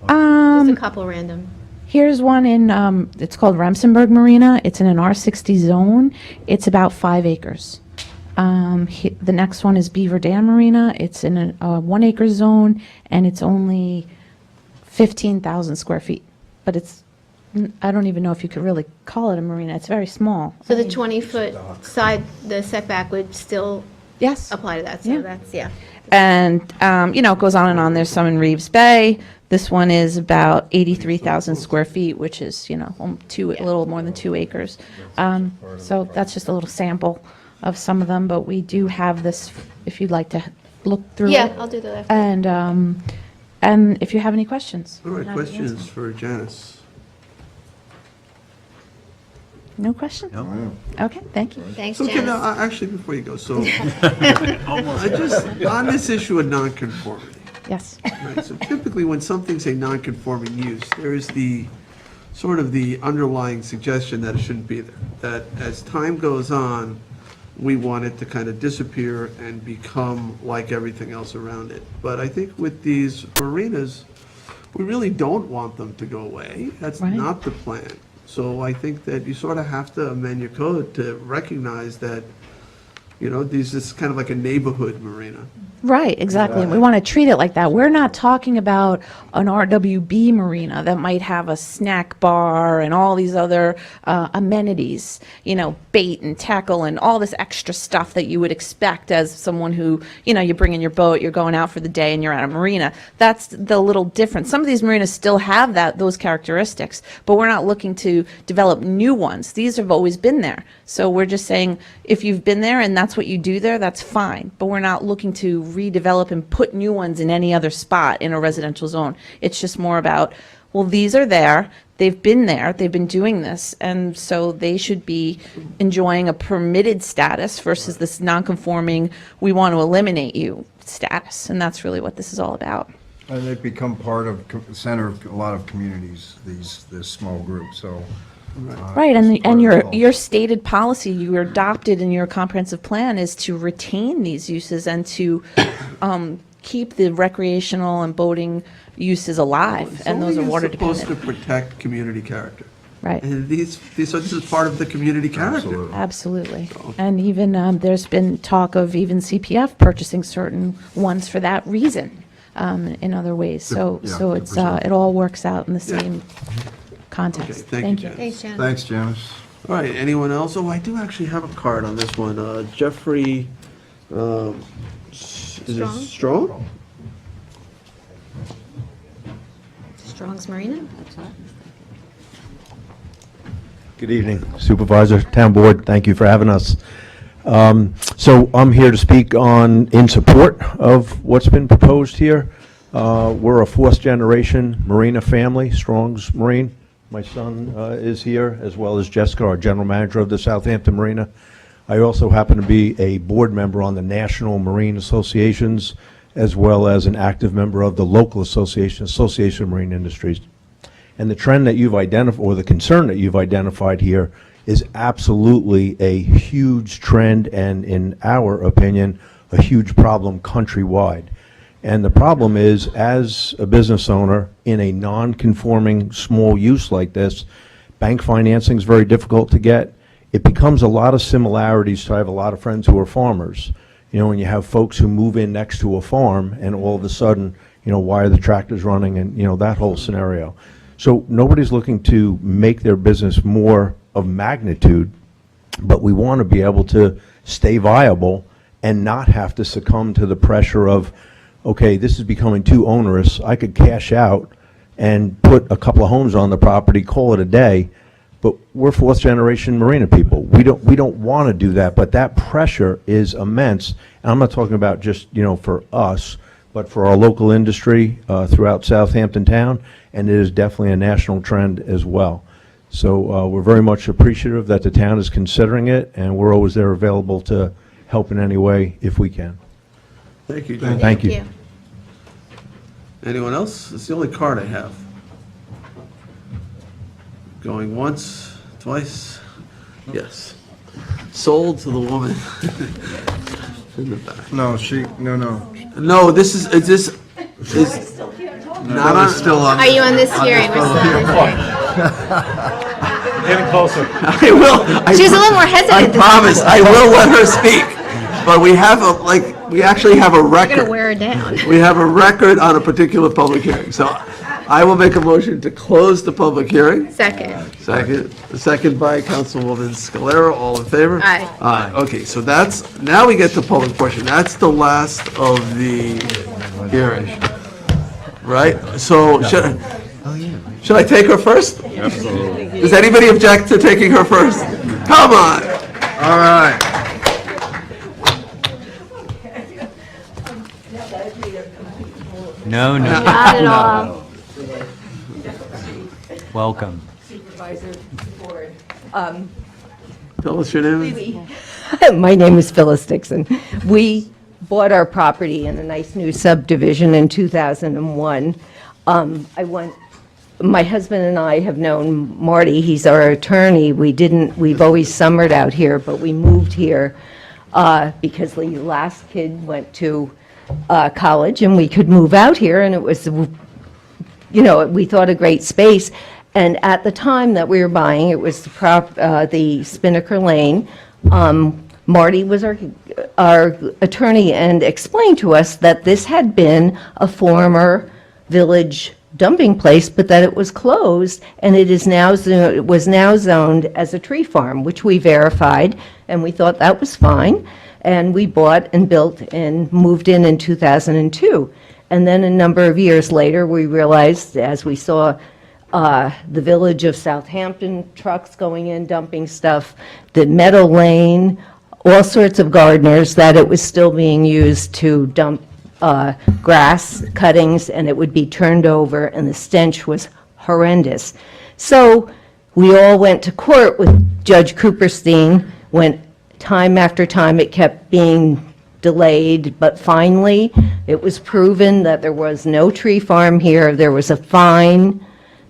a couple random. Here's one in, it's called Remsenburg Marina. It's in an R60 zone. It's about 5 acres. The next one is Beaver Dam Marina. It's in a 1 acre zone, and it's only 15,000 square feet. But I don't even know if you could really call it a marina. It's very small. So the 20-foot side, the setback would still apply to that, so that's, And, it goes on and on. There's some in Reeves Bay. This one is about 83,000 square feet, which is, a little more than 2 acres. So that's just a little sample of some of them, but we do have this, if you'd like to look through it. Yeah, I'll do that after. And if you have any questions. All right, questions for Janice? No questions? No. Okay, thank you. Thanks, So, Janice. actually, before you go, on this issue of nonconformity. Yes. Right, so typically when something's a nonconforming use, there is the sort of the underlying suggestion that it shouldn't be there. That as time goes on, we want it to kind of disappear and become like everything else around it. But I think with these marinas, we really don't want them to go away. That's not the plan. So I think that you sort of have to amend your code to recognize that, you know, this is kind of like a neighborhood marina. Right, exactly. And we want to treat it like that. We're not talking about an RWB marina that might have a snack bar and all these other amenities, you know, bait and tackle and all this extra stuff that you would expect as someone who, you know, you bring in your boat, you're going out for the day and you're at a marina. That's the little difference. Some of these marinas still have those characteristics, but we're not looking to develop new ones. These have always been there. So we're just saying, if you've been there and that's what you do there, that's fine. But we're not looking to redevelop and put new ones in any other spot in a residential zone. It's just more about, well, these are there, they've been there, they've been doing this, and so they should be enjoying a permitted status versus this non-conforming, we want to eliminate you status. And that's really what this is all about. And they've become part of, center of a lot of communities, this small group, so. Right, and your stated policy, you adopted in your comprehensive plan is to retain these uses and to keep the recreational and boating uses alive, and those are water dependent. It's supposed to protect community character. Right. And so this is part of the community character. Absolutely. And even there's been talk of even CPF purchasing certain ones for that reason in other ways. So it's it all works out in the same context. Okay, thank you, Thank you. Thanks, Janice. All right, anyone else? Oh, I do actually have a card on this one. Jeffrey, is it Strong? Strong's Marina? Good evening, Supervisor, Town Board, thank you for having us. So I'm here to speak in support of what's been proposed here. We're a fourth-generation marina family, Strong's Marine. My son is here, as well as Jessica, our general manager of the Southampton Marina. I also happen to be a board member on the National Marine Associations, as well as an active member of the local association, Association of Marine Industries. And the trend that you've identified, or the concern that you've identified here, is absolutely a huge trend and, in our opinion, a huge problem countrywide. And the problem is, as a business owner in a non-conforming small use like this, bank financing is very difficult to get. It becomes a lot of similarities. So I have a lot of friends who are farmers. You know, when you have folks who move in next to a farm and all of a sudden, you know, why are the tractors running, and, you know, that whole scenario. So nobody's looking to make their business more of magnitude, but we want to be able to stay viable and not have to succumb to the pressure of, okay, this is becoming too onerous. I could cash out and put a couple of homes on the property, call it a day, but we're fourth generation marina people. We don't want to do that, but that pressure is immense. And I'm not talking about just, you know, for us, but for our local industry throughout Southampton town, and it is definitely a national trend as well. So we're very much appreciative that the town is considering it, and we're always there available to help in any way if we can. Thank you, Jim. Thank you. Anyone else? It's the only card I have. Going once, twice, yes. Sold to the woman in the back. No, No, this is not on. Still on. Are you on this hearing? We're still on this hearing. Getting closer. I will. She was a little more hesitant. I promise, I will let her speak. But we have we actually have a You're record. gonna wear her down. We have a record on a particular public hearing. So I will make a motion to close the public hearing. Second. Second by Councilwoman Scalera. All in favor? Aye. Aye. Okay, so now we get to public portion. That's the last of the hearing. Right? So should I take her first? Absolutely. Does anybody object to taking her first? Come on. All right. No, no. Not at all. Welcome. Supervisor, Board. Tell us your name. My name is Phyllis Dixon. We bought our property in a nice new subdivision in 2001. My husband and I have known Marty, he's our attorney. We've always summered out here, but we moved here because the last kid went to college and we could move out here, and it was, we thought a great space. And at the time that we were buying, it was the Spinnaker Lane. Marty was our attorney and explained to us that this had been a former village dumping place, but that it was closed, and it was now zoned as a tree farm, which we verified, and we thought that was fine. And we bought and built and moved in 2002. And then a number of years later, we realized, as we saw the village of Southampton trucks going in, dumping stuff, the Meadow Lane, all sorts of gardeners, that it was still being used to dump grass cuttings, and it would be turned over, and the stench was horrendous. So we all went to court with Judge Cooperstein, went time after time, it kept being delayed, but finally it was proven that there was no tree farm here. There was a fine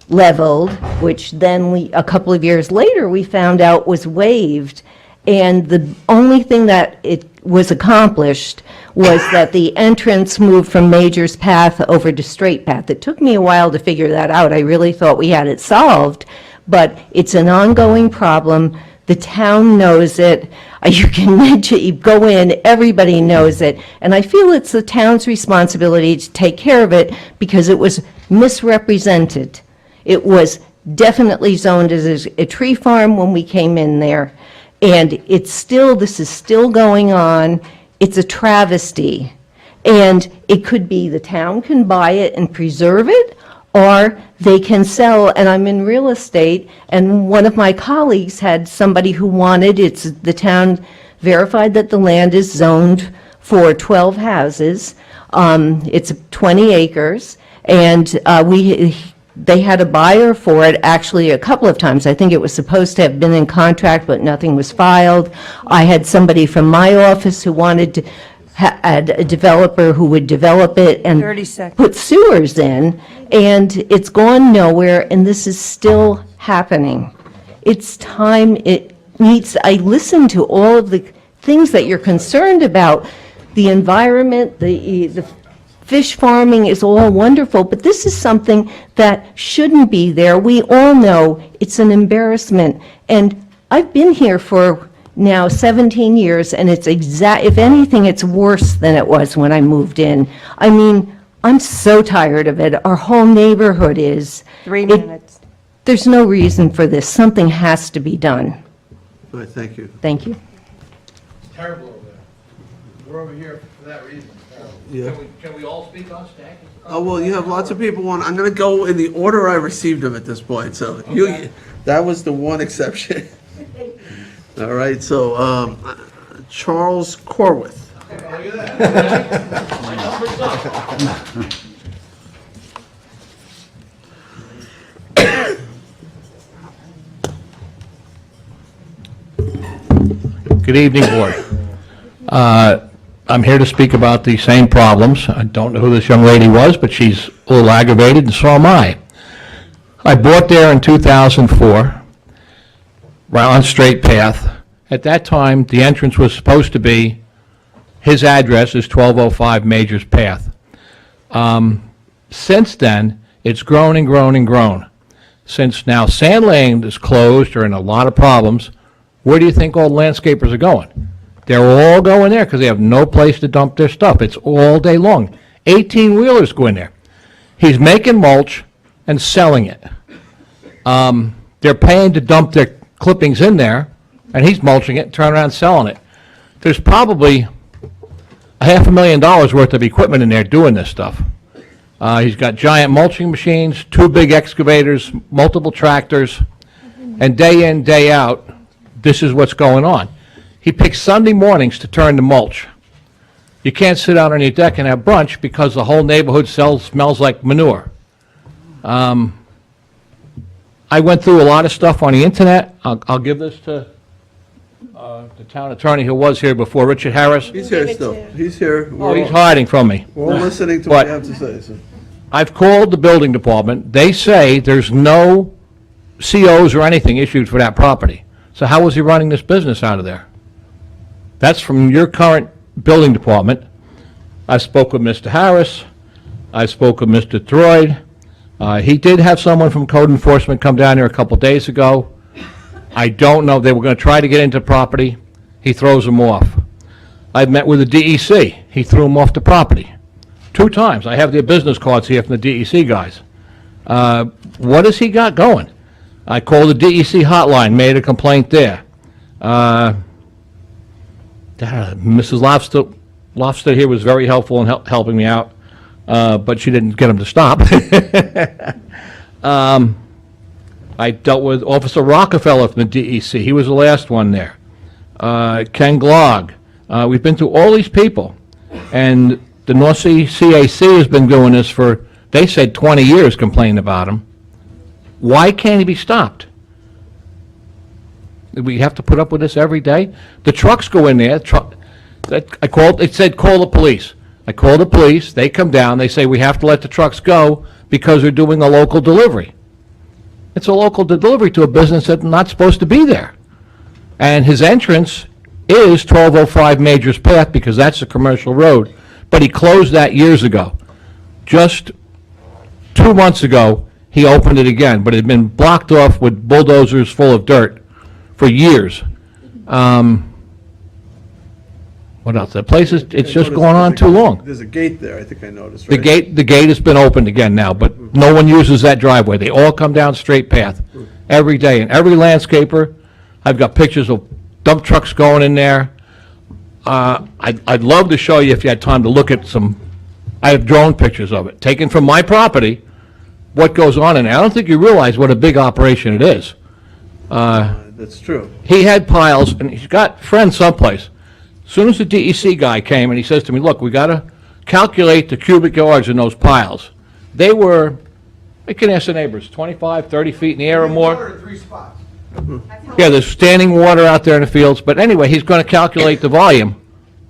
leveled, which then a couple of years later we found out was waived. And the only thing that it was accomplished was that the entrance moved from Major's Path over to Straight Path. It took me a while to figure that out. I really thought we had it solved, but it's an ongoing problem. The town knows it. You can mention, you go in, everybody knows it. And I feel it's the town's responsibility to take care of it because it was misrepresented. It was definitely zoned as a tree farm when we came in there. And this is still going on. It's a travesty. And it could be the town can buy it and preserve it, or they can sell. And I'm in real estate, and one of my colleagues had somebody who wanted, the town verified that the land is zoned for 12 houses. It's 20 acres, and they had a buyer for it actually a couple of times. I think it was supposed to have been in contract, but nothing was filed. I had somebody from my office who wanted to had a developer who would develop it and 30 seconds. put sewers in, and it's gone nowhere, and this is still happening. It's time, I listen to all of the things that you're concerned about, the environment, the fish farming is all wonderful, but this is something that shouldn't be there. We all know it's an embarrassment, and I've been here for now 17 years, and it's if anything, it's worse than it was when I moved in. I mean, I'm so tired of it. Our whole neighborhood is. 3 minutes. There's no reason for this. Something has to be done. All right, thank you. Thank you. Terrible over there. We're over here for that reason. Yeah. Can we all speak on stacking? Oh, well, you have lots of people on. I'm going to go in the order I received them at this point, so Okay. that was the one exception. All right, so Charles Corwith. Look at that. My number's up. Good evening, Board. I'm here to speak about the same problems. I don't know who this young lady was, but she's a little aggravated, and so am I. I bought there in 2004, right on Straight Path. At that time, the entrance was supposed to be, his address is 1205 Majors Path. Since then, it's grown and grown and grown. Since now Sand Lane is closed or in a lot of problems, where do you think all landscapers are going? They're all going there because they have no place to dump their stuff. It's all day long. 18-wheelers go in there. He's making mulch and selling it. They're paying to dump their clippings in there, and he's mulching it, turning around and selling it. There's probably $500,000 worth of equipment in there doing this stuff. He's got giant mulching machines, 2 big excavators, multiple tractors, and day in, day out, this is what's going on. He picks Sunday mornings to turn the mulch. You can't sit out on your deck and have brunch because the whole neighborhood smells like manure. I went through a lot of stuff on the internet. I'll give this to the town attorney who was here before, Richard Harris. He's here still. He's here. Oh, he's hiding from me. We're all listening to what you have to say, sir. I've called the building department. They say there's no COs or anything issued for that property. So how was he running this business out of there? That's from your current building department. I spoke with Mr. Harris. I spoke with Mr. Throyd. He did have someone from code enforcement come down here a couple days ago. I don't know, they were going to try to get into property. He throws them off. I met with the DEC. He threw them off the property 2 times. I have their business cards here from the DEC guys. What has he got going? I called the DEC hotline, made a complaint there. Mrs. Lofsted here was very helpful in helping me out, but she didn't get him to stop. I dealt with Officer Rockefeller from the DEC. He was the last one there. Ken Glogg. We've been through all these people, and the North Sea CAC has been doing this for, they said 20 years, complaining about him. Why can't he be stopped? We have to put up with this every day? The trucks go in there, it said call the police. I call the police, they come down, they say we have to let the trucks go because they're doing a local delivery. It's a local delivery to a business that's not supposed to be there. And his entrance is 1205 Majors Path because that's a commercial road, but he closed that years ago. Just 2 months ago, he opened it again, but it had been blocked off with bulldozers full of dirt for years. What else? The place is, it's just going on too long. There's a gate there, I think I noticed, The right? gate has been opened again now, but no one uses that driveway. They all come down straight path every day. And every landscaper, I've got pictures of dump trucks going in there. I'd love to show you if you had time to look at some, I have drone pictures of it, taken from my property, what goes on in there. I don't think you realize what a big operation it is. That's true. He had piles, and he's got friends someplace. As soon as the DEC guy came and he says to me, look, we got to calculate the cubic yards in those piles. They were, I can ask the neighbors, 25, 30 feet in the air or more. Yeah, there's standing water out there in the fields. But anyway, he's going to calculate the volume.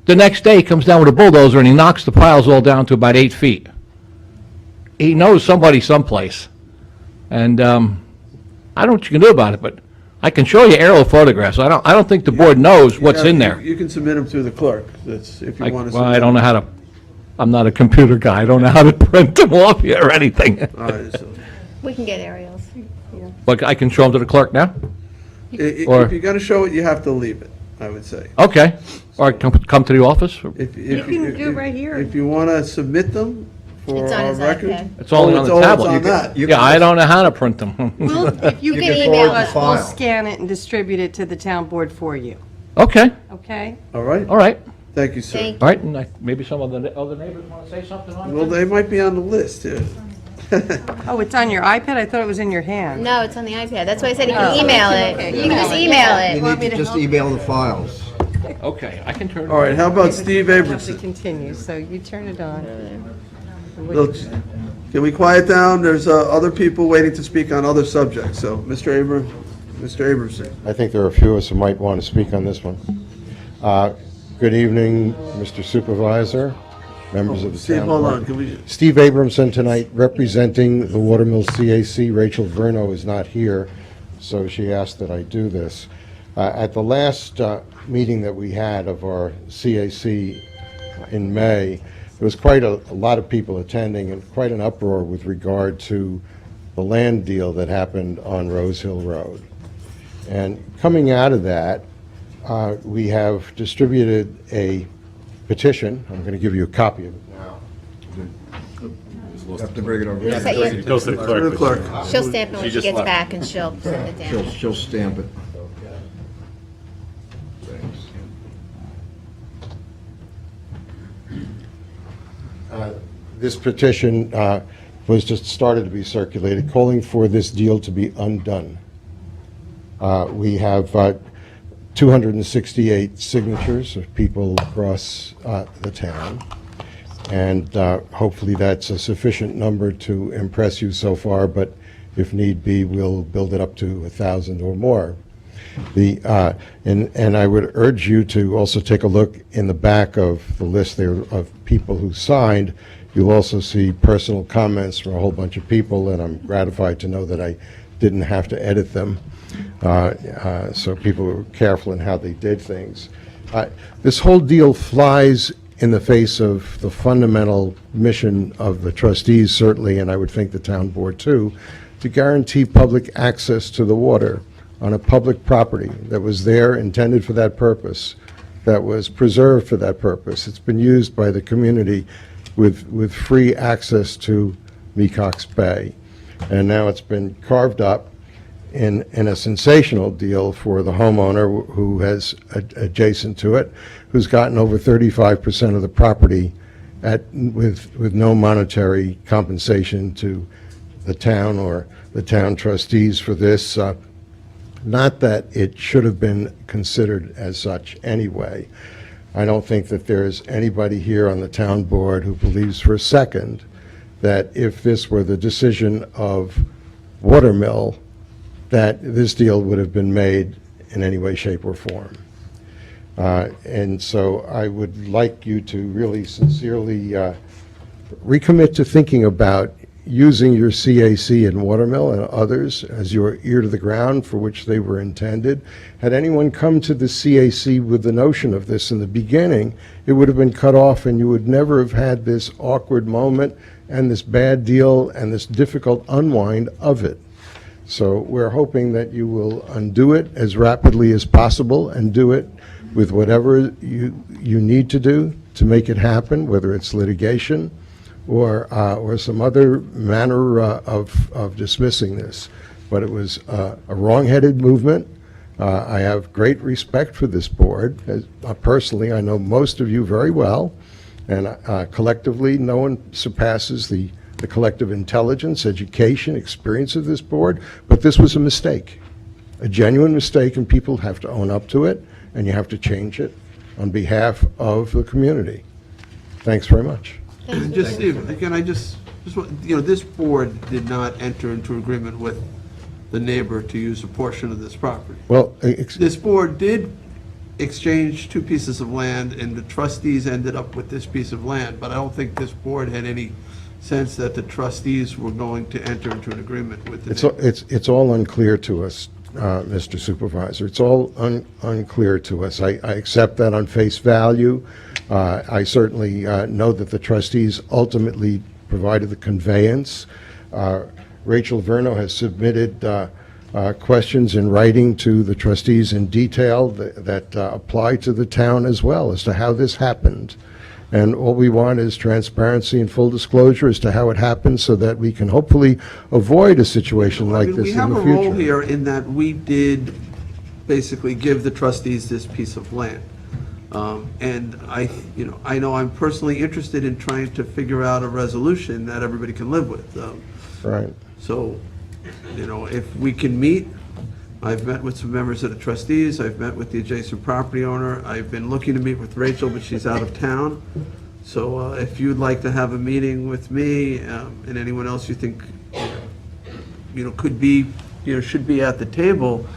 The next day, he comes down with a bulldozer and he knocks the piles all down to about 8 feet. He knows somebody someplace. And I don't know what you can do about it, but I can show you aerial photographs. I don't think the board knows what's in there. You can submit them through the clerk, that's, if you want to. Well, I don't know how to, I'm not a computer guy. I don't know how to print them off here or anything. All right, so, We can get aerials. But I can show them to the clerk now? Or- if you're going to show it, you have to leave it, I would say. Okay. Or come to the office? If You can do it right here. If you want to submit them for It's on our his record. iPad. It's all on the It's tablet. on that. Yeah, I don't know how to print them. Well, if you You can can email forward the us, we'll file. scan it and distribute it to the town board for you, Okay, okay? All right? all right. Thank you, sir. Thank All right, and maybe some of the other neighbors want to say something on it? Well, they might be on the list, yeah. Oh, it's on your iPad? I thought it was in your hand. No, it's on the iPad. That's why I said you can Oh. email Okay. it. You can just email You it. Want me need to to just help? email the files. Okay, I can turn it All right, how about Steve We'll have to Abramson? continue, so you turn it on. Well, can we quiet down? There's other people waiting to speak on other subjects, so Mr. Abramson. I think there are a few of us who might want to speak on this one. Good evening, Mr. Supervisor, members of the Steve, town hold board. on, can we, Steve Abramson tonight, representing the Watermill CAC. Rachel Verno is not here, so she asked that I do this. At the last meeting that we had of our CAC in May, there was quite a lot of people attending and quite an uproar with regard to the land deal that happened on Rose Hill Road. And coming out of that, we have distributed a petition. I'm going to give you a copy of it now. You have to bring it over. You say you- It goes to the to the clerk. clerk. She'll stamp it when She she just gets left. back and she'll send it down. She'll stamp it. This petition was just started to be circulated, calling for this deal to be undone. We have 268 signatures of people across the town, and hopefully that's a sufficient number to impress you so far, but if need be, we'll build it up to 1,000 or more. And I would urge you to also take a look in the back of the list there of people who signed. You'll also see personal comments from a whole bunch of people, and I'm gratified to know that I didn't have to edit them. So people were careful in how they did things. This whole deal flies in the face of the fundamental mission of the trustees, certainly, and I would think the town board too, to guarantee public access to the water on a public property that was there, intended for that purpose, that was preserved for that purpose. It's been used by the community with free access to Mecox Bay. And now it's been carved up in a sensational deal for the homeowner who has adjacent to it, who's gotten over 35% of the property with no monetary compensation to the town or the town trustees for this. Not that it should have been considered as such anyway. I don't think that there's anybody here on the town board who believes for a second that if this were the decision of Watermill, that this deal would have been made in any way, shape, or form. And so I would like you to really sincerely recommit to thinking about using your CAC in Watermill and others as your ear to the ground for which they were intended. Had anyone come to the CAC with the notion of this in the beginning, it would have been cut off and you would never have had this awkward moment and this bad deal and this difficult unwind of it. So we're hoping that you will undo it as rapidly as possible and do it with whatever you need to do to make it happen, whether it's litigation or some other manner of dismissing this. But it was a wrong-headed movement. I have great respect for this board. Personally, I know most of you very well, and collectively, no one surpasses the collective intelligence, education, experience of this board, but this was a mistake, a genuine mistake, and people have to own up to it, and you have to change it on behalf of the community. Thanks very much. Just, Steve, again, I just want, this board did not enter into agreement with the neighbor to use a portion of this property. Well, This board did exchange two pieces of land, and the trustees ended up with this piece of land, but I don't think this board had any sense that the trustees were going to enter into an agreement with the neighbor. It's all unclear to us, Mr. Supervisor. It's all unclear to us. I accept that on face value. I certainly know that the trustees ultimately provided the conveyance. Rachel Verno has submitted questions in writing to the trustees in detail that apply to the town as well as to how this happened. And all we want is transparency and full disclosure as to how it happened so that we can hopefully avoid a situation like this in the future. We have a role here in that we did basically give the trustees this piece of land. And I know I'm personally interested in trying to figure out a resolution that everybody can live with. Right. So, if we can meet, I've met with some members of the trustees, I've met with the adjacent property owner, I've been looking to meet with Rachel, but she's out of town. So if you'd like to have a meeting with me and anyone else you think, could be, should be at the table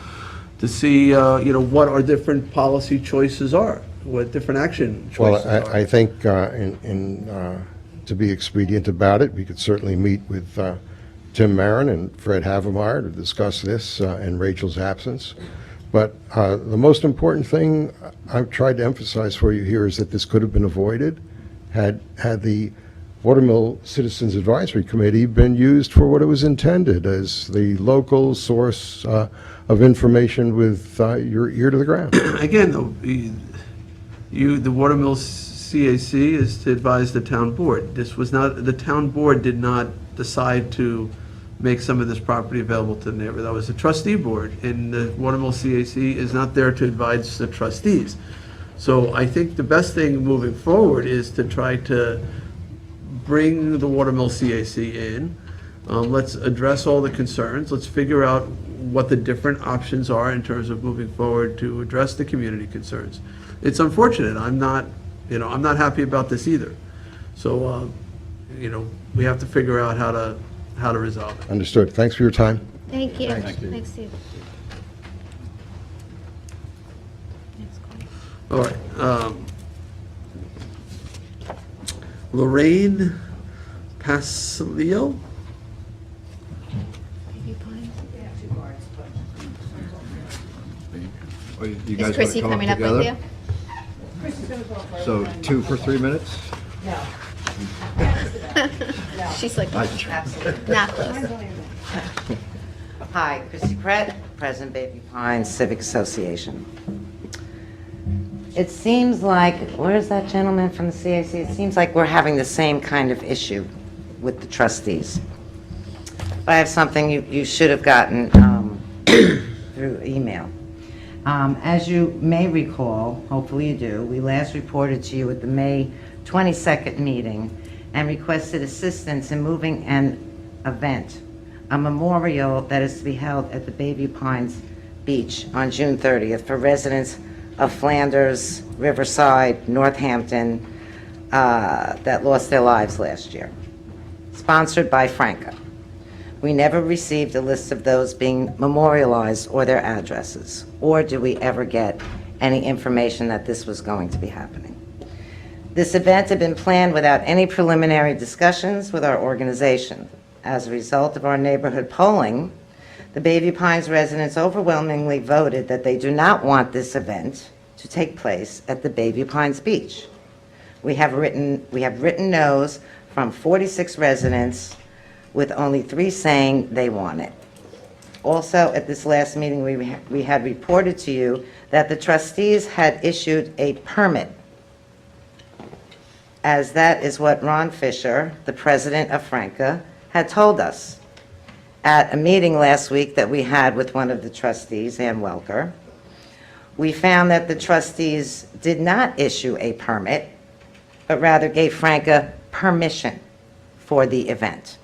to see, what our different policy choices are, what different action choices are. Well, I think to be expedient about it, we could certainly meet with Tim Marin and Fred Havemeyer to discuss this in Rachel's absence. But the most important thing I've tried to emphasize for you here is that this could have been avoided had the Watermill Citizens Advisory Committee been used for what it was intended, as the local source of information with your ear to the ground. Again, though, the Watermill CAC is to advise the town board. This was not, the town board did not decide to make some of this property available to the neighbor. That was the trustee board, and the Watermill CAC is not there to advise the trustees. So I think the best thing moving forward is to try to bring the Watermill CAC in. Let's address all the concerns. Let's figure out what the different options are in terms of moving forward to address the community concerns. It's unfortunate. I'm not happy about this either. So, we have to figure out how to resolve it. Understood. Thanks for your time. Thank you. Thanks, Steve. All right. Lorraine Pasilio? You guys Is Chrissy wanna come coming up together? with you? So 2 for 3 minutes? She's like, Absolutely. not close. Hi, Christy Brett, President Baby Pines Civic Association. It seems like, where's that gentleman from the CAC? It seems like we're having the same kind of issue with the trustees. But I have something you should have gotten through email. As you may recall, hopefully you do, we last reported to you at the May 22nd meeting and requested assistance in moving an event, a memorial that is to be held at the Bayview Pines Beach on June 30th for residents of Flanders, Riverside, Northampton that lost their lives last year. Sponsored by Franca. We never received a list of those being memorialized or their addresses, or did we ever get any information that this was going to be happening. This event had been planned without any preliminary discussions with our organization. As a result of our neighborhood polling, the Bayview Pines residents overwhelmingly voted that they do not want this event to take place at the Bayview Pines Beach. We have written no's from 46 residents, with only 3 saying they want it. Also, at this last meeting, we had reported to you that the trustees had issued a permit, as that is what Ron Fisher, the president of Franca, had told us. At a meeting last week that we had with one of the trustees, Ann Welker, we found that the trustees did not issue a permit, but rather gave Franca permission for the event.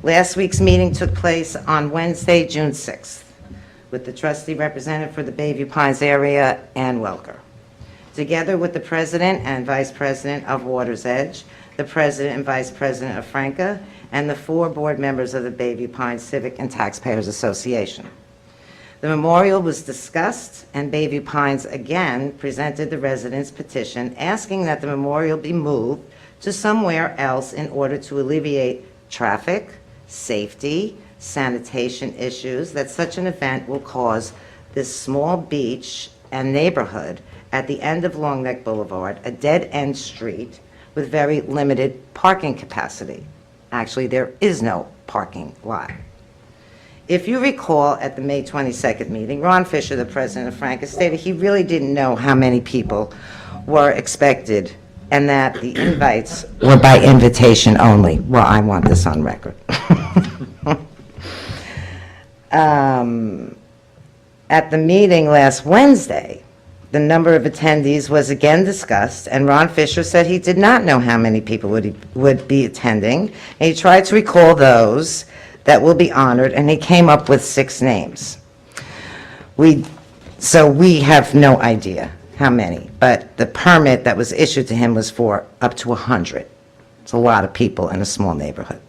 Last week's meeting took place on Wednesday, June 6th, with the trustee representative for the Bayview Pines area, Ann Welker, together with the president and vice president of Water's Edge, the president and vice president of Franca, and the 4 board members of the Bayview Pines Civic and Taxpayers Association. The memorial was discussed, and Bayview Pines again presented the residents' petition asking that the memorial be moved to somewhere else in order to alleviate traffic, safety, sanitation issues that such an event will cause this small beach and neighborhood at the end of Long Neck Boulevard, a dead-end street with very limited parking capacity. Actually, there is no parking lot. If you recall, at the May 22nd meeting, Ron Fisher, the president of Franca, stated he really didn't know how many people were expected and that the invites were by invitation only. Well, I want this on record. At the meeting last Wednesday, the number of attendees was again discussed, and Ron Fisher said he did not know how many people would be attending. And he tried to recall those that will be honored, and he came up with 6 names. So we have no idea how many, but the permit that was issued to him was for up to 100. It's a lot of people in a small neighborhood.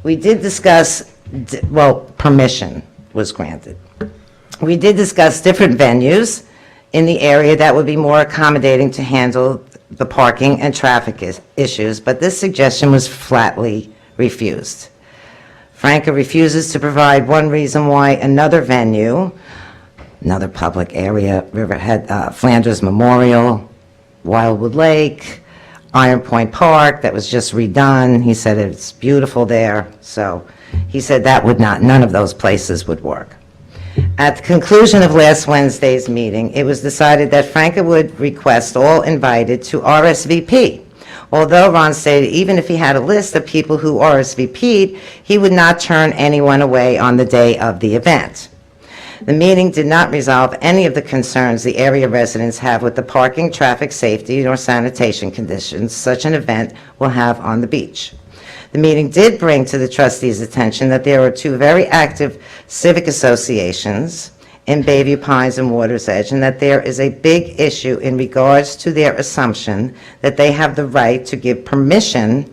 We did discuss, permission was granted. We did discuss different venues in the area that would be more accommodating to handle the parking and traffic issues, but this suggestion was flatly refused. Franca refuses to provide one reason why another venue, another public area, Riverhead, Flanders Memorial, Wildwood Lake, Iron Point Park, that was just redone. He said it's beautiful there, so he said that would not, none of those places would work. At the conclusion of last Wednesday's meeting, it was decided that Franca would request all invited to RSVP. Although Ron stated even if he had a list of people who RSVP'd, he would not turn anyone away on the day of the event. The meeting did not resolve any of the concerns the area residents have with the parking, traffic safety, or sanitation conditions such an event will have on the beach. The meeting did bring to the trustees' attention that there are 2 very active civic associations in Bayview Pines and Water's Edge, and that there is a big issue in regards to their assumption that they have the right to give permission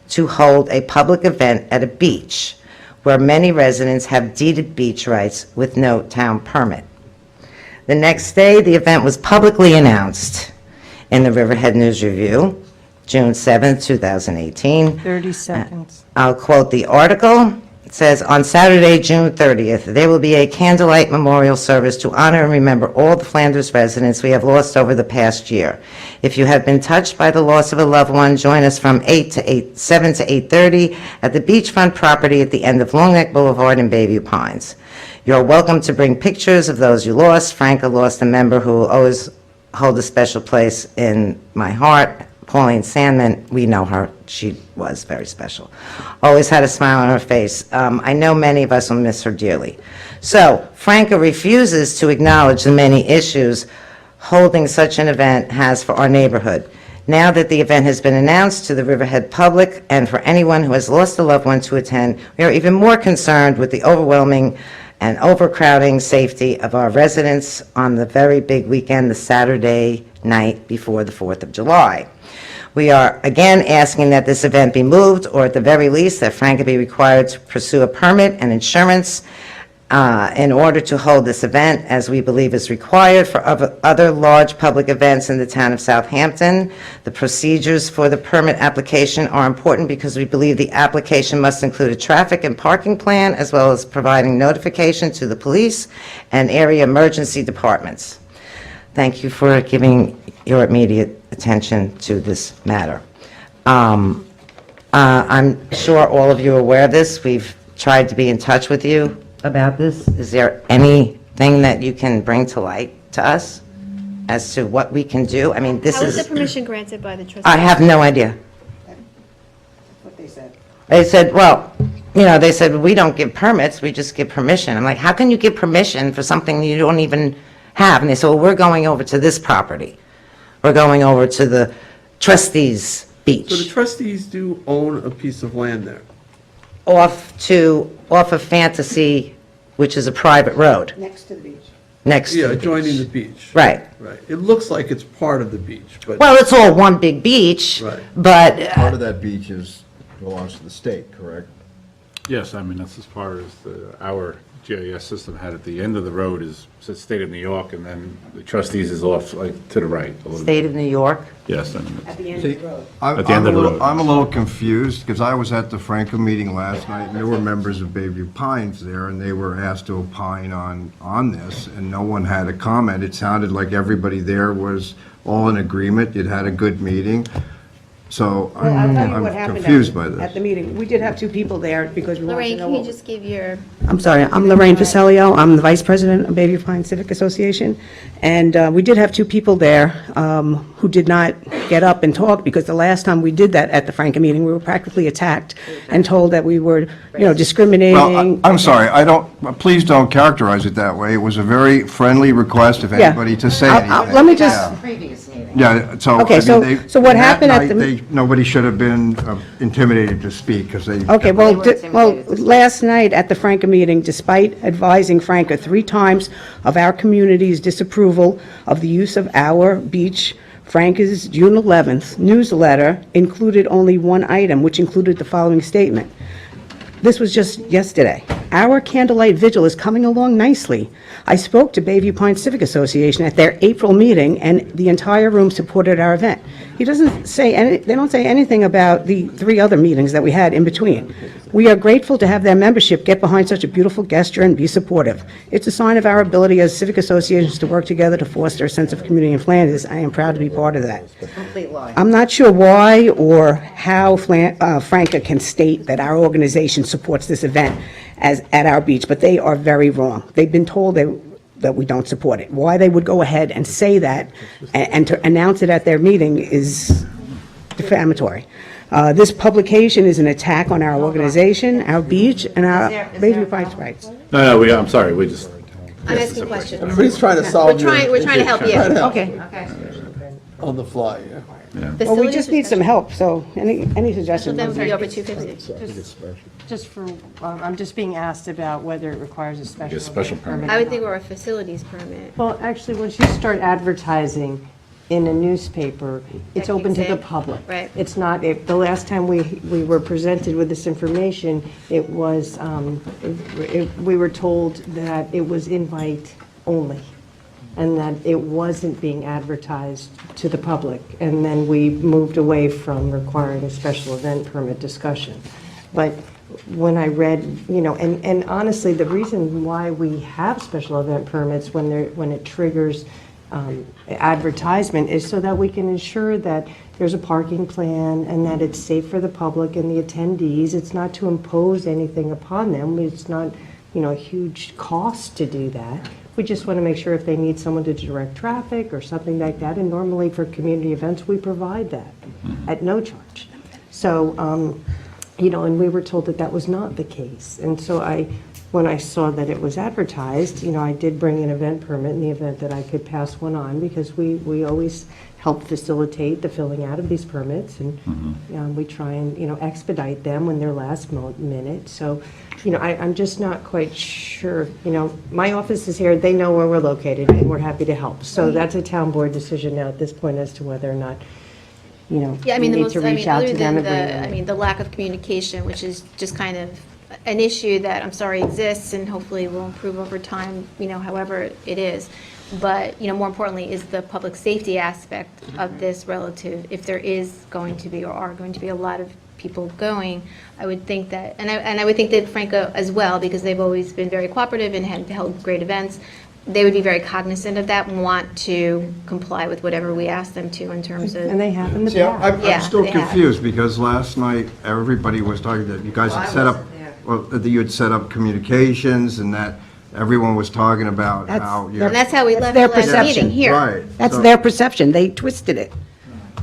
to hold a public event at a beach where many residents have deeded beach rights with no town permit. The next day, the event was publicly announced in the Riverhead News Review, June 7, 2018. 30 seconds. I'll quote the article. It says, "On Saturday, June 30th, there will be a candlelight memorial service to honor and remember all the Flanders residents we have lost over the past year. If you have been touched by the loss of a loved one, join us from 7 to 8:30 at the beachfront property at the end of Long Neck Boulevard in Bayview Pines. You're welcome to bring pictures of those you lost. Franca lost a member who will always hold a special place in my heart. Pauline Sandman, we know her. She was very special. Always had a smile on her face. I know many of us will miss her dearly." So Franca refuses to acknowledge the many issues holding such an event has for our neighborhood. Now that the event has been announced to the Riverhead public and for anyone who has lost a loved one to attend, we are even more concerned with the overwhelming and overcrowding safety of our residents on the very big weekend, the Saturday night before the 4th of July. We are again asking that this event be moved, or at the very least, that Franca be required to pursue a permit and insurance in order to hold this event, as we believe is required for other large public events in the town of Southampton. The procedures for the permit application are important because we believe the application must include a traffic and parking plan, as well as providing notification to the police and area emergency departments. Thank you for giving your immediate attention to this matter. I'm sure all of you are aware of this. We've tried to be in touch with you about this. Is there anything that you can bring to light to us as to what we can do? I mean, this How was is... the permission granted by the trustees? I have no idea. What they said. They said, well, they said, we don't give permits, we just give permission. I'm like, how can you give permission for something you don't even have? And they said, well, we're going over to this property. We're going over to the trustees' beach. So the trustees do own a piece of land there? Off of Fantasy, which is a private road. Next to the beach. Next to Yeah, the beach. adjoining the beach. Right. Right. It looks like it's part of the beach, but... Well, it's all one big beach, Right. but... Part of that beach belongs to the state, correct? Yes, I mean, that's as far as our GIS system had at the end of the road is state of New York, and then the trustees is off to the right. a little State bit. of New York? Yes. I mean, At the end See, of the road. I'm At the end of the road. I'm a little confused, because I was at the Franca meeting last night, and there were members of Bayview Pines there, and they were asked to opine on this, and no one had a comment. It sounded like everybody there was all in agreement. You'd had a good meeting. So Well, I'll tell you I'm what happened confused by at this. the meeting. We did have two people there because we wanted to Lorraine, know can you what... just give your... I'm sorry, I'm Lorraine Vicelio. I'm the Vice President of Bayview Pines Civic Association. And we did have two people there who did not get up and talk, because the last time we did that at the Franca meeting, we were practically attacked and told that we were, discriminating. Well, I'm sorry, please don't characterize it that way. It was a very friendly request of Yeah. anybody to say I'll- anything. let me just- Yeah. Previous meeting. Yeah, so, Okay, I mean, so- they... so what that happened at night, the- nobody should have been intimidated to speak, because they... Okay, well, last night at the Franca meeting, despite advising Franca 3 times of our community's disapproval of the use of our beach, Franca's June 11th newsletter included only one item, which included the following statement. This was just yesterday. Our candlelight vigil is coming along nicely. I spoke to Bayview Pines Civic Association at their April meeting, and the entire room supported our event. He doesn't say they don't say anything about the 3 other meetings that we had in between. We are grateful to have their membership get behind such a beautiful gesture and be supportive. It's a sign of our ability as civic associations to work together to foster a sense of community in Flanders. I am proud to be part of that. Complete lie. I'm not sure why or how Franca can state that our organization supports this event at our beach, but they are very wrong. They've been told that we don't support it. Why they would go ahead and say that and to announce it at their meeting is defamatory. This publication is an attack on our organization, our beach, and our Bayview Pines rights. No, I'm sorry, we just... I'm asking questions. Everybody's trying to solve your... We're trying to help you. Okay. On the fly, yeah. Well, we just need some help, so any suggestions? Then be over 250. Just for, I'm just being asked about whether it requires a special... special permit. I would think we're a facilities permit. Well, actually, once you start advertising in a newspaper, it's That open to kicks the in. public. Right. It's not, the last time we were presented with this information, it was, we were told that it was invite only, and that it wasn't being advertised to the public. And then we moved away from requiring a special event permit discussion. But when I read, and honestly, the reason why we have special event permits when it triggers advertisement is so that we can ensure that there's a parking plan and that it's safe for the public and the attendees. It's not to impose anything upon them. It's not, a huge cost to do that. We just want to make sure if they need someone to direct traffic or something like that, and normally for community events, we provide that at no charge. So, and we were told that that was not the case. And so when I saw that it was advertised, I did bring an event permit in the event that I could pass one on, because we always help facilitate the filling out of these permits, and we try and, expedite them when they're last minute. So, I'm just not quite sure, my office is here, they know where we're located, and we're happy to help. So that's a town board decision now at this point as to whether or not, Yeah, I we mean, need to reach out other to them than and bring them in. the lack of communication, which is just kind of an issue that I'm sorry exists and hopefully will improve over time, however it is. But, more importantly, is the public safety aspect of this relative, if there is going to be or are going to be a lot of people going, I would think that, and I would think that Franco as well, because they've always been very cooperative and have held great events, they would be very cognizant of that and want to comply with whatever we ask them to in terms of. And they have in the See, past. I'm still they have. confused, because last night, everybody was talking that you guys had set up, that you had set up communications, and that everyone was talking about how you. And that's how we left Their the last perception. meeting here. Right. That's so- their perception. They twisted it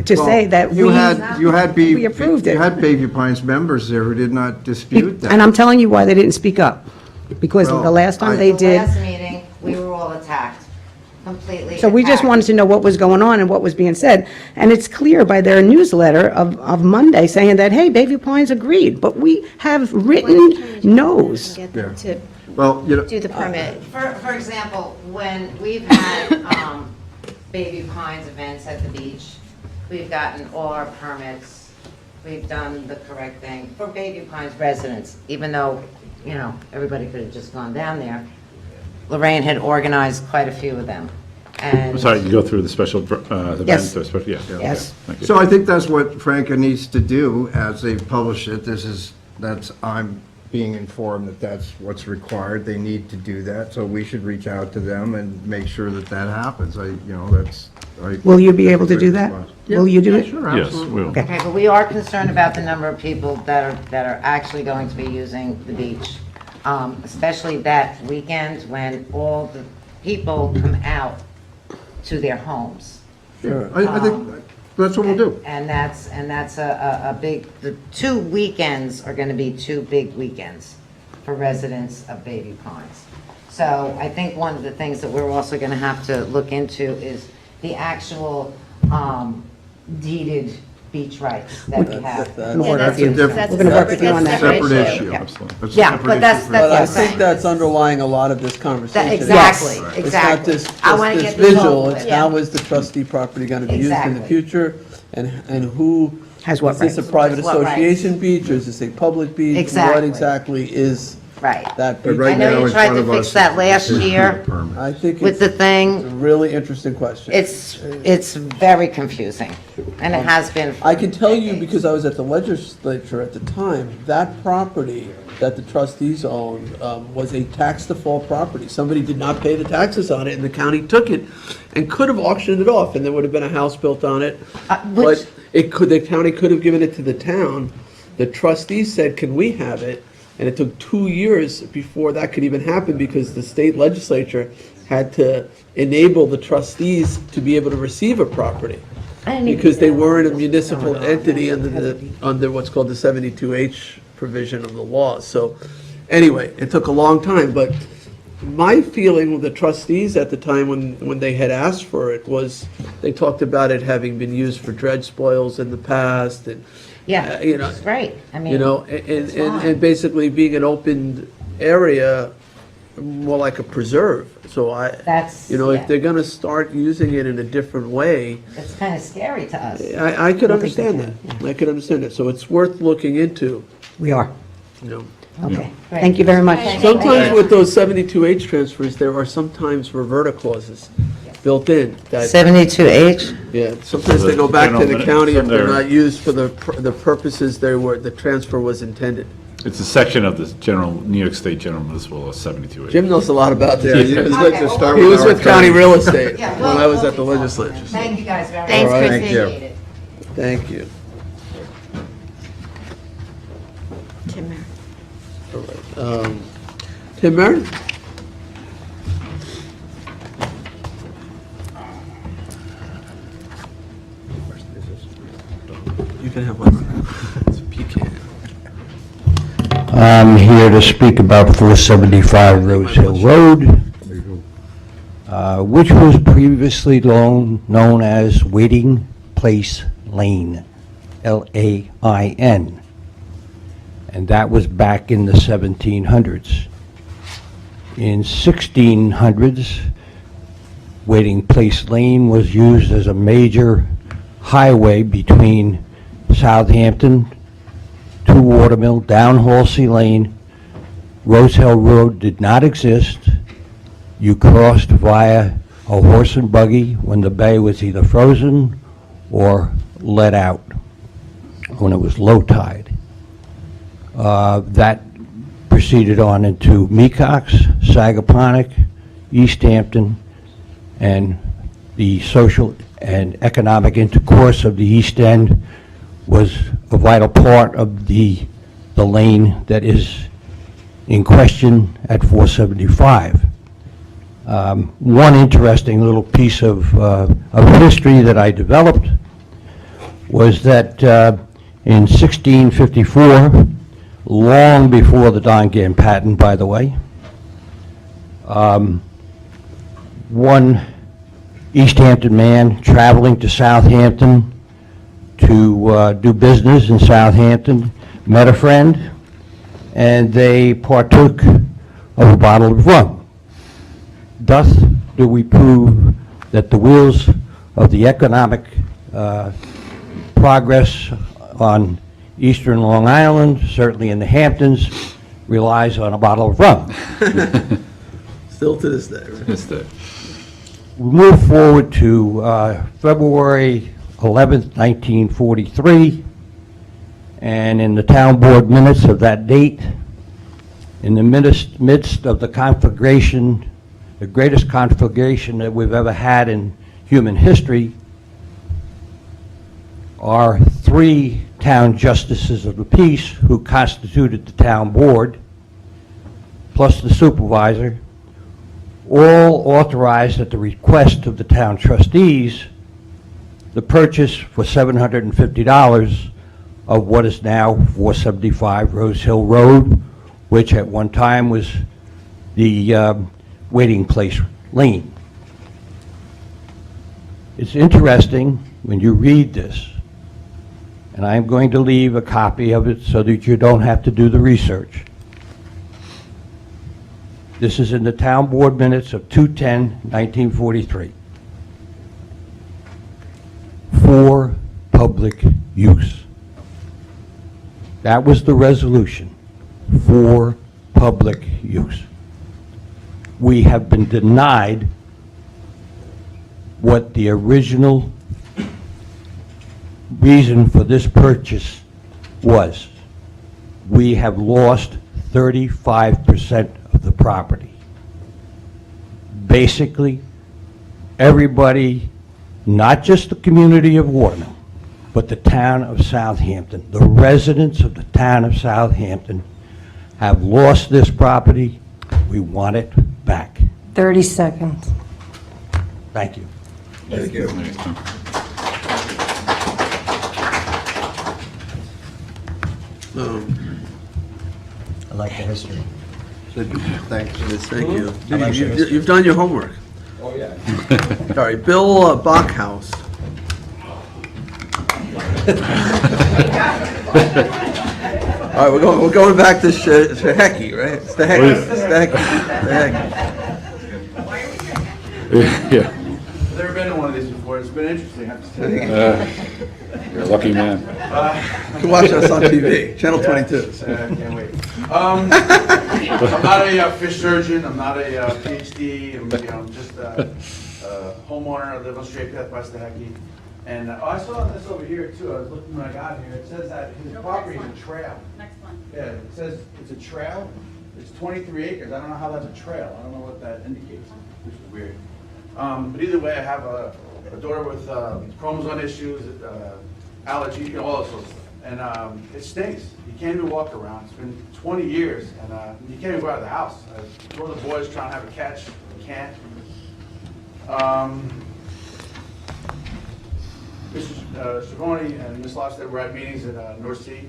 to Well, say that you had we approved it. You had Bayview Pines members there who did not dispute that. And I'm telling you why they didn't speak up. Because the last time they The did, last meeting, we were all attacked, completely so we just attacked. wanted to know what was going on and what was being said. And it's clear by their newsletter of Monday saying that, hey, Bayview Pines agreed, but we have written no's. Get them to Well, do the permit. For example, when we've had Bayview Pines events at the beach, we've gotten all our permits, we've done the correct thing for Bayview Pines residents, even though, everybody could have just gone down there. Lorraine had organized quite a few of them. And I'm sorry, you go through the special event, Yes. or special, yeah. Okay, Yes. thank you. So I think that's what Franca needs to do as they publish it. I'm being informed that that's what's required. They need to do that, so we should reach out to them and make sure that that happens. Will you be able to do that? Will you do it? Sure, Yes, absolutely. we'll. Okay, but we are concerned about the number of people that are actually going to be using the beach, especially that weekend when all the people come out to their homes. Sure, I think that's what we'll do. And that's a big, the 2 weekends are going to be 2 big weekends for residents of Bayview Pines. So I think one of the things that we're also going to have to look into is the actual deeded beach rights that we have. We're going to work with you on that. Separate issue. Absolutely. That's a Yeah, separate but that's- issue for that's- But I what I'm think saying. that's underlying a lot of this conversation. Exactly, It's exactly. not just I wanna this get this visual, over it's with. how is the trustee property going to be used in the Exactly. future? And who, Has what is this a rights? private What rights? association beach, or is this a public beach? Exactly. What exactly is Right. that But beach? right I know now, you in tried front to of fix us that is last the year permit. I think with the it's a thing. really interesting question. It's very confusing, and it has been. for I can tell you, decades. because I was at the legislature at the time, that property that the trustees owned was a tax default property. Somebody did not pay the taxes on it, and the county took it and could have auctioned it off, and there would have been a house built on it. which- But the county could have given it to the town. The trustees said, can we have it? And it took 2 years before that could even happen, because the state legislature had to enable the trustees to be able to receive a property. Because they weren't a municipal entity under what's called the 72H provision of the law. So, anyway, it took a long time, but my feeling with the trustees at the time when they had asked for it was, they talked about it having been used for dredge spoils in the past, and, Yeah, you know, right. I mean, you know, and basically being an open area, more like a preserve. So That's- you know, yeah. if they're gonna start using it in a different way, It's kind of scary to us. I could understand that. I could understand that. So it's worth looking into, We are. you know. Okay. Thank you very much. Sometimes with those 72H transfers, there are sometimes reverter clauses built in. that- 72H? Yeah, sometimes they go back to the General county if they're minutes, not used for the purposes the transfer was intended. It's a section of the New York State General Municipal Law 7280. Jim knows a lot about this. Yeah, he was like to start He with was our with county attorney. real estate Yeah, when well, I was we'll at the keep going. legislature. Thank you guys very Thanks, much. Chrissy. Thank you. Appreciate it. Thank you. Tim Merritt. All right. Tim Merritt? You can have one. Pecan. I'm here to speak about 475 Rose Hill Road, which was previously known as Waiting Place Lane, L-A-I-N. And that was back in the 1700s. In 1600s, Waiting Place Lane was used as a major highway between Southampton to Watermill, down Halsey Lane. Rose Hill Road did not exist. You crossed via a horse and buggy when the bay was either frozen or let out when it was low tide. That proceeded on into Mecox, Sagaponack, East Hampton, and the social and economic intercourse of the East End was a vital part of the lane that is in question at 475. One interesting little piece of history that I developed was that in 1654, long before the Dongan patent, by the way, one East Hampton man traveling to Southampton to do business in Southampton met a friend, and they partook of a bottle of rum. Thus do we prove that the wheels of the economic progress on eastern Long Island, certainly in the Hamptons, relies on a bottle of rum. Still to this day, right? Yes, sir. We move forward to February 11th, 1943, and in the town board minutes of that date, in the midst of the conflagration, the greatest conflagration that we've ever had in human history, are three town justices of the peace who constituted the town board, plus the supervisor, all authorized at the request of the town trustees the purchase for $750 of what is now 475 Rose Hill Road, which at one time was the Waiting Place Lane. It's interesting when you read this, and I'm going to leave a copy of it so that you don't have to do the research. This is in the town board minutes of 2/10/1943. For public use. That was the resolution, for public use. We have been denied what the original reason for this purchase was. We have lost 35% of the property. Basically, everybody, not just the community of Watermill, but the town of Southampton, the residents of the town of Southampton have lost this property. We want it back. 30 seconds. Thank you. Thank you. I like the history. Thanks. Yes, thank you. I like the history. You've done your homework. Oh, yeah. All right, Bill Bachhaus. All right, we're going back to Sheheki, right? Steheki. Yeah. I've never been to one of these before. It's been interesting, I have to say. You're a lucky man. You can watch us on TV, Channel 22. Can't wait. I'm not a fish surgeon. I'm not a PhD. I'm just a homeowner. I live on Straight Path, West Hackey. And, I saw this over here too, I was looking when I got here, it says that his property is a trail. Next one. Yeah, it says it's a trail, it's 23 acres, I don't know how that's a trail, I don't know what that indicates, which is weird. But either way, I have a daughter with chromosome issues, allergy, all that sort of stuff. And it stinks, you can't even walk around, it's been 20 years, and you can't even go out of the house. One of the boys trying to have a catch, can't. Mr. Savoni and Ms. Lofstad were at meetings at North Sea,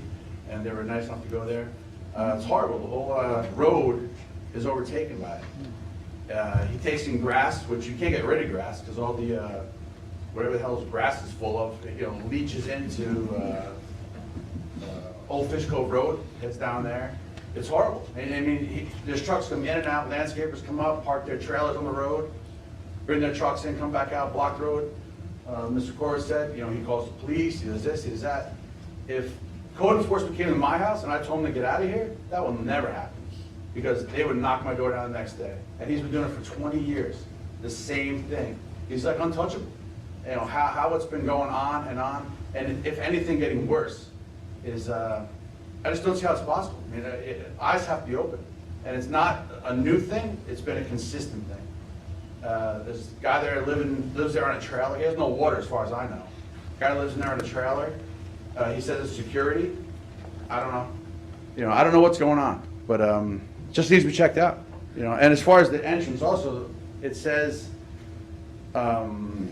and they were nice enough to go there. It's horrible, the whole road is overtaken by it. He takes in grass, which you can't get rid of grass, because all the, whatever the hell grass is full of, leaches into Old Fish Cove Road, heads down there. It's horrible. I mean, there's trucks come in and out, landscapers come up, park their trailers on the road, bring their trucks in, come back out, block the road. Mr. Cora said, he calls the police, he does this, he does that. If code enforcement came to my house and I told him to get out of here, that will never happen, because they would knock my door down the next day. And he's been doing it for 20 years, the same thing. He's like untouchable. How it's been going on, and if anything, getting worse, is, I just don't see how it's possible. I mean, eyes have to be open. And it's not a new thing, it's been a consistent thing. There's a guy there lives there on a trailer. He has no water as far as I know. Guy lives in there on a trailer. He says it's security. I don't know. I don't know what's going on, but just needs to be checked out. And as far as the entrance, also it says no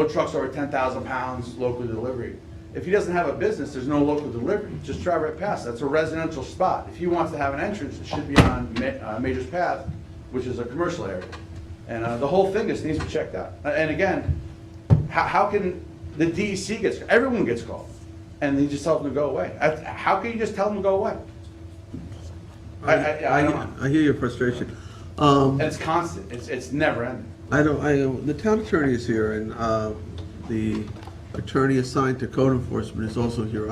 trucks over 10,000 pounds, local delivery. If he doesn't have a business, there's no local delivery. Just drive right past. That's a residential spot. If he wants to have an entrance, it should be on Major's Path, which is a commercial area. And the whole thing just needs to be checked out. And again, how can the DEC everyone gets called, and he just tells them to go away? How can you just tell them to go away? I hear your frustration. And it's constant. It's never ending. The town attorney is here, and the attorney assigned to code enforcement is also here.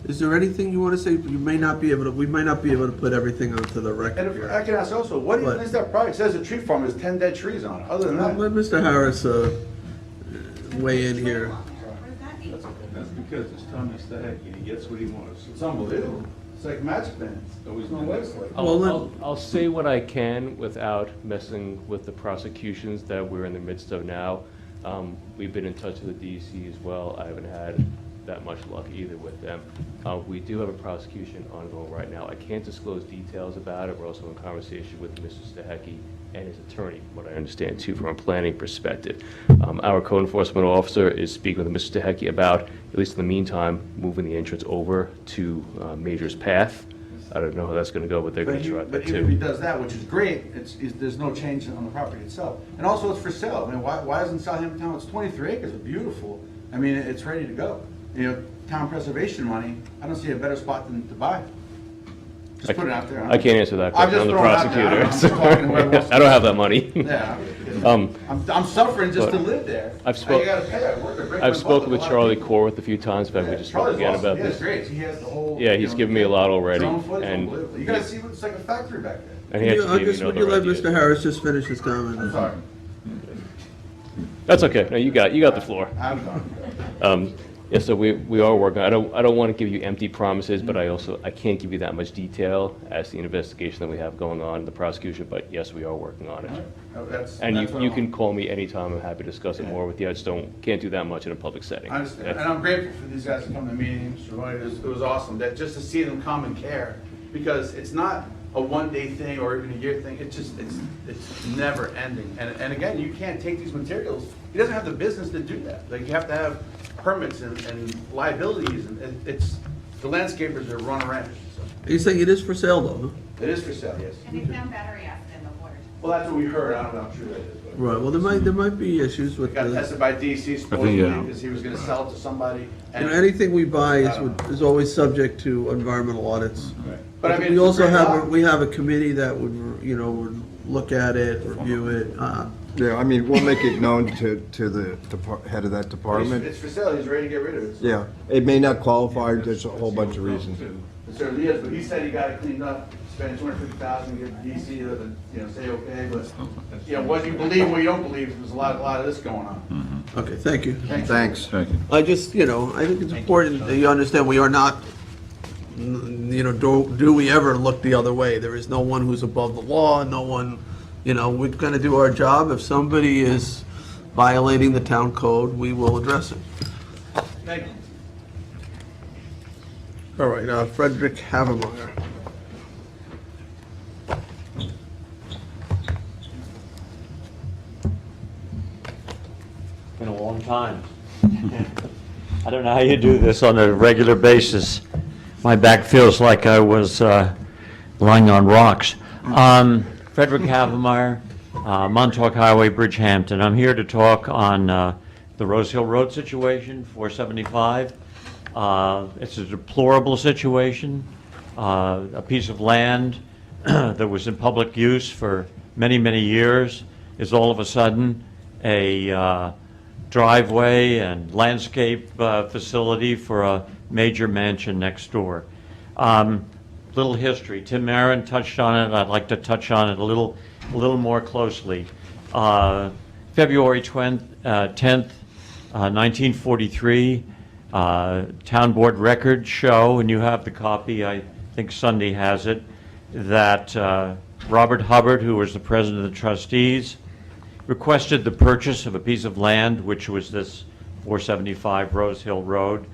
Is there anything you want to say? We might not be able to put everything onto the record And here. if I can ask also, what even is that product? It says a tree farm has 10 dead trees on it. Other than that, Let Mr. Harris weigh in here. That's because it's Tommy Stahek, and he gets what he wants. it's unbelievable. It's like magic, man. There's no way it's like. I'll say what I can without messing with the prosecutions that we're in the midst of now. We've been in touch with the DEC as well. I haven't had that much luck either with them. We do have a prosecution ongoing right now. I can't disclose details about it. We're also in conversation with Mr. Stahecki and his attorney, what I understand too, from a planning perspective. Our code enforcement officer is speaking with Mr. Stahecki about, at least in the meantime, moving the entrance over to Major's Path. I don't know how that's going to go, but they're going to try that But even if he too. does that, which is great, there's no change on the property itself. And also, it's for sale. I mean, why isn't Southampton, it's 23 acres, it's beautiful. I mean, it's ready to go. Town preservation money, I don't see a better spot than to buy. Just put it out there. I can't answer that I'm question. just I'm the throwing it out there. prosecutor. I'm talking to whoever wants to- I don't have that money. Yeah. I'm suffering just to live there. I've You gotta pay, I work, I break my I've butt spoken with with a lot of Charlie people. Corwith a few times, but we just spoke Charlie's again awesome. about He has this. great. He has the whole. Yeah, he's given me a lot already, His own footage, and unbelievable. You guys see, it's like a factory back there. and he actually gave me Would you another let idea. Mr. Harris just finish his comment? I'm sorry. That's okay. No, you got the floor. I'm done. Yeah, so we are working. I don't want to give you empty promises, but I can't give you that much detail as to the investigation that we have going on in the prosecution. But yes, we are working on it. And that's what you I can want. call me anytime. I'm happy to discuss it more with you. I just can't do that much in a public setting. I understand, and I'm grateful for these guys to come to meetings. It was awesome, that just to see them come and care, because it's not a one-day thing or even a year thing. It's never ending. And again, you can't take these materials. He doesn't have the business to do that. Like, you have to have permits and liabilities, and the landscapers are running rampant. So. Are you saying it is for sale, though? Huh? It is for sale, yes. And they found battery acid in the water. Well, that's what we heard. I don't know how true that is. But Right. Well, there might be issues with it got tested by DC supposedly because he was going to sell it to somebody. And anything we buy I don't know. is always subject to environmental audits. Right. But I mean, we it's a also great have lot. we have a committee that would look at it, review it. Yeah, I mean, we'll make it known to the head of that department. It's for sale. He's ready to get rid of it. So. Yeah, it may not qualify, there's a whole bunch of reasons. It certainly is, but he said he got it cleaned up, spent $250,000 to get the DC to, say okay, but, what you believe, what you don't believe, there's a lot of this going on. Okay, thank you. Thanks. I just, I think it's important that you understand we are not, do we ever look the other way? There is no one who's above the law, no one, we're going to do our job. If somebody is violating the town code, we will address it. Thank you. All right, Frederick Havemeyer. Been a long time. I don't know how you do this on a regular basis. My back feels like I was lying on rocks. Frederick Havemeyer, Montauk Highway, Bridgehampton. I'm here to talk on the Rose Hill Road situation, 475. It's a deplorable situation. A piece of land that was in public use for many, many years is all of a sudden a driveway and landscape facility for a major mansion next door. Little history. Tim Marin touched on it. I'd like to touch on it a little more closely. February 10th, 1943, town board records show, and you have the copy, I think Sunday has it, that Robert Hubbard, who was the president of the trustees, requested the purchase of a piece of land, which was this 475 Rose Hill Road,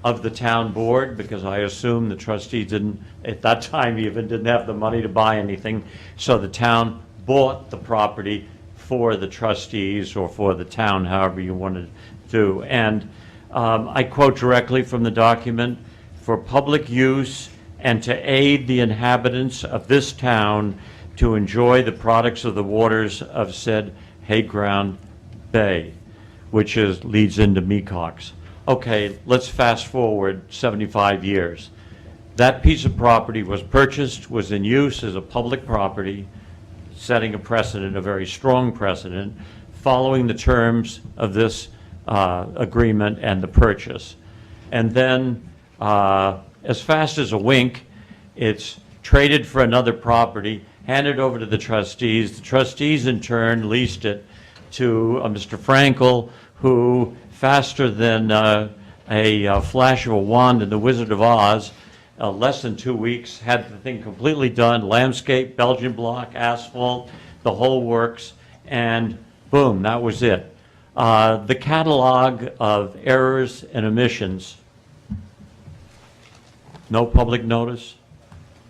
of the town board, because I assume the trustees didn't, at that time even, didn't have the money to buy anything. So the town bought the property for the trustees or for the town, however you wanted to do. And I quote directly from the document, "For public use and to aid the inhabitants of this town to enjoy the products of the waters of said Hayground Bay," which leads into Mecox. Okay, let's fast forward 75 years. That piece of property was purchased, was in use as a public property, setting a precedent, a very strong precedent, following the terms of this agreement and the purchase. And then, as fast as a wink, it's traded for another property, handed over to the trustees. The trustees, in turn, leased it to Mr. Frankel, who, faster than a flash of a wand in The Wizard of Oz, less than 2 weeks, had the thing completely done, landscape, Belgian block, asphalt, the whole works, and boom, that was it. The catalog of errors and omissions: no public notice,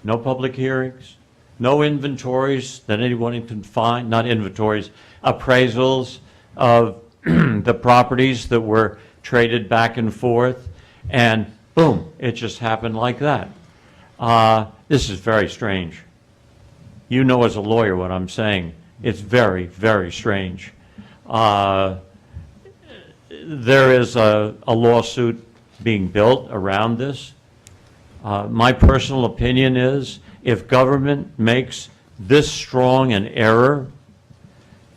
no public hearings, no inventories that anyone can find, not inventories, appraisals of the properties that were traded back and forth, and boom, it just happened like that. This is very strange. You know as a lawyer what I'm saying. It's very, very strange. There is a lawsuit being built around this. My personal opinion is, if government makes this strong an error,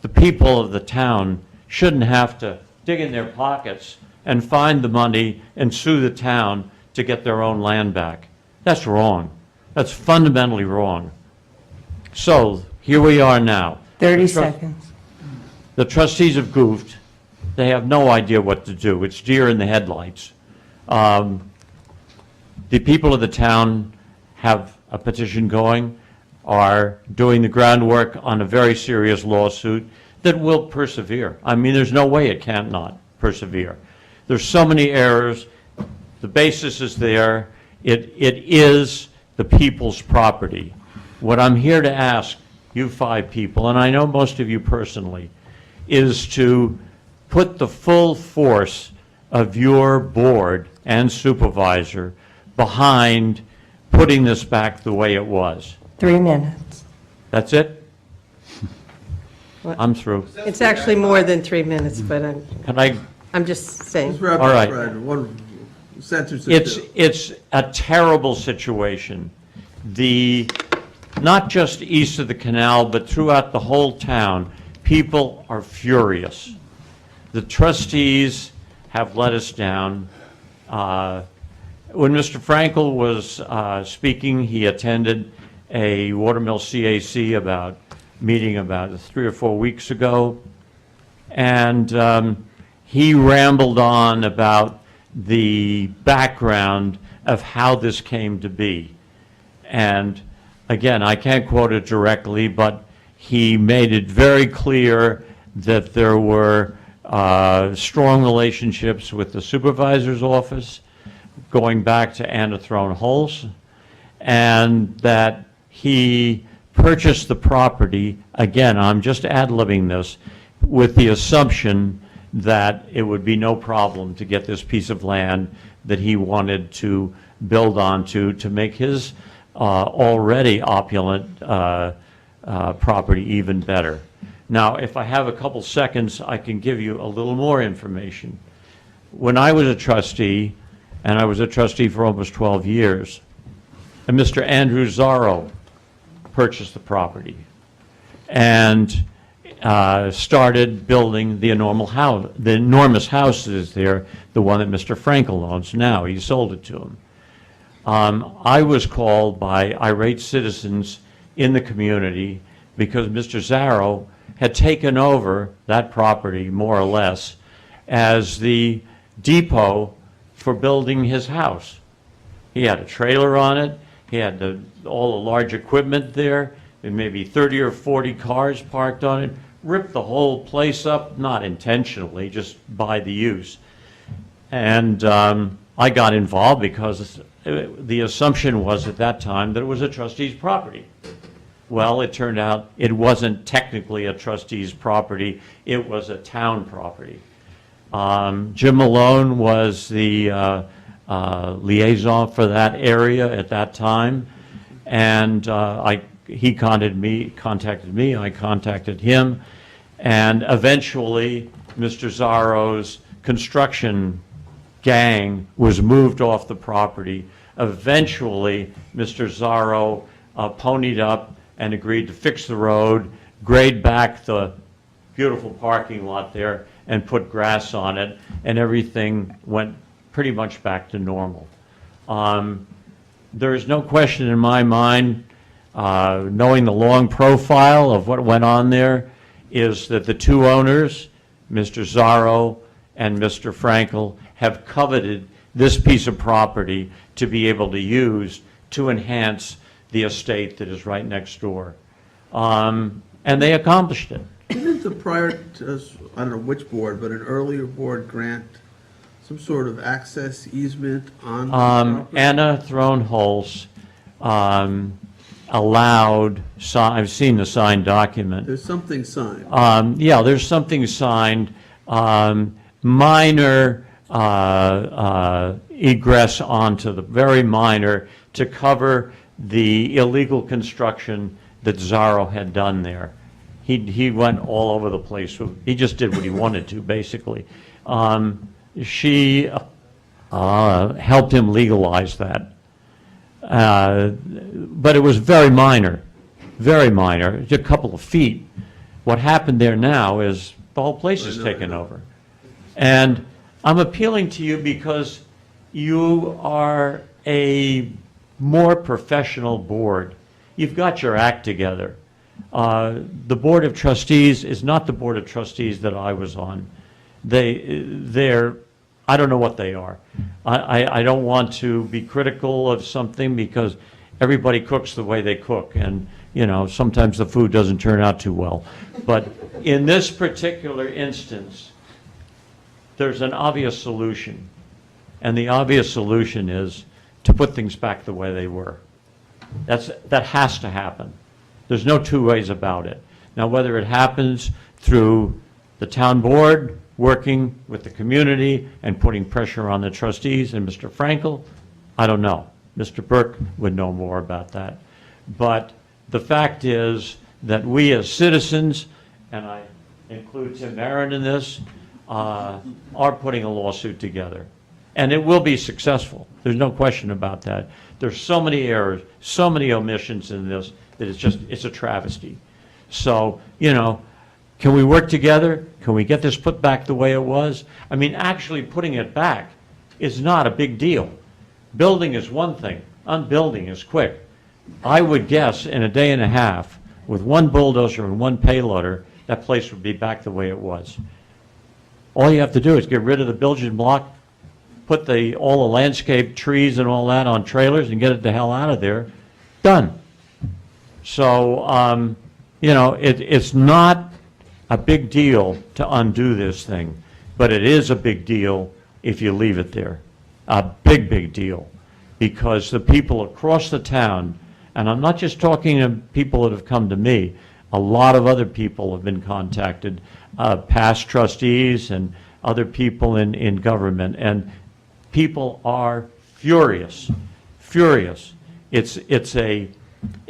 the people of the town shouldn't have to dig in their pockets and find the money and sue the town to get their own land back. That's wrong. That's fundamentally wrong. So here we are now. 30 seconds. The trustees have goofed. They have no idea what to do. It's deer in the headlights. The people of the town have a petition going, are doing the groundwork on a very serious lawsuit that will persevere. I mean, there's no way it can't not persevere. There's so many errors. The basis is there. It is the people's property. What I'm here to ask you 5 people, and I know most of you personally, is to put the full force of your board and supervisor behind putting this back the way it was. 3 minutes. That's it? I'm through. It's actually more than 3 minutes, but I'm just saying. Just wrap All up, right. Fred. One sentence or two. It's a terrible situation. Not just east of the canal, but throughout the whole town, people are furious. The trustees have let us down. When Mr. Frankel was speaking, he attended a Watermill CAC meeting about 3 or 4 weeks ago, and he rambled on about the background of how this came to be. And again, I can't quote it directly, but he made it very clear that there were strong relationships with the supervisor's office, going back to Anna Throne Hulse, and that he purchased the property, again, I'm just ad-libbing this, with the assumption that it would be no problem to get this piece of land that he wanted to build onto to make his already opulent property even better. Now, if I have a couple seconds, I can give you a little more information. When I was a trustee, and I was a trustee for almost 12 years, and Mr. Andrew Zarro purchased the property and started building the enormous houses there, the one that Mr. Frankel owns now. He sold it to him. I was called by irate citizens in the community because Mr. Zarro had taken over that property, more or less, as the depot for building his house. He had a trailer on it, he had all the large equipment there, and maybe 30 or 40 cars parked on it, ripped the whole place up, not intentionally, just by the use. And I got involved because the assumption was at that time that it was a trustee's property. Well, it turned out it wasn't technically a trustee's property, it was a town property. Jim Malone was the liaison for that area at that time, and he contacted me, I contacted him, and eventually Mr. Zarro's construction gang was moved off the property. Eventually, Mr. Zarro ponied up and agreed to fix the road, grade back the beautiful parking lot there, and put grass on it, and everything went pretty much back to normal. There is no question in my mind, knowing the long profile of what went on there, is that the two owners, Mr. Zarro and Mr. Frankel, have coveted this piece of property to be able to use to enhance the estate that is right next door. And they accomplished it. Didn't the prior, I don't know which board, but an earlier board grant some sort of access easement on the property? Anna Throne Hulse allowed, I've seen the signed document. There's something signed. Yeah, there's something signed. Minor egress onto the, very minor, to cover the illegal construction that Zarro had done there. He went all over the place. He just did what he wanted to, basically. She helped him legalize that. But it was very minor, just a couple of feet. What happened there now is the whole place is taken over. And I'm appealing to you because you are a more professional board. You've got your act together. The Board of Trustees is not the Board of Trustees that I was on. They're, I don't know what they are. I don't want to be critical of something because everybody cooks the way they cook, and you know, sometimes the food doesn't turn out too well. But in this particular instance, there's an obvious solution, and the obvious solution is to put things back the way they were. That has to happen. There's no two ways about it. Now, whether it happens through the town board working with the community and putting pressure on the trustees and Mr. Frankel, I don't know. Mr. Burke would know more about that. But the fact is that we as citizens, and I include Tim Barron in this, are putting a lawsuit together. And it will be successful. There's no question about that. There's so many errors, so many omissions in this that it's a travesty. So, you know, can we work together? Can we get this put back the way it was? I mean, actually putting it back is not a big deal. Building is one thing, unbuilding is quick. I would guess in a day and a half, with one bulldozer and one payloader, that place would be back the way it was. All you have to do is get rid of the building block, put all the landscape trees and all that on trailers and get it the hell out of there, done. So, it's not a big deal to undo this thing, but it is a big deal if you leave it there. A big, big deal. Because the people across the town, and I'm not just talking to people that have come to me, a lot of other people have been contacted, past trustees and other people in government, and people are furious, furious. It's a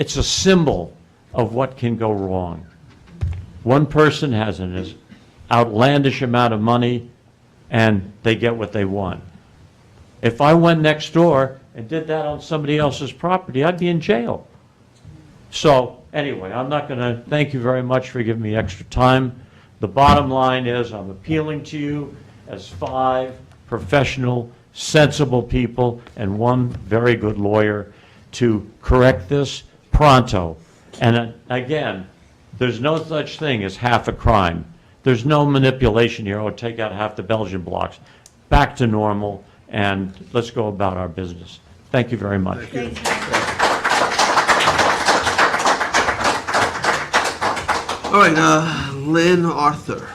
symbol of what can go wrong. One person has an outlandish amount of money, and they get what they want. If I went next door and did that on somebody else's property, I'd be in jail. So, anyway, I'm not going to thank you very much for giving me extra time. The bottom line is I'm appealing to you as 5 professional, sensible people and one very good lawyer to correct this pronto. And again, there's no such thing as half a crime. There's no manipulation here, or take out half the Belgian blocks. Back to normal, and let's go about our business. Thank you very much. Thank you. All right, Lynn Arthur.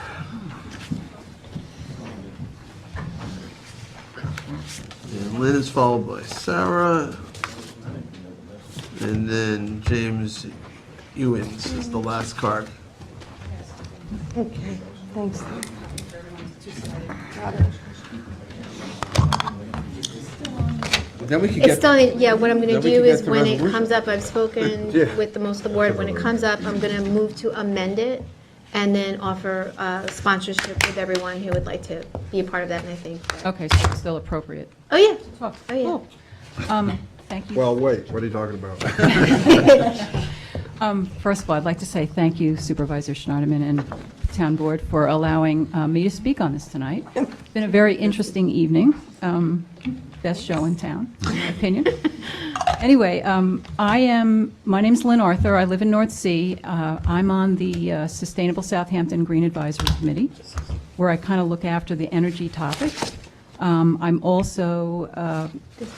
And Lynn is followed by Sarah, and then James Ewens is the last card. Okay, thanks. Then we can It's still, yeah, what I'm going to then we do can is get to when it resolution. comes up, I've spoken Yeah. with the most of the board, when it comes up, I'm going to move to amend it and then offer sponsorship with everyone who would like to be a part of that, and I think. Okay, so it's still appropriate. Oh, yeah. Oh, Oh, yeah. Thank you. Well, wait, what are you talking about? First of all, I'd like to say thank you Supervisor Schneiderman and Town Board for allowing me to speak on this tonight. It's been a very interesting evening. Best show in town, in my opinion. Anyway, my name's Lynn Arthur. I live in North Sea. I'm on the Sustainable Southampton Green Advisory Committee, where I kind of look after the energy topic. I'm also a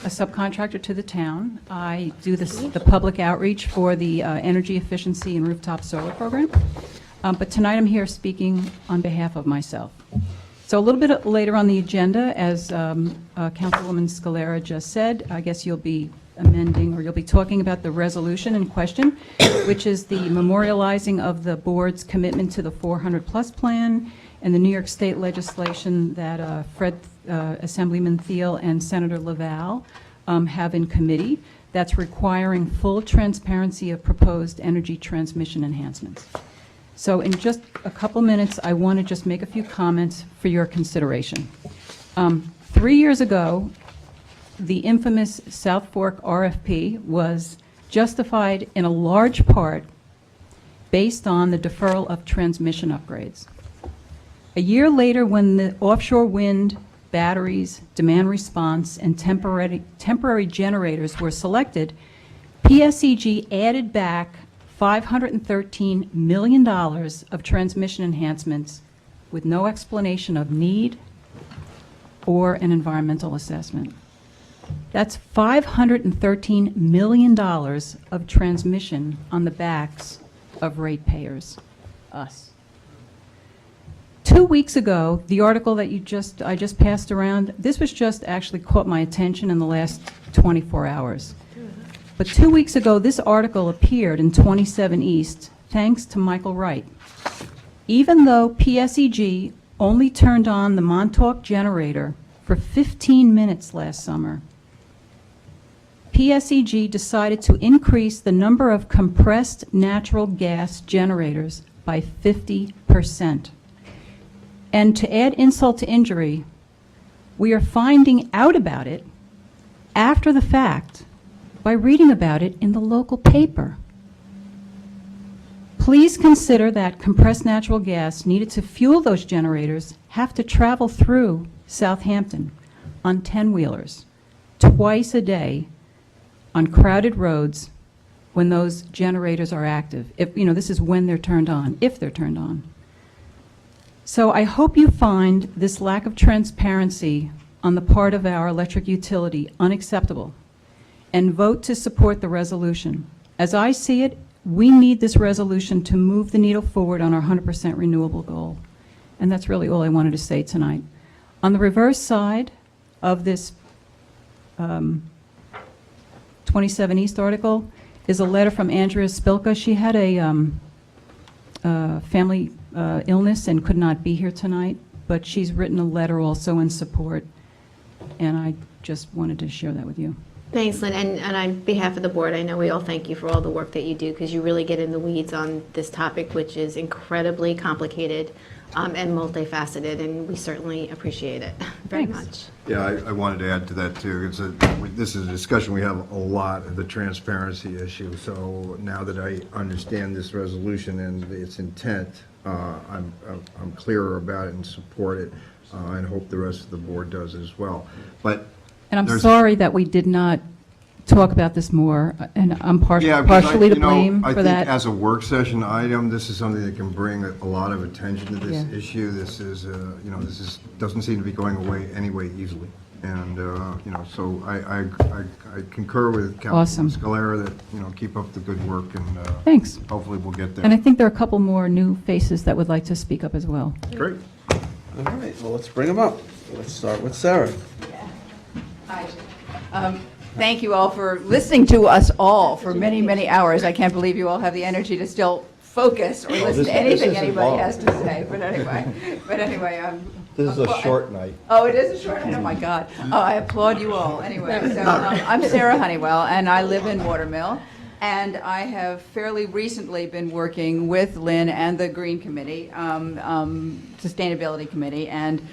subcontractor to the town. I do the public outreach for the energy efficiency and rooftop solar program. But tonight I'm here speaking on behalf of myself. So a little bit later on the agenda, as Councilwoman Scalera just said, I guess you'll be amending, or you'll be talking about the resolution in question, which is the memorializing of the board's commitment to the 400-plus plan and the New York State legislation that Assemblyman Thiel and Senator Laval have in committee that's requiring full transparency of proposed energy transmission enhancements. So in just a couple minutes, I want to just make a few comments for your consideration. 3 years ago, the infamous South Fork RFP was justified in a large part based on the deferral of transmission upgrades. A year later, when the offshore wind, batteries, demand response, and temporary generators were selected, PSEG added back $513 million of transmission enhancements with no explanation of need or an environmental assessment. That's $513 million of transmission on the backs of ratepayers, us. 2 weeks ago, the article that I just passed around, this was just actually caught my attention in the last 24 hours. But 2 weeks ago, this article appeared in 27 East, thanks to Michael Wright. Even though PSEG only turned on the Montauk generator for 15 minutes last summer, PSEG decided to increase the number of compressed natural gas generators by 50%. And to add insult to injury, we are finding out about it after the fact by reading about it in the local paper. Please consider that compressed natural gas needed to fuel those generators have to travel through Southampton on 10-wheelers. twice a day on crowded roads when those generators are active. If, this is when they're turned on, if they're turned on. So I hope you find this lack of transparency on the part of our electric utility unacceptable and vote to support the resolution. As I see it, we need this resolution to move the needle forward on our 100% renewable goal. And that's really all I wanted to say tonight. On the reverse side of this 27 East article is a letter from Andrea Spilka. She had a family illness and could not be here tonight, but she's written a letter also in support, and I just wanted to share that with you. Thanks, Lynn, and on behalf of the board, I know we all thank you for all the work that you do, because you really get in the weeds on this topic, which is incredibly complicated and multifaceted, and we certainly appreciate it very much. Yeah, I wanted to add to that, too. This is a discussion we have a lot, of the transparency issue. So now that I understand this resolution and its intent, I'm clearer about it and support it, and hope the rest of the board does as well. And I'm sorry that we did not talk about this more, and I'm partially to blame for that. I think as a work session item, this is something that can bring a lot of attention to this issue. This is, doesn't seem to be going away anyway easily. And, so I concur with Councilman Scalera that, keep up the good work, and Thanks. Hopefully we'll get there. And I think there are a couple more new faces that would like to speak up as well. Great. All right, well, let's bring them up. Let's start with Sarah. Hi. Thank you all for listening to us all for many, many hours. I can't believe you all have the energy to still focus or listen to anything anybody has to say. But anyway, This is a short night. Oh, it is a short night? Oh, my God. Oh, I applaud you all. Anyway, so I'm Sarah Honeywell, and I live in Watermill. And I have fairly recently been working with Lynn and the Green Committee, Sustainability Committee, and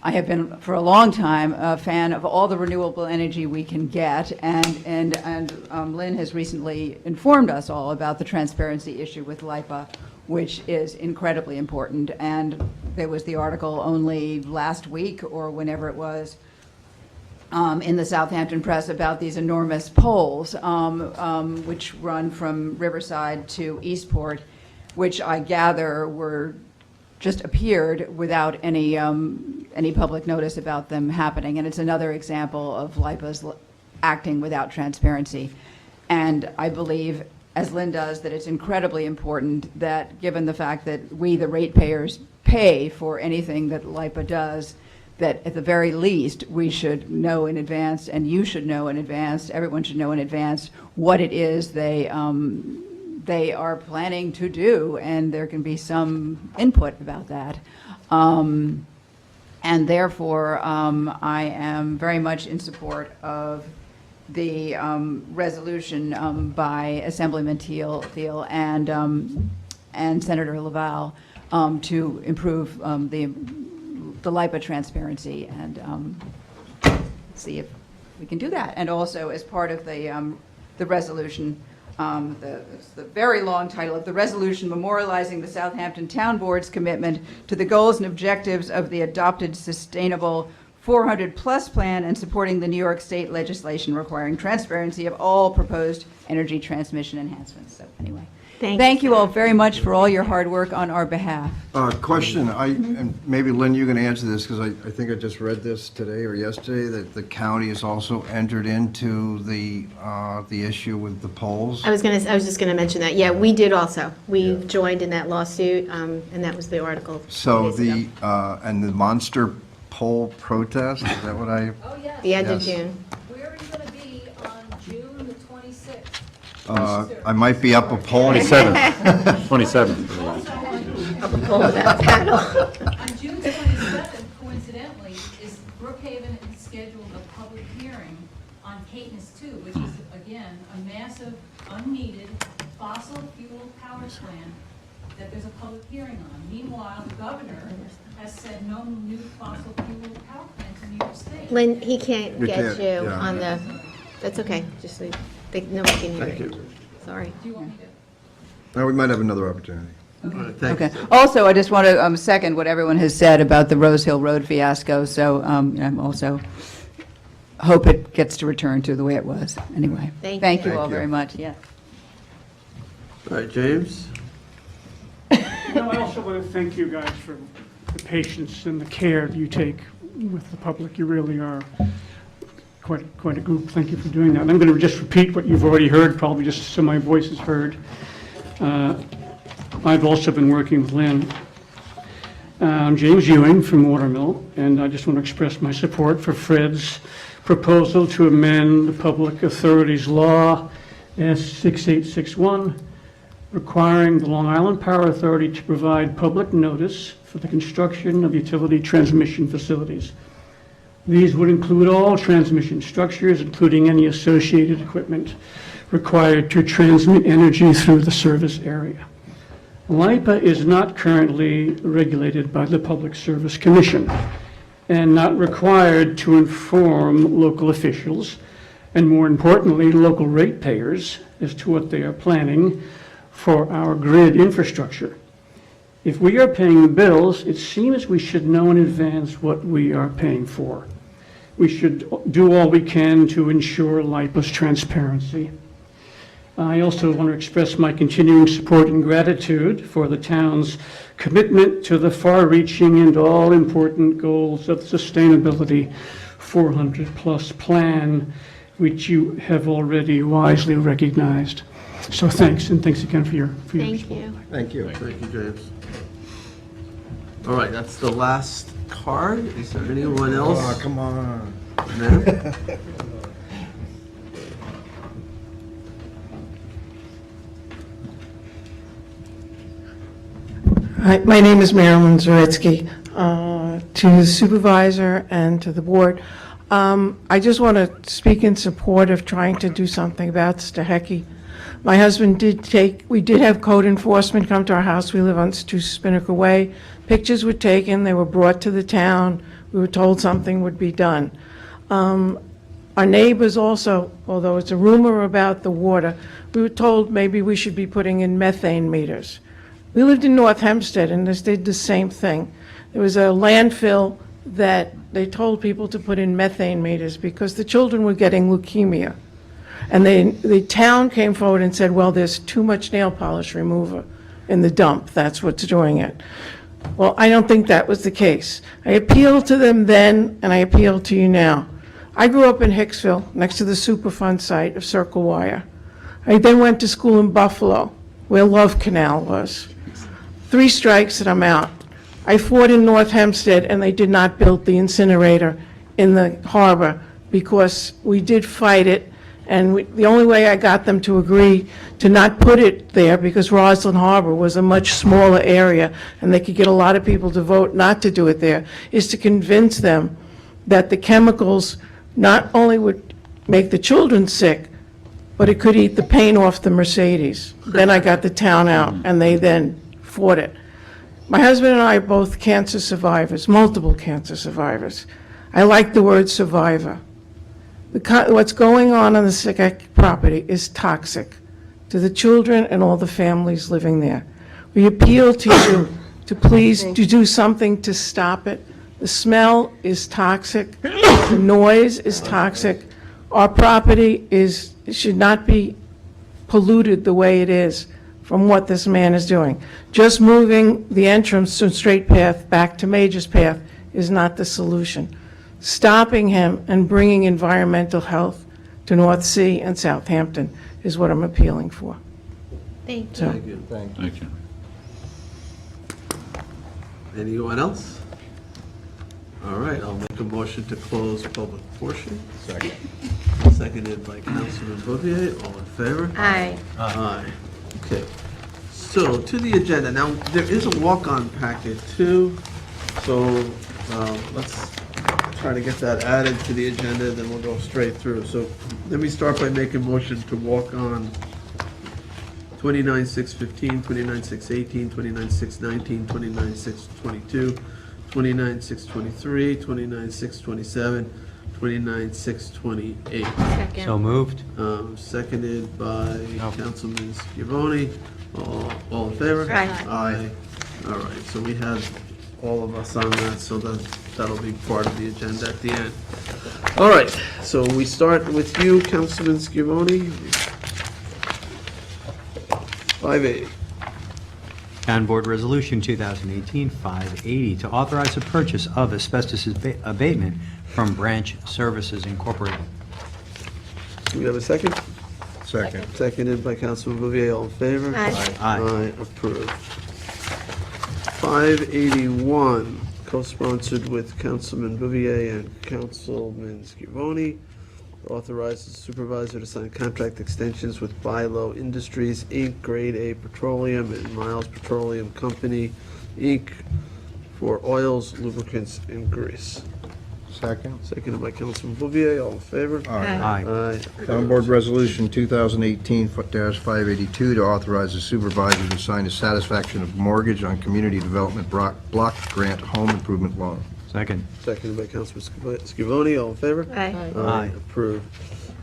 I have been for a long time a fan of all the renewable energy we can get, and Lynn has recently informed us all about the transparency issue with LIPA, which is incredibly important. And there was the article only last week or whenever it was in the Southampton Press about these enormous poles, which run from Riverside to Eastport, which I gather were just appeared without any public notice about them happening. And it's another example of LIPA's acting without transparency. And I believe, as Lynn does, that it's incredibly important that, given the fact that we, the ratepayers, pay for anything that LIPA does, that at the very least we should know in advance, and you should know in advance, everyone should know in advance what it is they are planning to do, and there can be some input about that. And therefore, I am very much in support of the resolution by Assemblyman Thiel and Senator Laval to improve the LIPA transparency, and see if we can do that. And also, as part of the resolution, the very long title of the resolution memorializing the Southampton Town Board's commitment to the goals and objectives of the adopted Sustainable 400+ plan and supporting the New York State legislation requiring transparency of all proposed energy transmission enhancements. So anyway, thank you all very much for all your hard work on our behalf. Question, and maybe Lynn, you can answer this, because I think I just read this today or yesterday, that the county has also entered into the issue with the poles. I was just gonna mention that. Yeah, we did also. We joined in that lawsuit, and that was the article. So and the monster pole protest, is that what I? Oh, yes. The end of June. Where are you going to be on June the 26th? I might be up a pole. 27th. Up a pole with that panel. On June 27th, coincidentally, is Brookhaven scheduled a public hearing on Caithness 2, which is, again, a massive, unneeded fossil fuel power plant that there's a public hearing on. Meanwhile, the governor has said no new fossil fuel power plants in New York State. Lynn, he can't You get can't, you yeah. on the, that's okay, just leave. No one can hear Thank you. you. Sorry. Do you want me to? Now, we might have another opportunity. Okay. Also, I just want to second what everyone has said about the Rose Hill Road fiasco. So I'm also hope it gets to return to the way it was, anyway. Thank you you. all very much, yeah. All right, James? I also want to thank you guys for the patience and the care you take with the public. You really are quite a group. Thank you for doing that. And I'm going to just repeat what you've already heard, probably just so my voice is heard. I've also been working with Lynn. I'm James Ewing from Watermill, and I just want to express my support for Fred's proposal to amend the Public Authorities Law S6861, requiring the Long Island Power Authority to provide public notice for the construction of utility transmission facilities. These would include all transmission structures, including any associated equipment required to transmit energy through the service area. LIPA is not currently regulated by the Public Service Commission and not required to inform local officials and, more importantly, local ratepayers as to what they are planning for our grid infrastructure. If we are paying the bills, it seems we should know in advance what we are paying for. We should do all we can to ensure LIPA's transparency. I also want to express my continuing support and gratitude for the town's commitment to the far-reaching and all-important goals of the Sustainability 400-plus plan, which you have already wisely recognized. So thanks, and thanks again for your support. Thank you. Thank you, James. All right, that's the last card. Is there anyone else? Oh, come on. Ma'am? Hi, my name is Marilyn Zaretsky. To the supervisor and to the board, I just want to speak in support of trying to do something about Stahecki. My husband we did have code enforcement come to our house. We live on 2 Spinnaker Way. Pictures were taken, they were brought to the town. We were told something would be done. Our neighbors also, although it's a rumor about the water, we were told maybe we should be putting in methane meters. We lived in North Hempstead, and they did the same thing. There was a landfill that they told people to put in methane meters because the children were getting leukemia. And the town came forward and said, well, there's too much nail polish remover in the dump. That's what's doing it. Well, I don't think that was the case. I appealed to them then, and I appeal to you now. I grew up in Hicksville, next to the Superfund site of Circle Wire. I then went to school in Buffalo, where Love Canal was. 3 strikes and I'm out. I fought in North Hempstead, and they did not build the incinerator in the harbor because we did fight it, and the only way I got them to agree to not put it there, because Roslyn Harbor was a much smaller area and they could get a lot of people to vote not to do it there, is to convince them that the chemicals not only would make the children sick, but it could eat the paint off the Mercedes. Then I got the town out, and they then fought it. My husband and I are both cancer survivors, multiple cancer survivors. I like the word survivor. What's going on the Stahecki property is toxic to the children and all the families living there. We appeal to you to please to do something to stop it. The smell is toxic. The noise is toxic. Our property should not be polluted the way it is from what this man is doing. Just moving the entrance to Straight Path back to Major's Path is not the solution. Stopping him and bringing environmental health to North Sea and Southampton is what I'm appealing for. Thank So- you. Thank you. Anyone else? All right, I'll make a motion to close public portion. Second. Seconded by Councilman Bouvier. All in favor? Aye. Aye. Okay. So to the agenda. Now, there is a walk-on packet too. So let's try to get that added to the agenda, then we'll go straight through. So let me start by making motion to walk on 29-615, 29-618, 29-619, 29-622, 29-623, 29-627, 29-628. Second. So moved. Seconded by Councilman Scavone. All in favor? Aye. Aye. All right, so we have all of us on that, so that'll be part of the agenda at the end. All right, so we start with you, Councilman Scavone. 580. Town Board Resolution 2018-580 to authorize the purchase of asbestos abatement from Branch Services Incorporated. Do we have a second? Second. Seconded by Councilman Bouvier. All in favor? Aye. Aye. Approved. 581, co-sponsored with Councilman Bouvier and Councilman Scavone, authorizes the supervisor to sign contract extensions with Bilo Industries, Inc., Grade A Petroleum, and Miles Petroleum Company, Inc., for oils, lubricants, and grease. Second. Seconded by Councilman Bouvier. All in favor? Aye. Aye. Town Board Resolution 2018-582 to authorize the supervisor to sign a satisfaction of mortgage on community development block grant home improvement loan. Second. Seconded by Councilman Scavone. All in favor? Aye. Aye. Approved.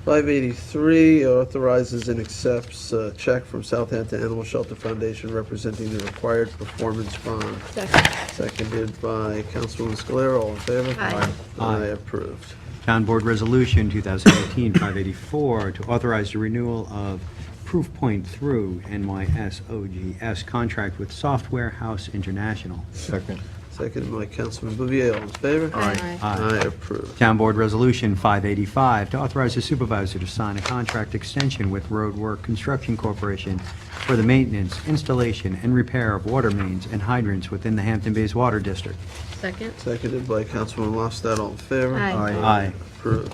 583 authorizes and accepts a check from Southampton Animal Shelter Foundation representing the required performance bond. Second. Seconded by Councilwoman Scalera. All in favor? Aye. Aye. Approved. Town Board Resolution 2018-584 to authorize the renewal of Proof Point through NYSOGS contract with Software House International. Second. Seconded by Councilman Bouvier. All in favor? Aye. Aye. Approved. Town Board Resolution 585 to authorize the supervisor to sign a contract extension with Roadwork Construction Corporation for the maintenance, installation, and repair of water mains and hydrants within the Hampton Bays Water District. Second. Seconded by Councilman Lofstad. All in favor? Aye. Aye. Approved.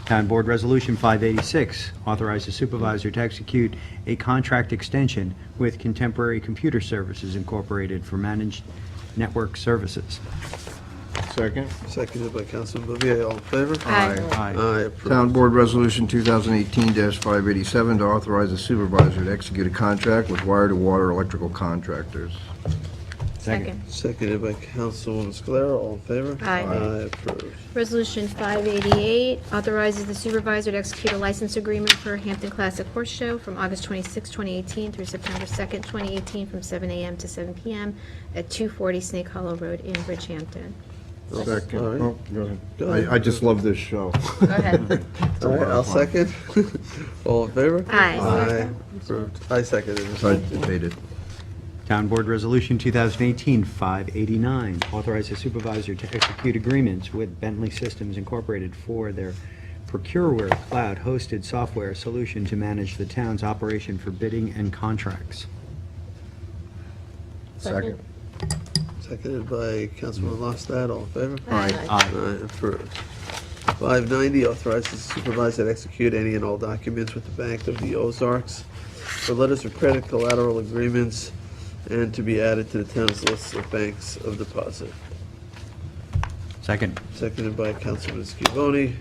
Town Board Resolution 586, authorize the supervisor to execute a contract extension with Contemporary Computer Services Incorporated for managed network services. Second. Seconded by Councilman Bouvier. All in favor? Aye. Aye. Aye. Approved. Town Board Resolution 2018-587 to authorize the supervisor to execute a contract with wire-to-water electrical contractors. Second. Seconded by Councilwoman Scalera. All in favor? Aye. Aye. Approved. Resolution 588 authorizes the supervisor to execute a license agreement for Hampton Classic Horse Show from August 26, 2018 through September 2nd, 2018, from 7 a.m. to 7 p.m. at 240 Snake Hollow Road in Bridgehampton. Second. All right. Oh, go ahead. Go ahead. I just love this show. Go ahead. All right, I'll second. All in favor? Aye. Aye. Approved. I seconded it. I debated. Town Board Resolution 2018-589, authorize the supervisor to execute agreements with Bentley Systems Incorporated for their Procureware cloud-hosted software solution to manage the town's operation for bidding and contracts. Second. Seconded by Councilman Lofstad. All in favor? Aye. Aye. Approved. 590 authorizes the supervisor to execute any and all documents with the Bank of the Ozarks for letters of credit, collateral agreements, and to be added to the town's list of banks of deposit. Second. Seconded by Councilman Scavone.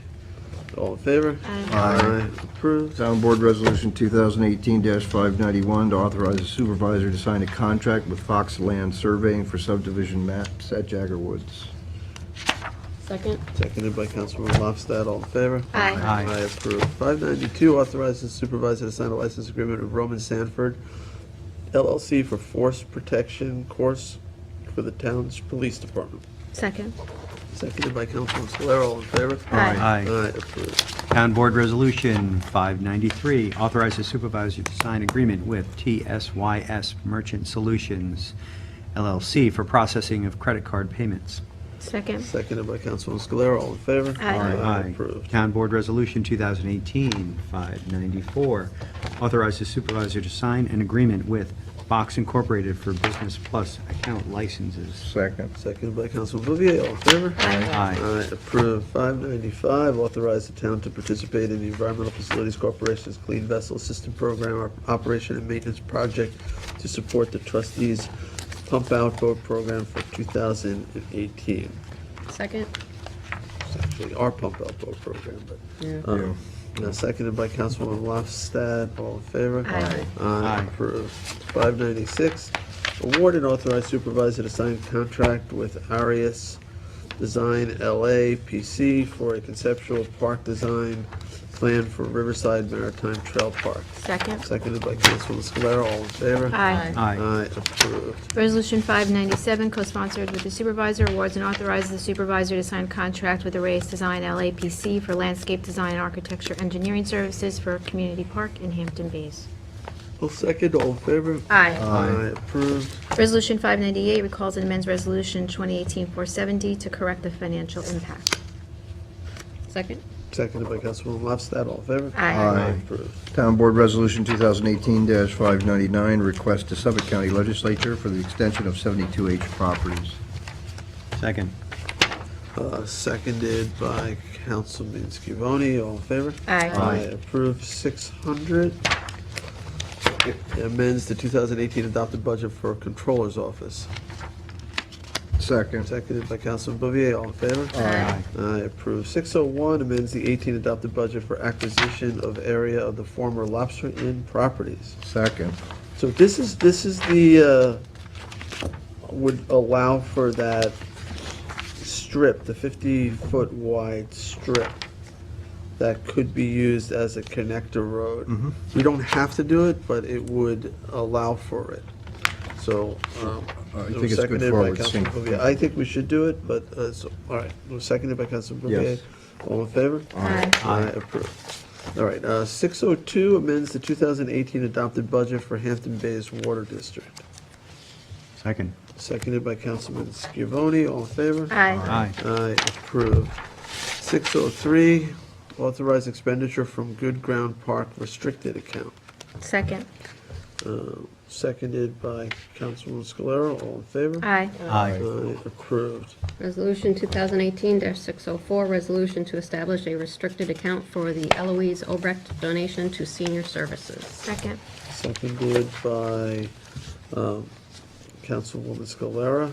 All in favor? Aye. Approved. Town Board Resolution 2018-591 to authorize the supervisor to sign a contract with Fox Land Surveying for subdivision maps at Jagger Woods. Second. Seconded by Councilman Lofstad. All in favor? Aye. Aye. Aye. Approved. 592 authorizes the supervisor to sign a license agreement with Roman Sanford LLC for force protection course for the town's police department. Second. Seconded by Councilman Scalera. All in favor? Aye. Aye. Aye. Approved. Town Board Resolution 593, authorize the supervisor to sign agreement with TSYS Merchant Solutions LLC for processing of credit card payments. Second. Seconded by Councilman Scalera. All in favor? Aye. Approved. Town Board Resolution 2018-594, authorize the supervisor to sign an agreement with Box Incorporated for Business Plus account licenses. Second. Seconded by Councilman Bouvier. All in favor? Aye. Aye. Approved. 595, authorize the town to participate in the Environmental Facilities Corporation's Clean Vessel System Program operation and maintenance project to support the trustees' pump out boat program for 2018. Second. It's actually our pump out boat program, but. Yeah. Now seconded by Councilwoman Lofstad. All in favor? Aye. Aye. Approved. 596, award and authorize supervisor to sign contract with Arias Design LA PC for a conceptual park design plan for Riverside Maritime Trail Park. Second. Seconded by Councilwoman Scalera. All in favor? Aye. Aye, approved. Resolution 597, co-sponsored with the supervisor, awards and authorizes the supervisor to sign contract with Arrays Design LAPC for landscape design and architecture engineering services for Community Park in Hampton Bays. All second, all in favor? Aye. Aye, approved. Resolution 598 recalls and amends Resolution 2018-470 to correct the financial impact. Second? Seconded by Councilwoman Lopstedt. All in favor? Aye. Approved. Town Board Resolution 2018-599, request to Suffolk County Legislature for the extension of 72H properties. Second. Seconded by Councilman Scavone. All in favor? Aye. Approved. 600. Amends the 2018 adopted budget for Controller's Office. Second. Seconded by Councilman Bouvier. All in favor? Aye. Aye, approved. 601 amends the 18 adopted budget for acquisition of area of the former Lobster Inn properties. Second. So this is the, would allow for that strip, the 50-foot wide strip that could be used as a connector road. We don't have to do it, but it would allow for it. So, I it think was it's good seconded by forward Councilman thinking. Bouvier. I think we should do it, but, all right, it was seconded by Councilman Bouvier. Yes. All in favor? Aye. Approved. All right, 602 amends the 2018 adopted budget for Hampton Bays Water District. Second. Seconded by Councilman Scavone. All in favor? Aye. Aye. Aye, approved. 603, authorize expenditure from Good Ground Park restricted account. Second. Seconded by Councilwoman Scalera. All in favor? Aye. Aye. Approved. Resolution 2018-604, resolution to establish a restricted account for the Eloise Obrecht donation to senior services. Second. Seconded by Councilwoman Scalera.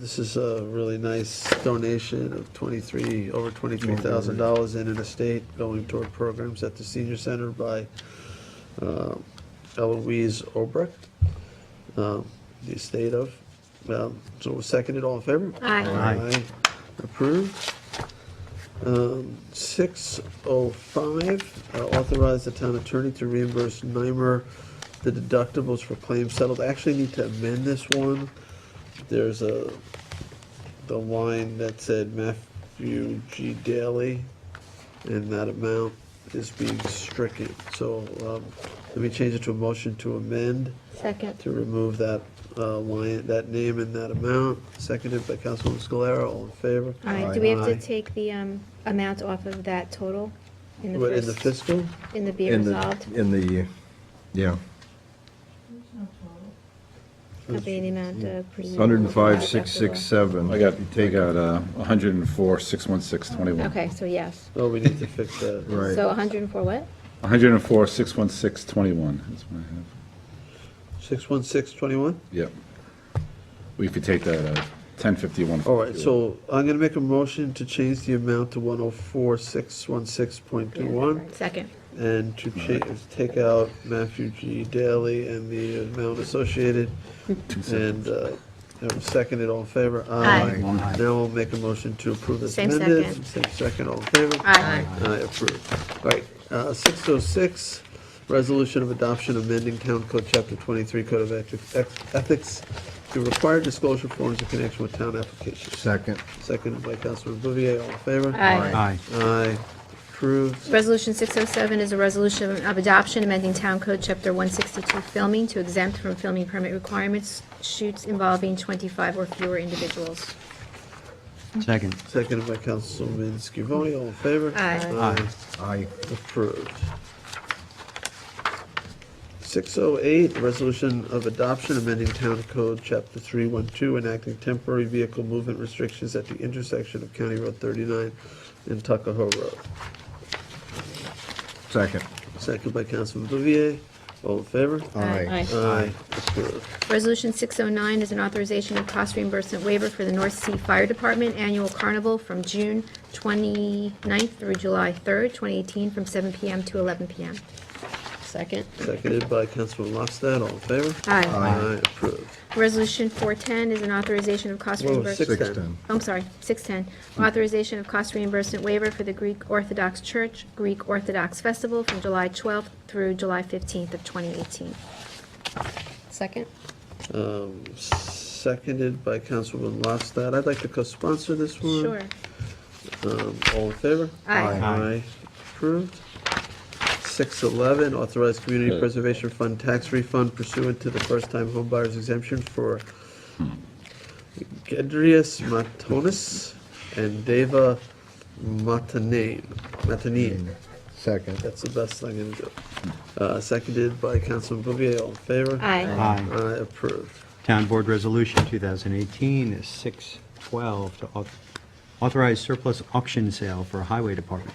This is a really nice donation of over $23,000 in an estate going toward programs at the senior center by Eloise Obrecht, the estate of. So it was seconded. All in favor? Aye. Aye. Approved. 605, authorize the town attorney to reimburse NYMER the deductibles for claims settled. I actually need to amend this one. There's the line that said Matthew G. Daly, and that amount is being stricken. So let me change it to a motion to amend Second. to remove that line, that name and that amount. Seconded by Councilwoman Scalera. All in favor? All right, do we have to Aye. take the amount off of that total in the What, in the first, fiscal? in the be In resolved? yeah. Company the amount of. 105,667. I got, take out 104,616.21. Okay, so yes. Oh, we need to fix that. Right. So 104 what? 104,616.21, that's what I have. 61621? Yep. We could take that 1051. All right, so I'm going to make a motion to change the amount to 104,616.21 Second. and to take out Matthew G. Daly and the amount associated. And seconded. All in favor? Aye. Now we'll make a motion to approve as Same amended. second. Same second. All in favor? Aye. Approved. All right, 606, resolution of adoption amending Town Code Chapter 23 Code of Ethics to require disclosure forms in connection with town applications. Second. Seconded by Councilman Bouvier. All in favor? Aye. Aye. Aye. Approved. Resolution 607 is a resolution of adoption amending Town Code Chapter 162 filming to exempt from filming permit requirements shoots involving 25 or fewer individuals. Second. Seconded by Councilman Scavone. All in favor? Aye. Aye. Approved. 608, resolution of adoption amending Town Code Chapter 312 enacting temporary vehicle movement restrictions at the intersection of County Road 39 and Tuckahoe Road. Second. Second by Councilman Bouvier. All in favor? Aye. Aye. Approved. Resolution 609 is an authorization of cost reimbursement waiver for the North Sea Fire Department Annual Carnival from June 29th through July 3rd, 2018, from 7 p.m. to 11 p.m. Second. Seconded by Councilman Lofstad, all in favor? Aye. Aye, approved. Resolution 410 is an authorization of cost Whoa, reimbursement. 610. I'm sorry, 610. Authorization of cost reimbursement waiver for the Greek Orthodox Church Greek Orthodox Festival from July 12th through July 15th of 2018. Second. Seconded by Councilman Lofstad. I'd like to co-sponsor this one. Sure. All in favor? Aye. Aye, approved. 611, authorized Community Preservation Fund tax refund pursuant to the first-time homebuyer's exemption for Gedrius Matonis and Deva Matanin. Second. That's the best I'm going to do. Seconded by Councilman Bouvier, all in favor? Aye. Aye, approved. Town Board Resolution 2018 is 612 to authorize surplus auction sale for Highway Department.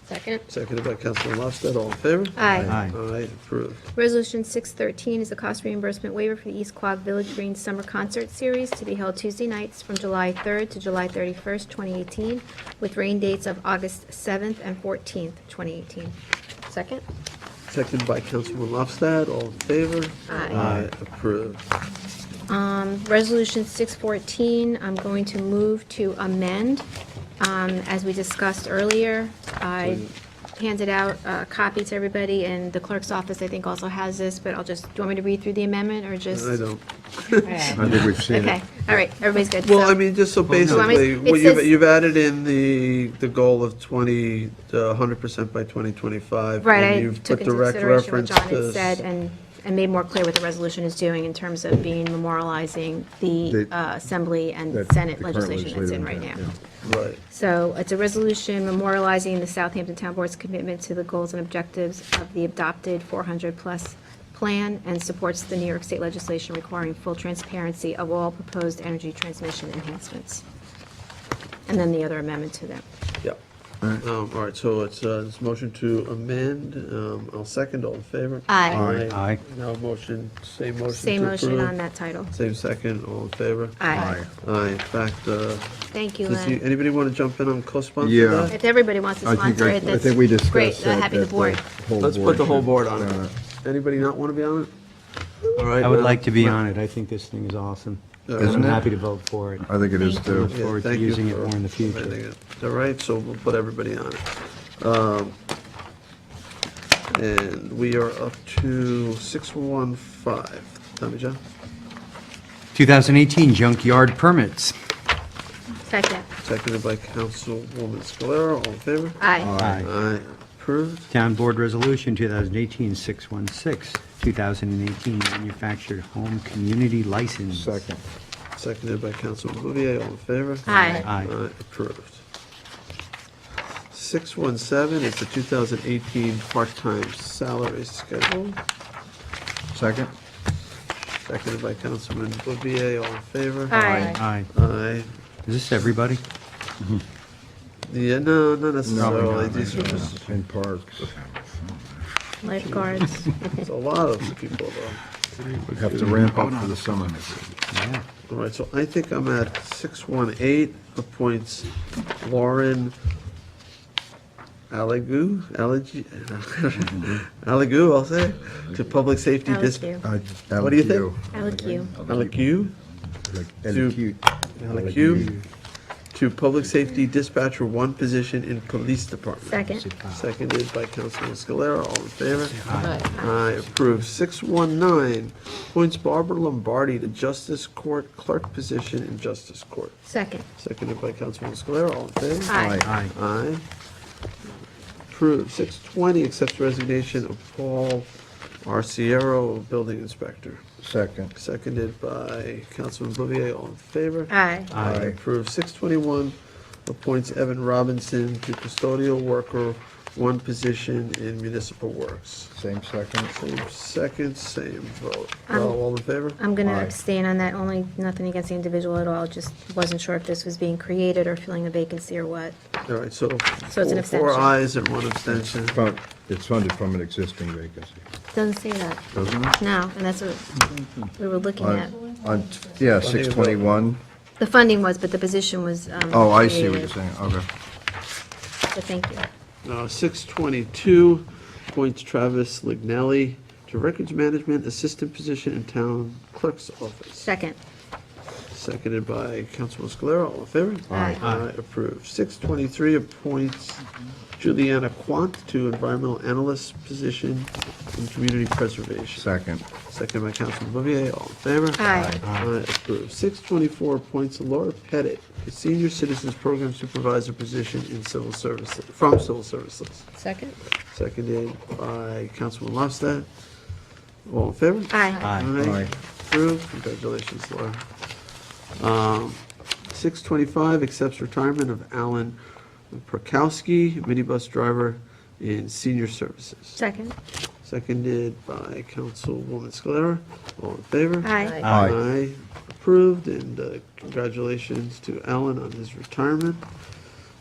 Second. Seconded by Councilman Lofstad, all in favor? Aye. Aye. Aye, approved. Resolution 613 is a cost reimbursement waiver for the East Quogue Village Green Summer Concert Series to be held Tuesday nights from July 3rd to July 31st, 2018, with rain dates of August 7th and 14th, 2018. Second. Seconded by Councilman Lofstad, all in favor? Aye. Approved. Resolution 614, I'm going to move to amend. As we discussed earlier, I handed out a copy to everybody, and the clerk's office, I think, also has this, but do you want me to read through the amendment, or just? I don't. I think we've seen Okay, it. all right, everybody's good. Well, So- I mean, just so want me- basically, it what says- you've added in the goal of 100% by 2025. Right, and I you've took put into direct consideration what reference John had to said and made more clear what the resolution is doing in terms of being memorializing the Assembly and That Senate the current legislation that's in right legislative now. intent, Right. So it's a resolution memorializing the Southampton Town Board's commitment to the goals and objectives of the adopted 400-plus plan and supports the New York State legislation requiring full transparency of all proposed energy transmission enhancements. And then the other amendment to that. Yep. All right, so it's motion to amend. I'll second, all in favor? Aye. Aye. Now motion, same motion to Same motion approve. on that title. Same second, all in favor? Aye. Aye. In fact, Thank you, does Lynn. anybody want to jump in on co-sponsor Yeah. that? If everybody wants to I think sponsor it, I that's think we discussed great. that. Happy the that board. whole Let's put the whole should board be on on it. Anybody not want to be on it? All right. I would well, like to be on it. I think this thing is awesome. Isn't I'm it? happy to vote for it. I think it is too. Look forward to thank you using it for more in the future. amending it. All right, so we'll put everybody on it. And we are up to 615. Tommy John? 2018 junkyard permits. Second. Seconded by Councilwoman Scalera, all in favor? Aye. Aye, approved. Town Board Resolution 2018-616, 2018 manufactured home community license. Second. Seconded by Councilman Bouvier, all in favor? Aye. Aye. Approved. 617 is the 2018 part-time salary schedule. Second? Seconded by Councilman Bouvier, all in favor? Aye. Aye. Aye. Is this everybody? Yeah, no, not necessarily. These are just, In parks. Lifeguards. it's a lot of people, though. We have to ramp up for the summer. Yeah. All right, so I think I'm at 618, appoints Lauren Alegu, Alegu, I'll say, to Public Safety Alegu. What do you think? Alegu. Alegu? Alegu, to Public Safety Dispatcher 1 position in Police Department. Second. Seconded by Councilman Scalera, all in favor? Aye. Aye, approved. 619, appoints Barbara Lombardi to Justice Court Clerk position in Justice Court. Second. Seconded by Councilman Scalera, all in favor? Aye. Aye. Aye. Approved. 620, accepts resignation of Paul Arciero, Building Inspector. Second. Seconded by Councilman Bouvier, all in favor? Aye. Aye. Approved. 621, appoints Evan Robinson to Custodial Worker 1 position in Municipal Works. Same second. Same second, same vote. Um, All in favor? I'm going to Aye. abstain on that, only nothing against the individual at all, just wasn't sure if this was being created or filling a vacancy or what. All right, so So it's an four abstention. ayes and 1 abstention. It's funded from an existing vacancy. Doesn't say that. Doesn't it? No, and that's what we were looking at. Yeah, 621. The funding was, but the position was Oh, I see what created. you're saying, okay. So thank you. 622, appoints Travis Lignelli to Records Management Assistant position in Town Clerk's Office. Second. Seconded by Councilman Scalera. All in favor? Aye. Aye, approved. 623 appoints Juliana Quant to Environmental Analyst position in Community Preservation. Second. Seconded by Councilman Bouvier. All in favor? Aye. Aye, approved. 624 appoints Laura Pettit to Senior Citizens Program Supervisor position in Civil Services, from Civil Services. Second? Seconded by Councilman Lofstad. All in favor? Aye. Aye. Approved. Congratulations, Laura. 625 accepts retirement of Alan Prokowski, minibus driver in Senior Services. Second. Seconded by Councilwoman Scalera. All in favor? Aye. Aye. Approved, and congratulations to Alan on his retirement.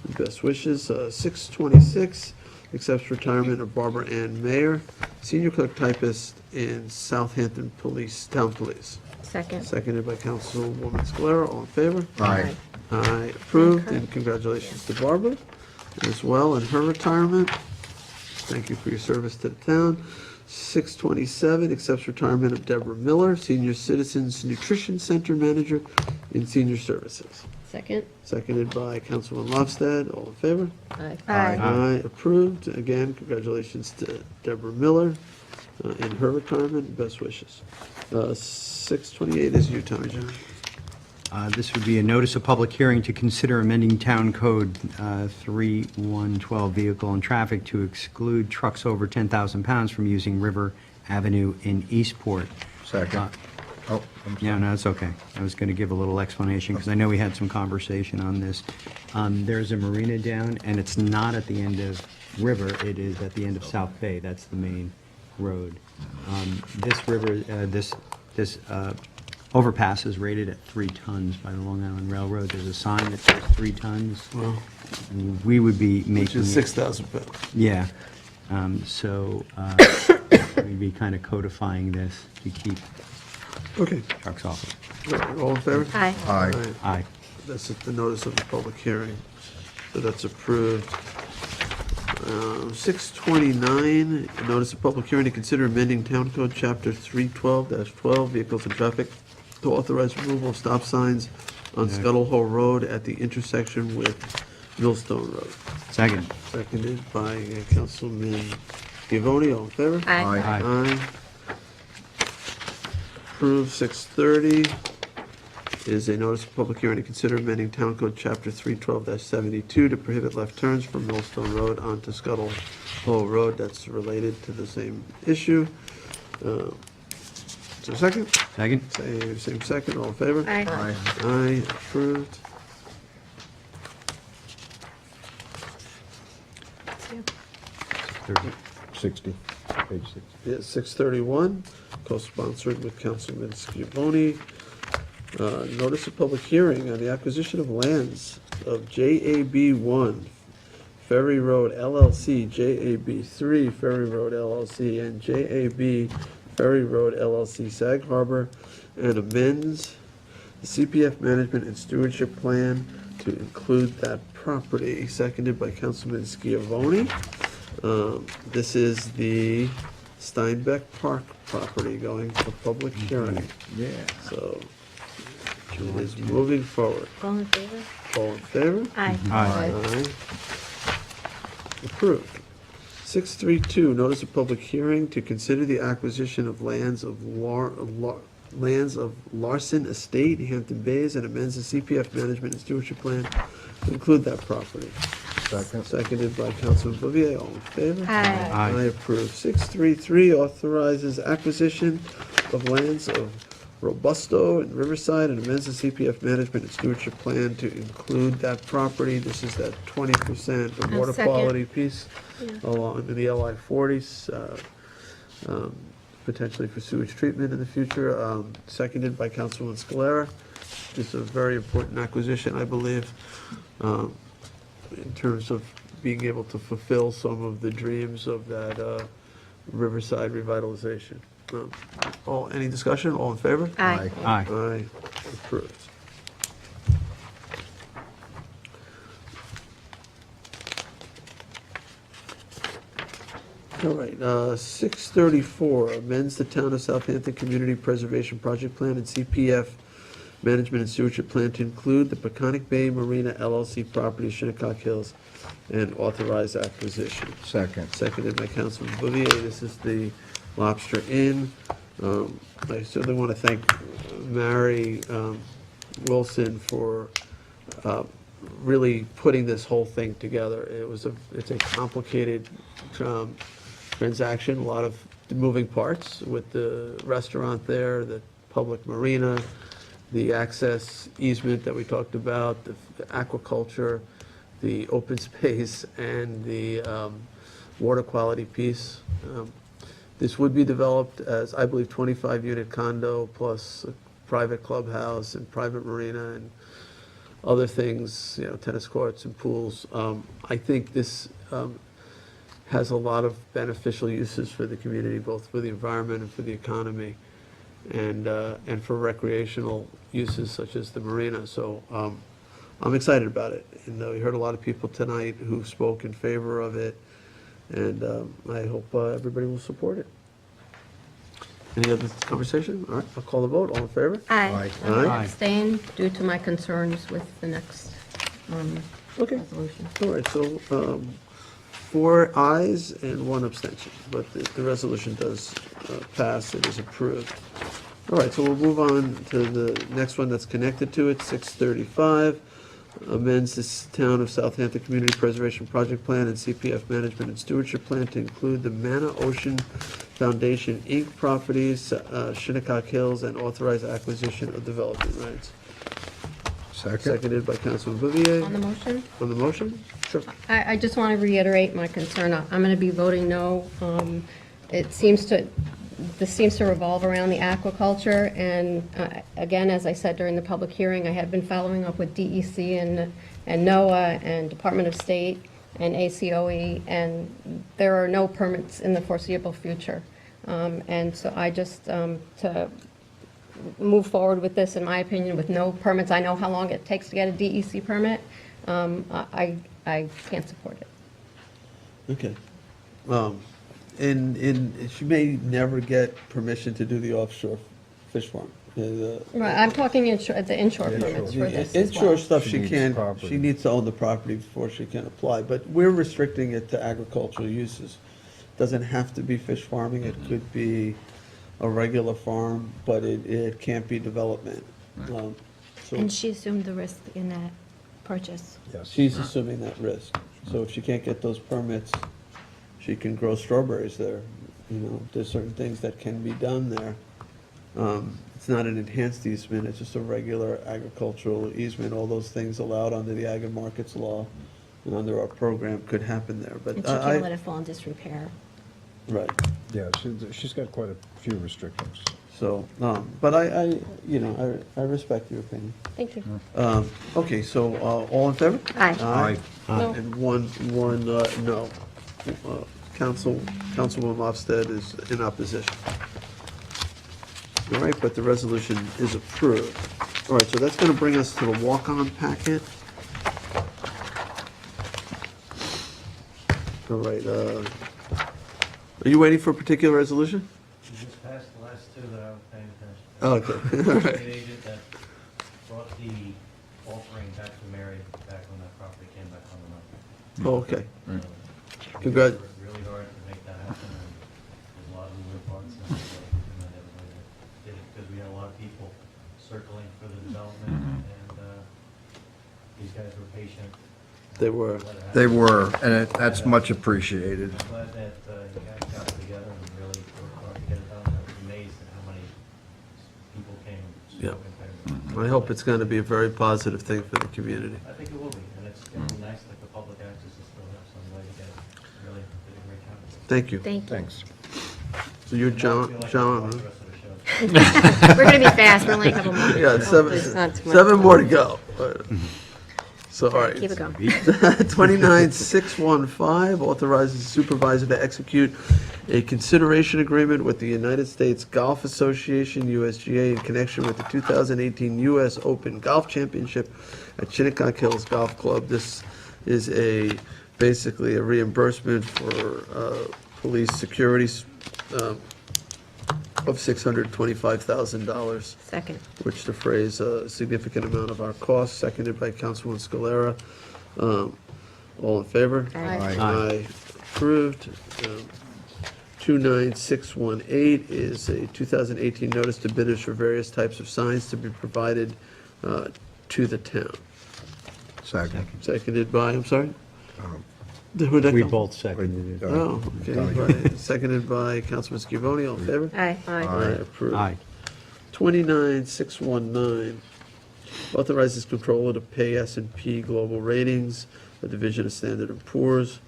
And best wishes. 626 accepts retirement of Barbara Ann Mayer, senior clerk typist in Southampton Town Police. Second. Seconded by Councilwoman Scalera. All in favor? Aye. Aye, approved, and congratulations to Barbara as well in her retirement. Thank you for your service to the town. 627 accepts retirement of Deborah Miller, Senior Citizens Nutrition Center Manager in Senior Services. Second? Seconded by Councilman Lofstad. All in favor? Aye. Aye, approved. Again, congratulations to Deborah Miller in her retirement. Best wishes. 628 is you, Tommy John. This would be a notice of public hearing to consider amending Town Code 3112 Vehicle and Traffic to exclude trucks over 10,000 pounds from using River Avenue in Eastport. Second. Oh, I'm sorry. Yeah, no, it's okay. I was going to give a little explanation, because I know we had some conversation on this. There's a marina down, and it's not at the end of River, it is at the end of South Bay. That's the main road. This river, this overpass is rated at 3 tons by the Long Island Railroad. There's a sign that says 3 tons. Wow. We would be making... Which is 6,000 pounds. Yeah. So we'd be kind of codifying this to keep Okay. trucks off it. All in favor? Aye. Aye. Aye. That's the notice of the public hearing. So that's approved. 629, a notice of public hearing to consider amending Town Code Chapter 312-12, Vehicles and Traffic, to authorize removal of stop signs on Scuttle Hole Road at the intersection with Millstone Road. Second. Seconded by Councilman Giovanni. All in favor? Aye. Aye. Aye. Approved. 630 is a notice of public hearing to consider amending Town Code Chapter 312-72 to prohibit left turns from Millstone Road onto Scuttle Hole Road. That's related to the same issue. Is there a second? Second. Same second. All in favor? Aye. Aye. Aye. Approved. Thirty. 60, page 60. Yeah, 631, co-sponsored with Councilman Scavone. Notice of public hearing on the acquisition of lands of JAB1 Ferry Road LLC, JAB3 Ferry Road LLC, and JAB Ferry Road LLC, Sag Harbor, and amends the CPF management and stewardship plan to include that property. Seconded by Councilman Schiavone. This is the Steinbeck Park property going for public hearing. Yeah. So it is moving forward. All in favor? All in favor? Aye. Aye. Aye. Approved. 632, notice of public hearing to consider the acquisition of lands of Larson Estate, Hampton Bays, and amends the CPF management and stewardship plan to include that property. Second. Seconded by Councilman Bouvier. All in favor? Aye. Aye. I approve. 633 authorizes acquisition of lands of Robusto and Riverside and amends the CPF management and stewardship plan to include that property. This is that 20% of I'll water second. quality piece along the LI 40s, potentially for sewage treatment in the future. Seconded by Councilman Scalera. This is a very important acquisition, I believe, in terms of being able to fulfill some of the dreams of that Riverside revitalization. Any discussion? All in favor? Aye. Aye. Aye. Approved. All right, 634, amends the Town of Southampton Community Preservation Project Plan and CPF Management and Stewardship Plan to include the Peconic Bay Marina LLC property, Shinnecock Hills, and authorize acquisition. Second. Seconded by Councilman Bouvier. This is the Lobster Inn. I certainly want to thank Mary Wilson for really putting this whole thing together. It's a complicated transaction, a lot of moving parts with the restaurant there, the public marina, the access easement that we talked about, the aquaculture, the open space, and the water quality piece. This would be developed as, I believe, 25-unit condo plus a private clubhouse and private marina and other things, tennis courts and pools. I think this has a lot of beneficial uses for the community, both for the environment and for the economy, and for recreational uses such as the marina. So I'm excited about it. And we heard a lot of people tonight who spoke in favor of it, and I hope everybody will support it. Any other conversation? All right, I'll call the vote. All in favor? Aye. I'm going to abstain due to my concerns with the next resolution. All right, so 4 ayes and 1 abstention, but the resolution does pass. It is approved. All right, so we'll move on to the next one that's connected to it, 635. Amends this Town of Southampton Community Preservation Project Plan and CPF Management and Stewardship Plan to include the Manna Ocean Foundation, Inc. properties, Shinnecock Hills, and authorize acquisition of development rights. Second. Seconded by Councilman Bouvier. On the motion? On the motion? Sure. I just want to reiterate my concern. I'm going to be voting no. This seems to revolve around the aquaculture, and again, as I said during the public hearing, I had been following up with DEC and NOAA and Department of State and ACOE, and there are no permits in the foreseeable future. And so I just, to move forward with this, in my opinion, with no permits, I know how long it takes to get a DEC permit, I can't support it. Okay. And she may never get permission to do the offshore fish farm. Right, I'm talking the inshore permits for this as well. Inshore stuff, she needs to own the property before she can apply, but we're restricting it to agricultural uses. Doesn't have to be fish farming, it could be a regular farm, but it can't be development. So And she assumed the risk in that purchase. she's assuming that risk. So if she can't get those permits, she can grow strawberries there. There's certain things that can be done there. It's not an enhanced easement, it's just a regular agricultural easement. All those things allowed under the Ag and Markets Law and under our program could happen there, but And she can't let it fall in disrepair. Right. Yeah, she's got quite a few restrictions. So, but I respect your opinion. Thank you. Okay, so, all in favor? Aye. Aye. No. And one, no. Councilwoman Ofsted is in opposition. All right, but the resolution is approved. All right, so that's going to bring us to the walk-on packet. All right, are you waiting for a particular resolution? You just passed the last two that I was paying attention to. Oh, okay. All right. The agent that brought the offering back to Mary back when that property came back on the market. Oh, okay. So, Congrats. we worked really hard to make that happen, and there's a lot of moving parts, and so we commend everybody that did it, because we had a lot of people circling for the development, and these guys were patient. They were. They were, and that's much appreciated. I'm glad that you guys got together and really worked hard to get it done. I was amazed at how many people came and Yeah. spoke in favor. I hope it's going to be a very positive thing for the community. I think it will be, and it's going to be nice that the public access is still have some way to get it. Really did a great job. Thank you. Thank you. Thanks. So you're John, I feel like John, the huh? rest of the show. We're going to be fast, we're only a couple more. Yeah, It's not too much. seven more to go. So, all right. Keep it going. 29615 authorizes the supervisor to execute a consideration agreement with the United States Golf Association, USGA, in connection with the 2018 U.S. Open Golf Championship at Shinnecock Hills Golf Club. This is basically a reimbursement for police security of $625,000, Second. which defrays a significant amount of our costs, seconded by Councilwoman Scalera. All in favor? Aye. Aye. Approved. 29618 is a 2018 notice to bidders for various types of signs to be provided to the town. Second. Seconded by, I'm sorry? Who'd that We come? both seconded it. Oh, okay. Seconded by Councilman Scavone, all in favor? Aye. Approved. Aye. 29619 authorizes controller to pay S&P Global Ratings, a division of Standard & Poor's,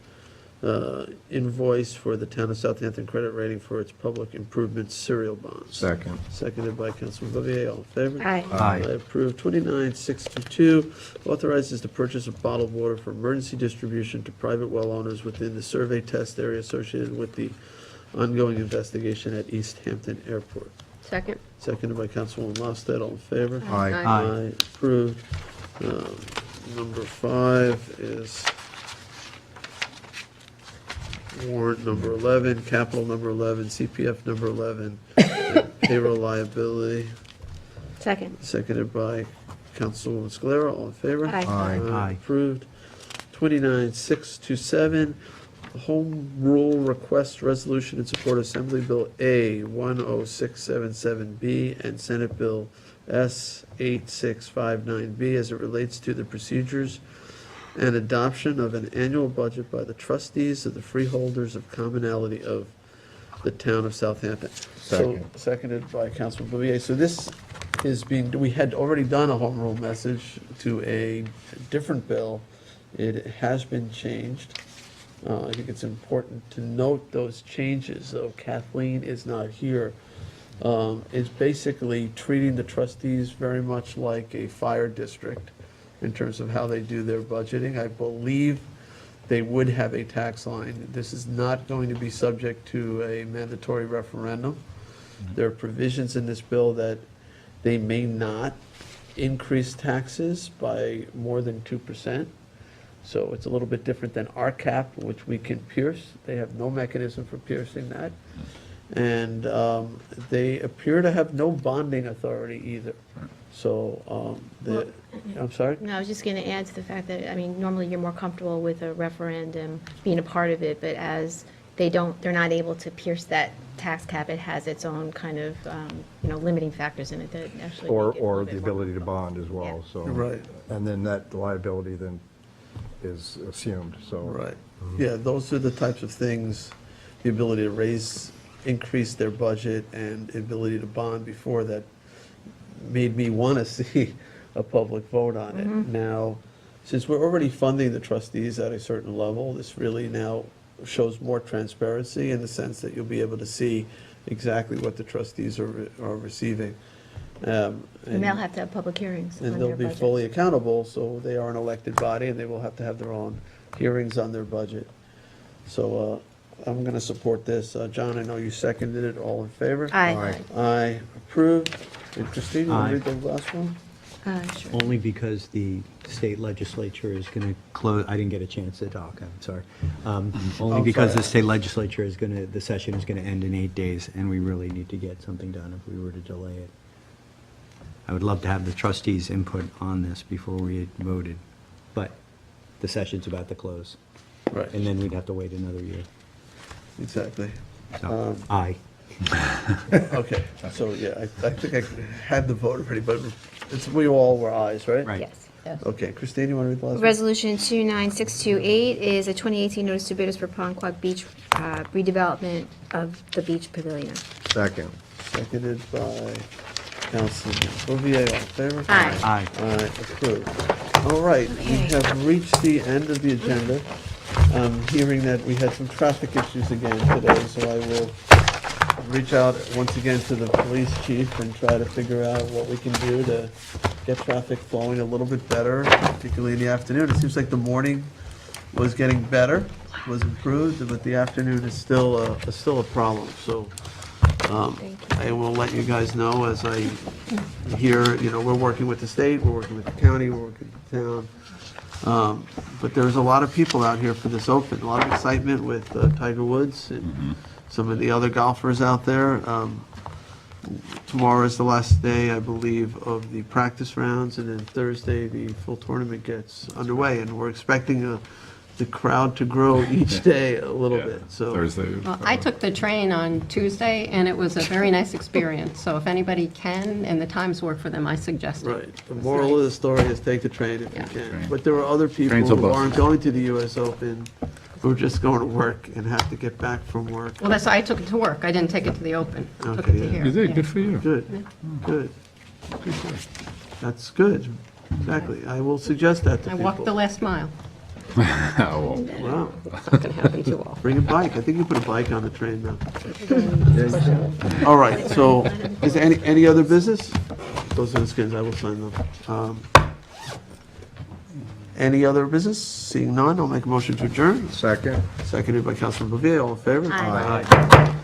invoice for the town of Southampton credit rating for its public improvement serial bonds. Second. Seconded by Councilman Bouvier, all in favor? Aye. Aye. Approved. 29622 authorizes the purchase of bottled water for emergency distribution to private well owners within the survey test area associated with the ongoing investigation at East Hampton Airport. Second. Seconded by Councilwoman Lofted, all in favor? Aye. Aye. Approved. Number 5 is warrant number 11, capital number 11, CPF number 11, payroll liability. Second. Seconded by Councilwoman Scalera, all in favor? Aye. Aye. Approved. 29627, Home Rule Request Resolution in support of Assembly Bill A 10677B and Senate Bill S 8659B as it relates to the procedures and adoption of an annual budget by the trustees of the freeholders of commonality of the town of Southampton. Second. So, seconded by Councilman Bouvier. So this is we had already done a home rule message to a different bill. It has been changed. I think it's important to note those changes, though Kathleen is not here. It's basically treating the trustees very much like a fire district in terms of how they do their budgeting. I believe they would have a tax line. This is not going to be subject to a mandatory referendum. There are provisions in this bill that they may not increase taxes by more than 2%. So it's a little bit different than our cap, which we can pierce. They have no mechanism for piercing that. And they appear to have no bonding authority either. So, I'm sorry? No, I was just going to add to the fact that, I mean, normally you're more comfortable with a referendum being a part of it, but as they're not able to pierce that tax cap, it has its own kind of, limiting factors in it that actually. Or, make it a or little the bit more ability to bond as well, so. Right. And then that liability then is assumed, so. Right. Yeah, those are the types of things, the ability to increase their budget and ability to bond before that made me want to see a public vote on it. Now, since we're already funding the trustees at a certain level, this really now shows more transparency in the sense that you'll be able to see exactly what the trustees are receiving. And they'll have to have public hearings on And their they'll be budgets. fully accountable, so they are an elected body, and they will have to have their own hearings on their budget. So I'm going to support this. John, I know you seconded it. All in favor? Aye. Aye. Approved. And Christine, you want Aye. to read the last one? Sure. Only because the state legislature is going to close, I didn't get a chance to talk, I'm sorry. Only Oh, because sorry. the state legislature is going to, the session is going to end in 8 days, and we really need to get something done if we were to delay it. I would love to have the trustees' input on this before we voted, but the session's about to close. Right. And then we'd have to wait another year. Exactly. So, aye. Okay, so, yeah, I think I had the vote already, but we all were ayes, right? Right. Yes. Okay, Christine, you want to read the last one? Resolution 29628 is a 2018 notice to bidders for Ponquag Beach redevelopment of the beach pavilion. Second. Seconded by Councilman Bouvier. All in favor? Aye. Aye. Aye, approved. All right, we have reached the end of the agenda. I'm hearing that we had some traffic issues again today, so I will reach out once again to the police chief and try to figure out what we can do to get traffic flowing a little bit better, particularly in the afternoon. It seems like the morning was getting better, was improved, but the afternoon is still a problem. So I will let you guys know as I hear, we're working with the state, we're working with the county, we're working with the town. But there's a lot of people out here for this Open, a lot of excitement with Tiger Woods and some of the other golfers out there. Tomorrow is the last day, I believe, of the practice rounds, and then Thursday, the full tournament gets underway, and we're expecting the crowd to grow each day a little bit, so. Thursday. Well, I took the train on Tuesday, and it was a very nice experience. So if anybody can, and the times work for them, I suggest it. Right. The moral of the story is take the train if you can. But there are other people Trains or who buses. aren't going to the US Open, who are just going to work and have to get back from work. Well, that's, I took it to work. I didn't take it to the Open. I took Okay, it to yeah. here. You did, Yeah. good for you. Good, good. That's good, exactly. I will suggest that to I people. walked the last mile. Oh, Wow. It's not going to happen too often. Bring a bike. I think you put a bike on the train now. All right, so is there any other business? Those are the skins, I will sign them. Any other business? Seeing none, I'll make a motion to adjourn. Second. Seconded by Councilman Bouvier, all in favor? Aye. Aye.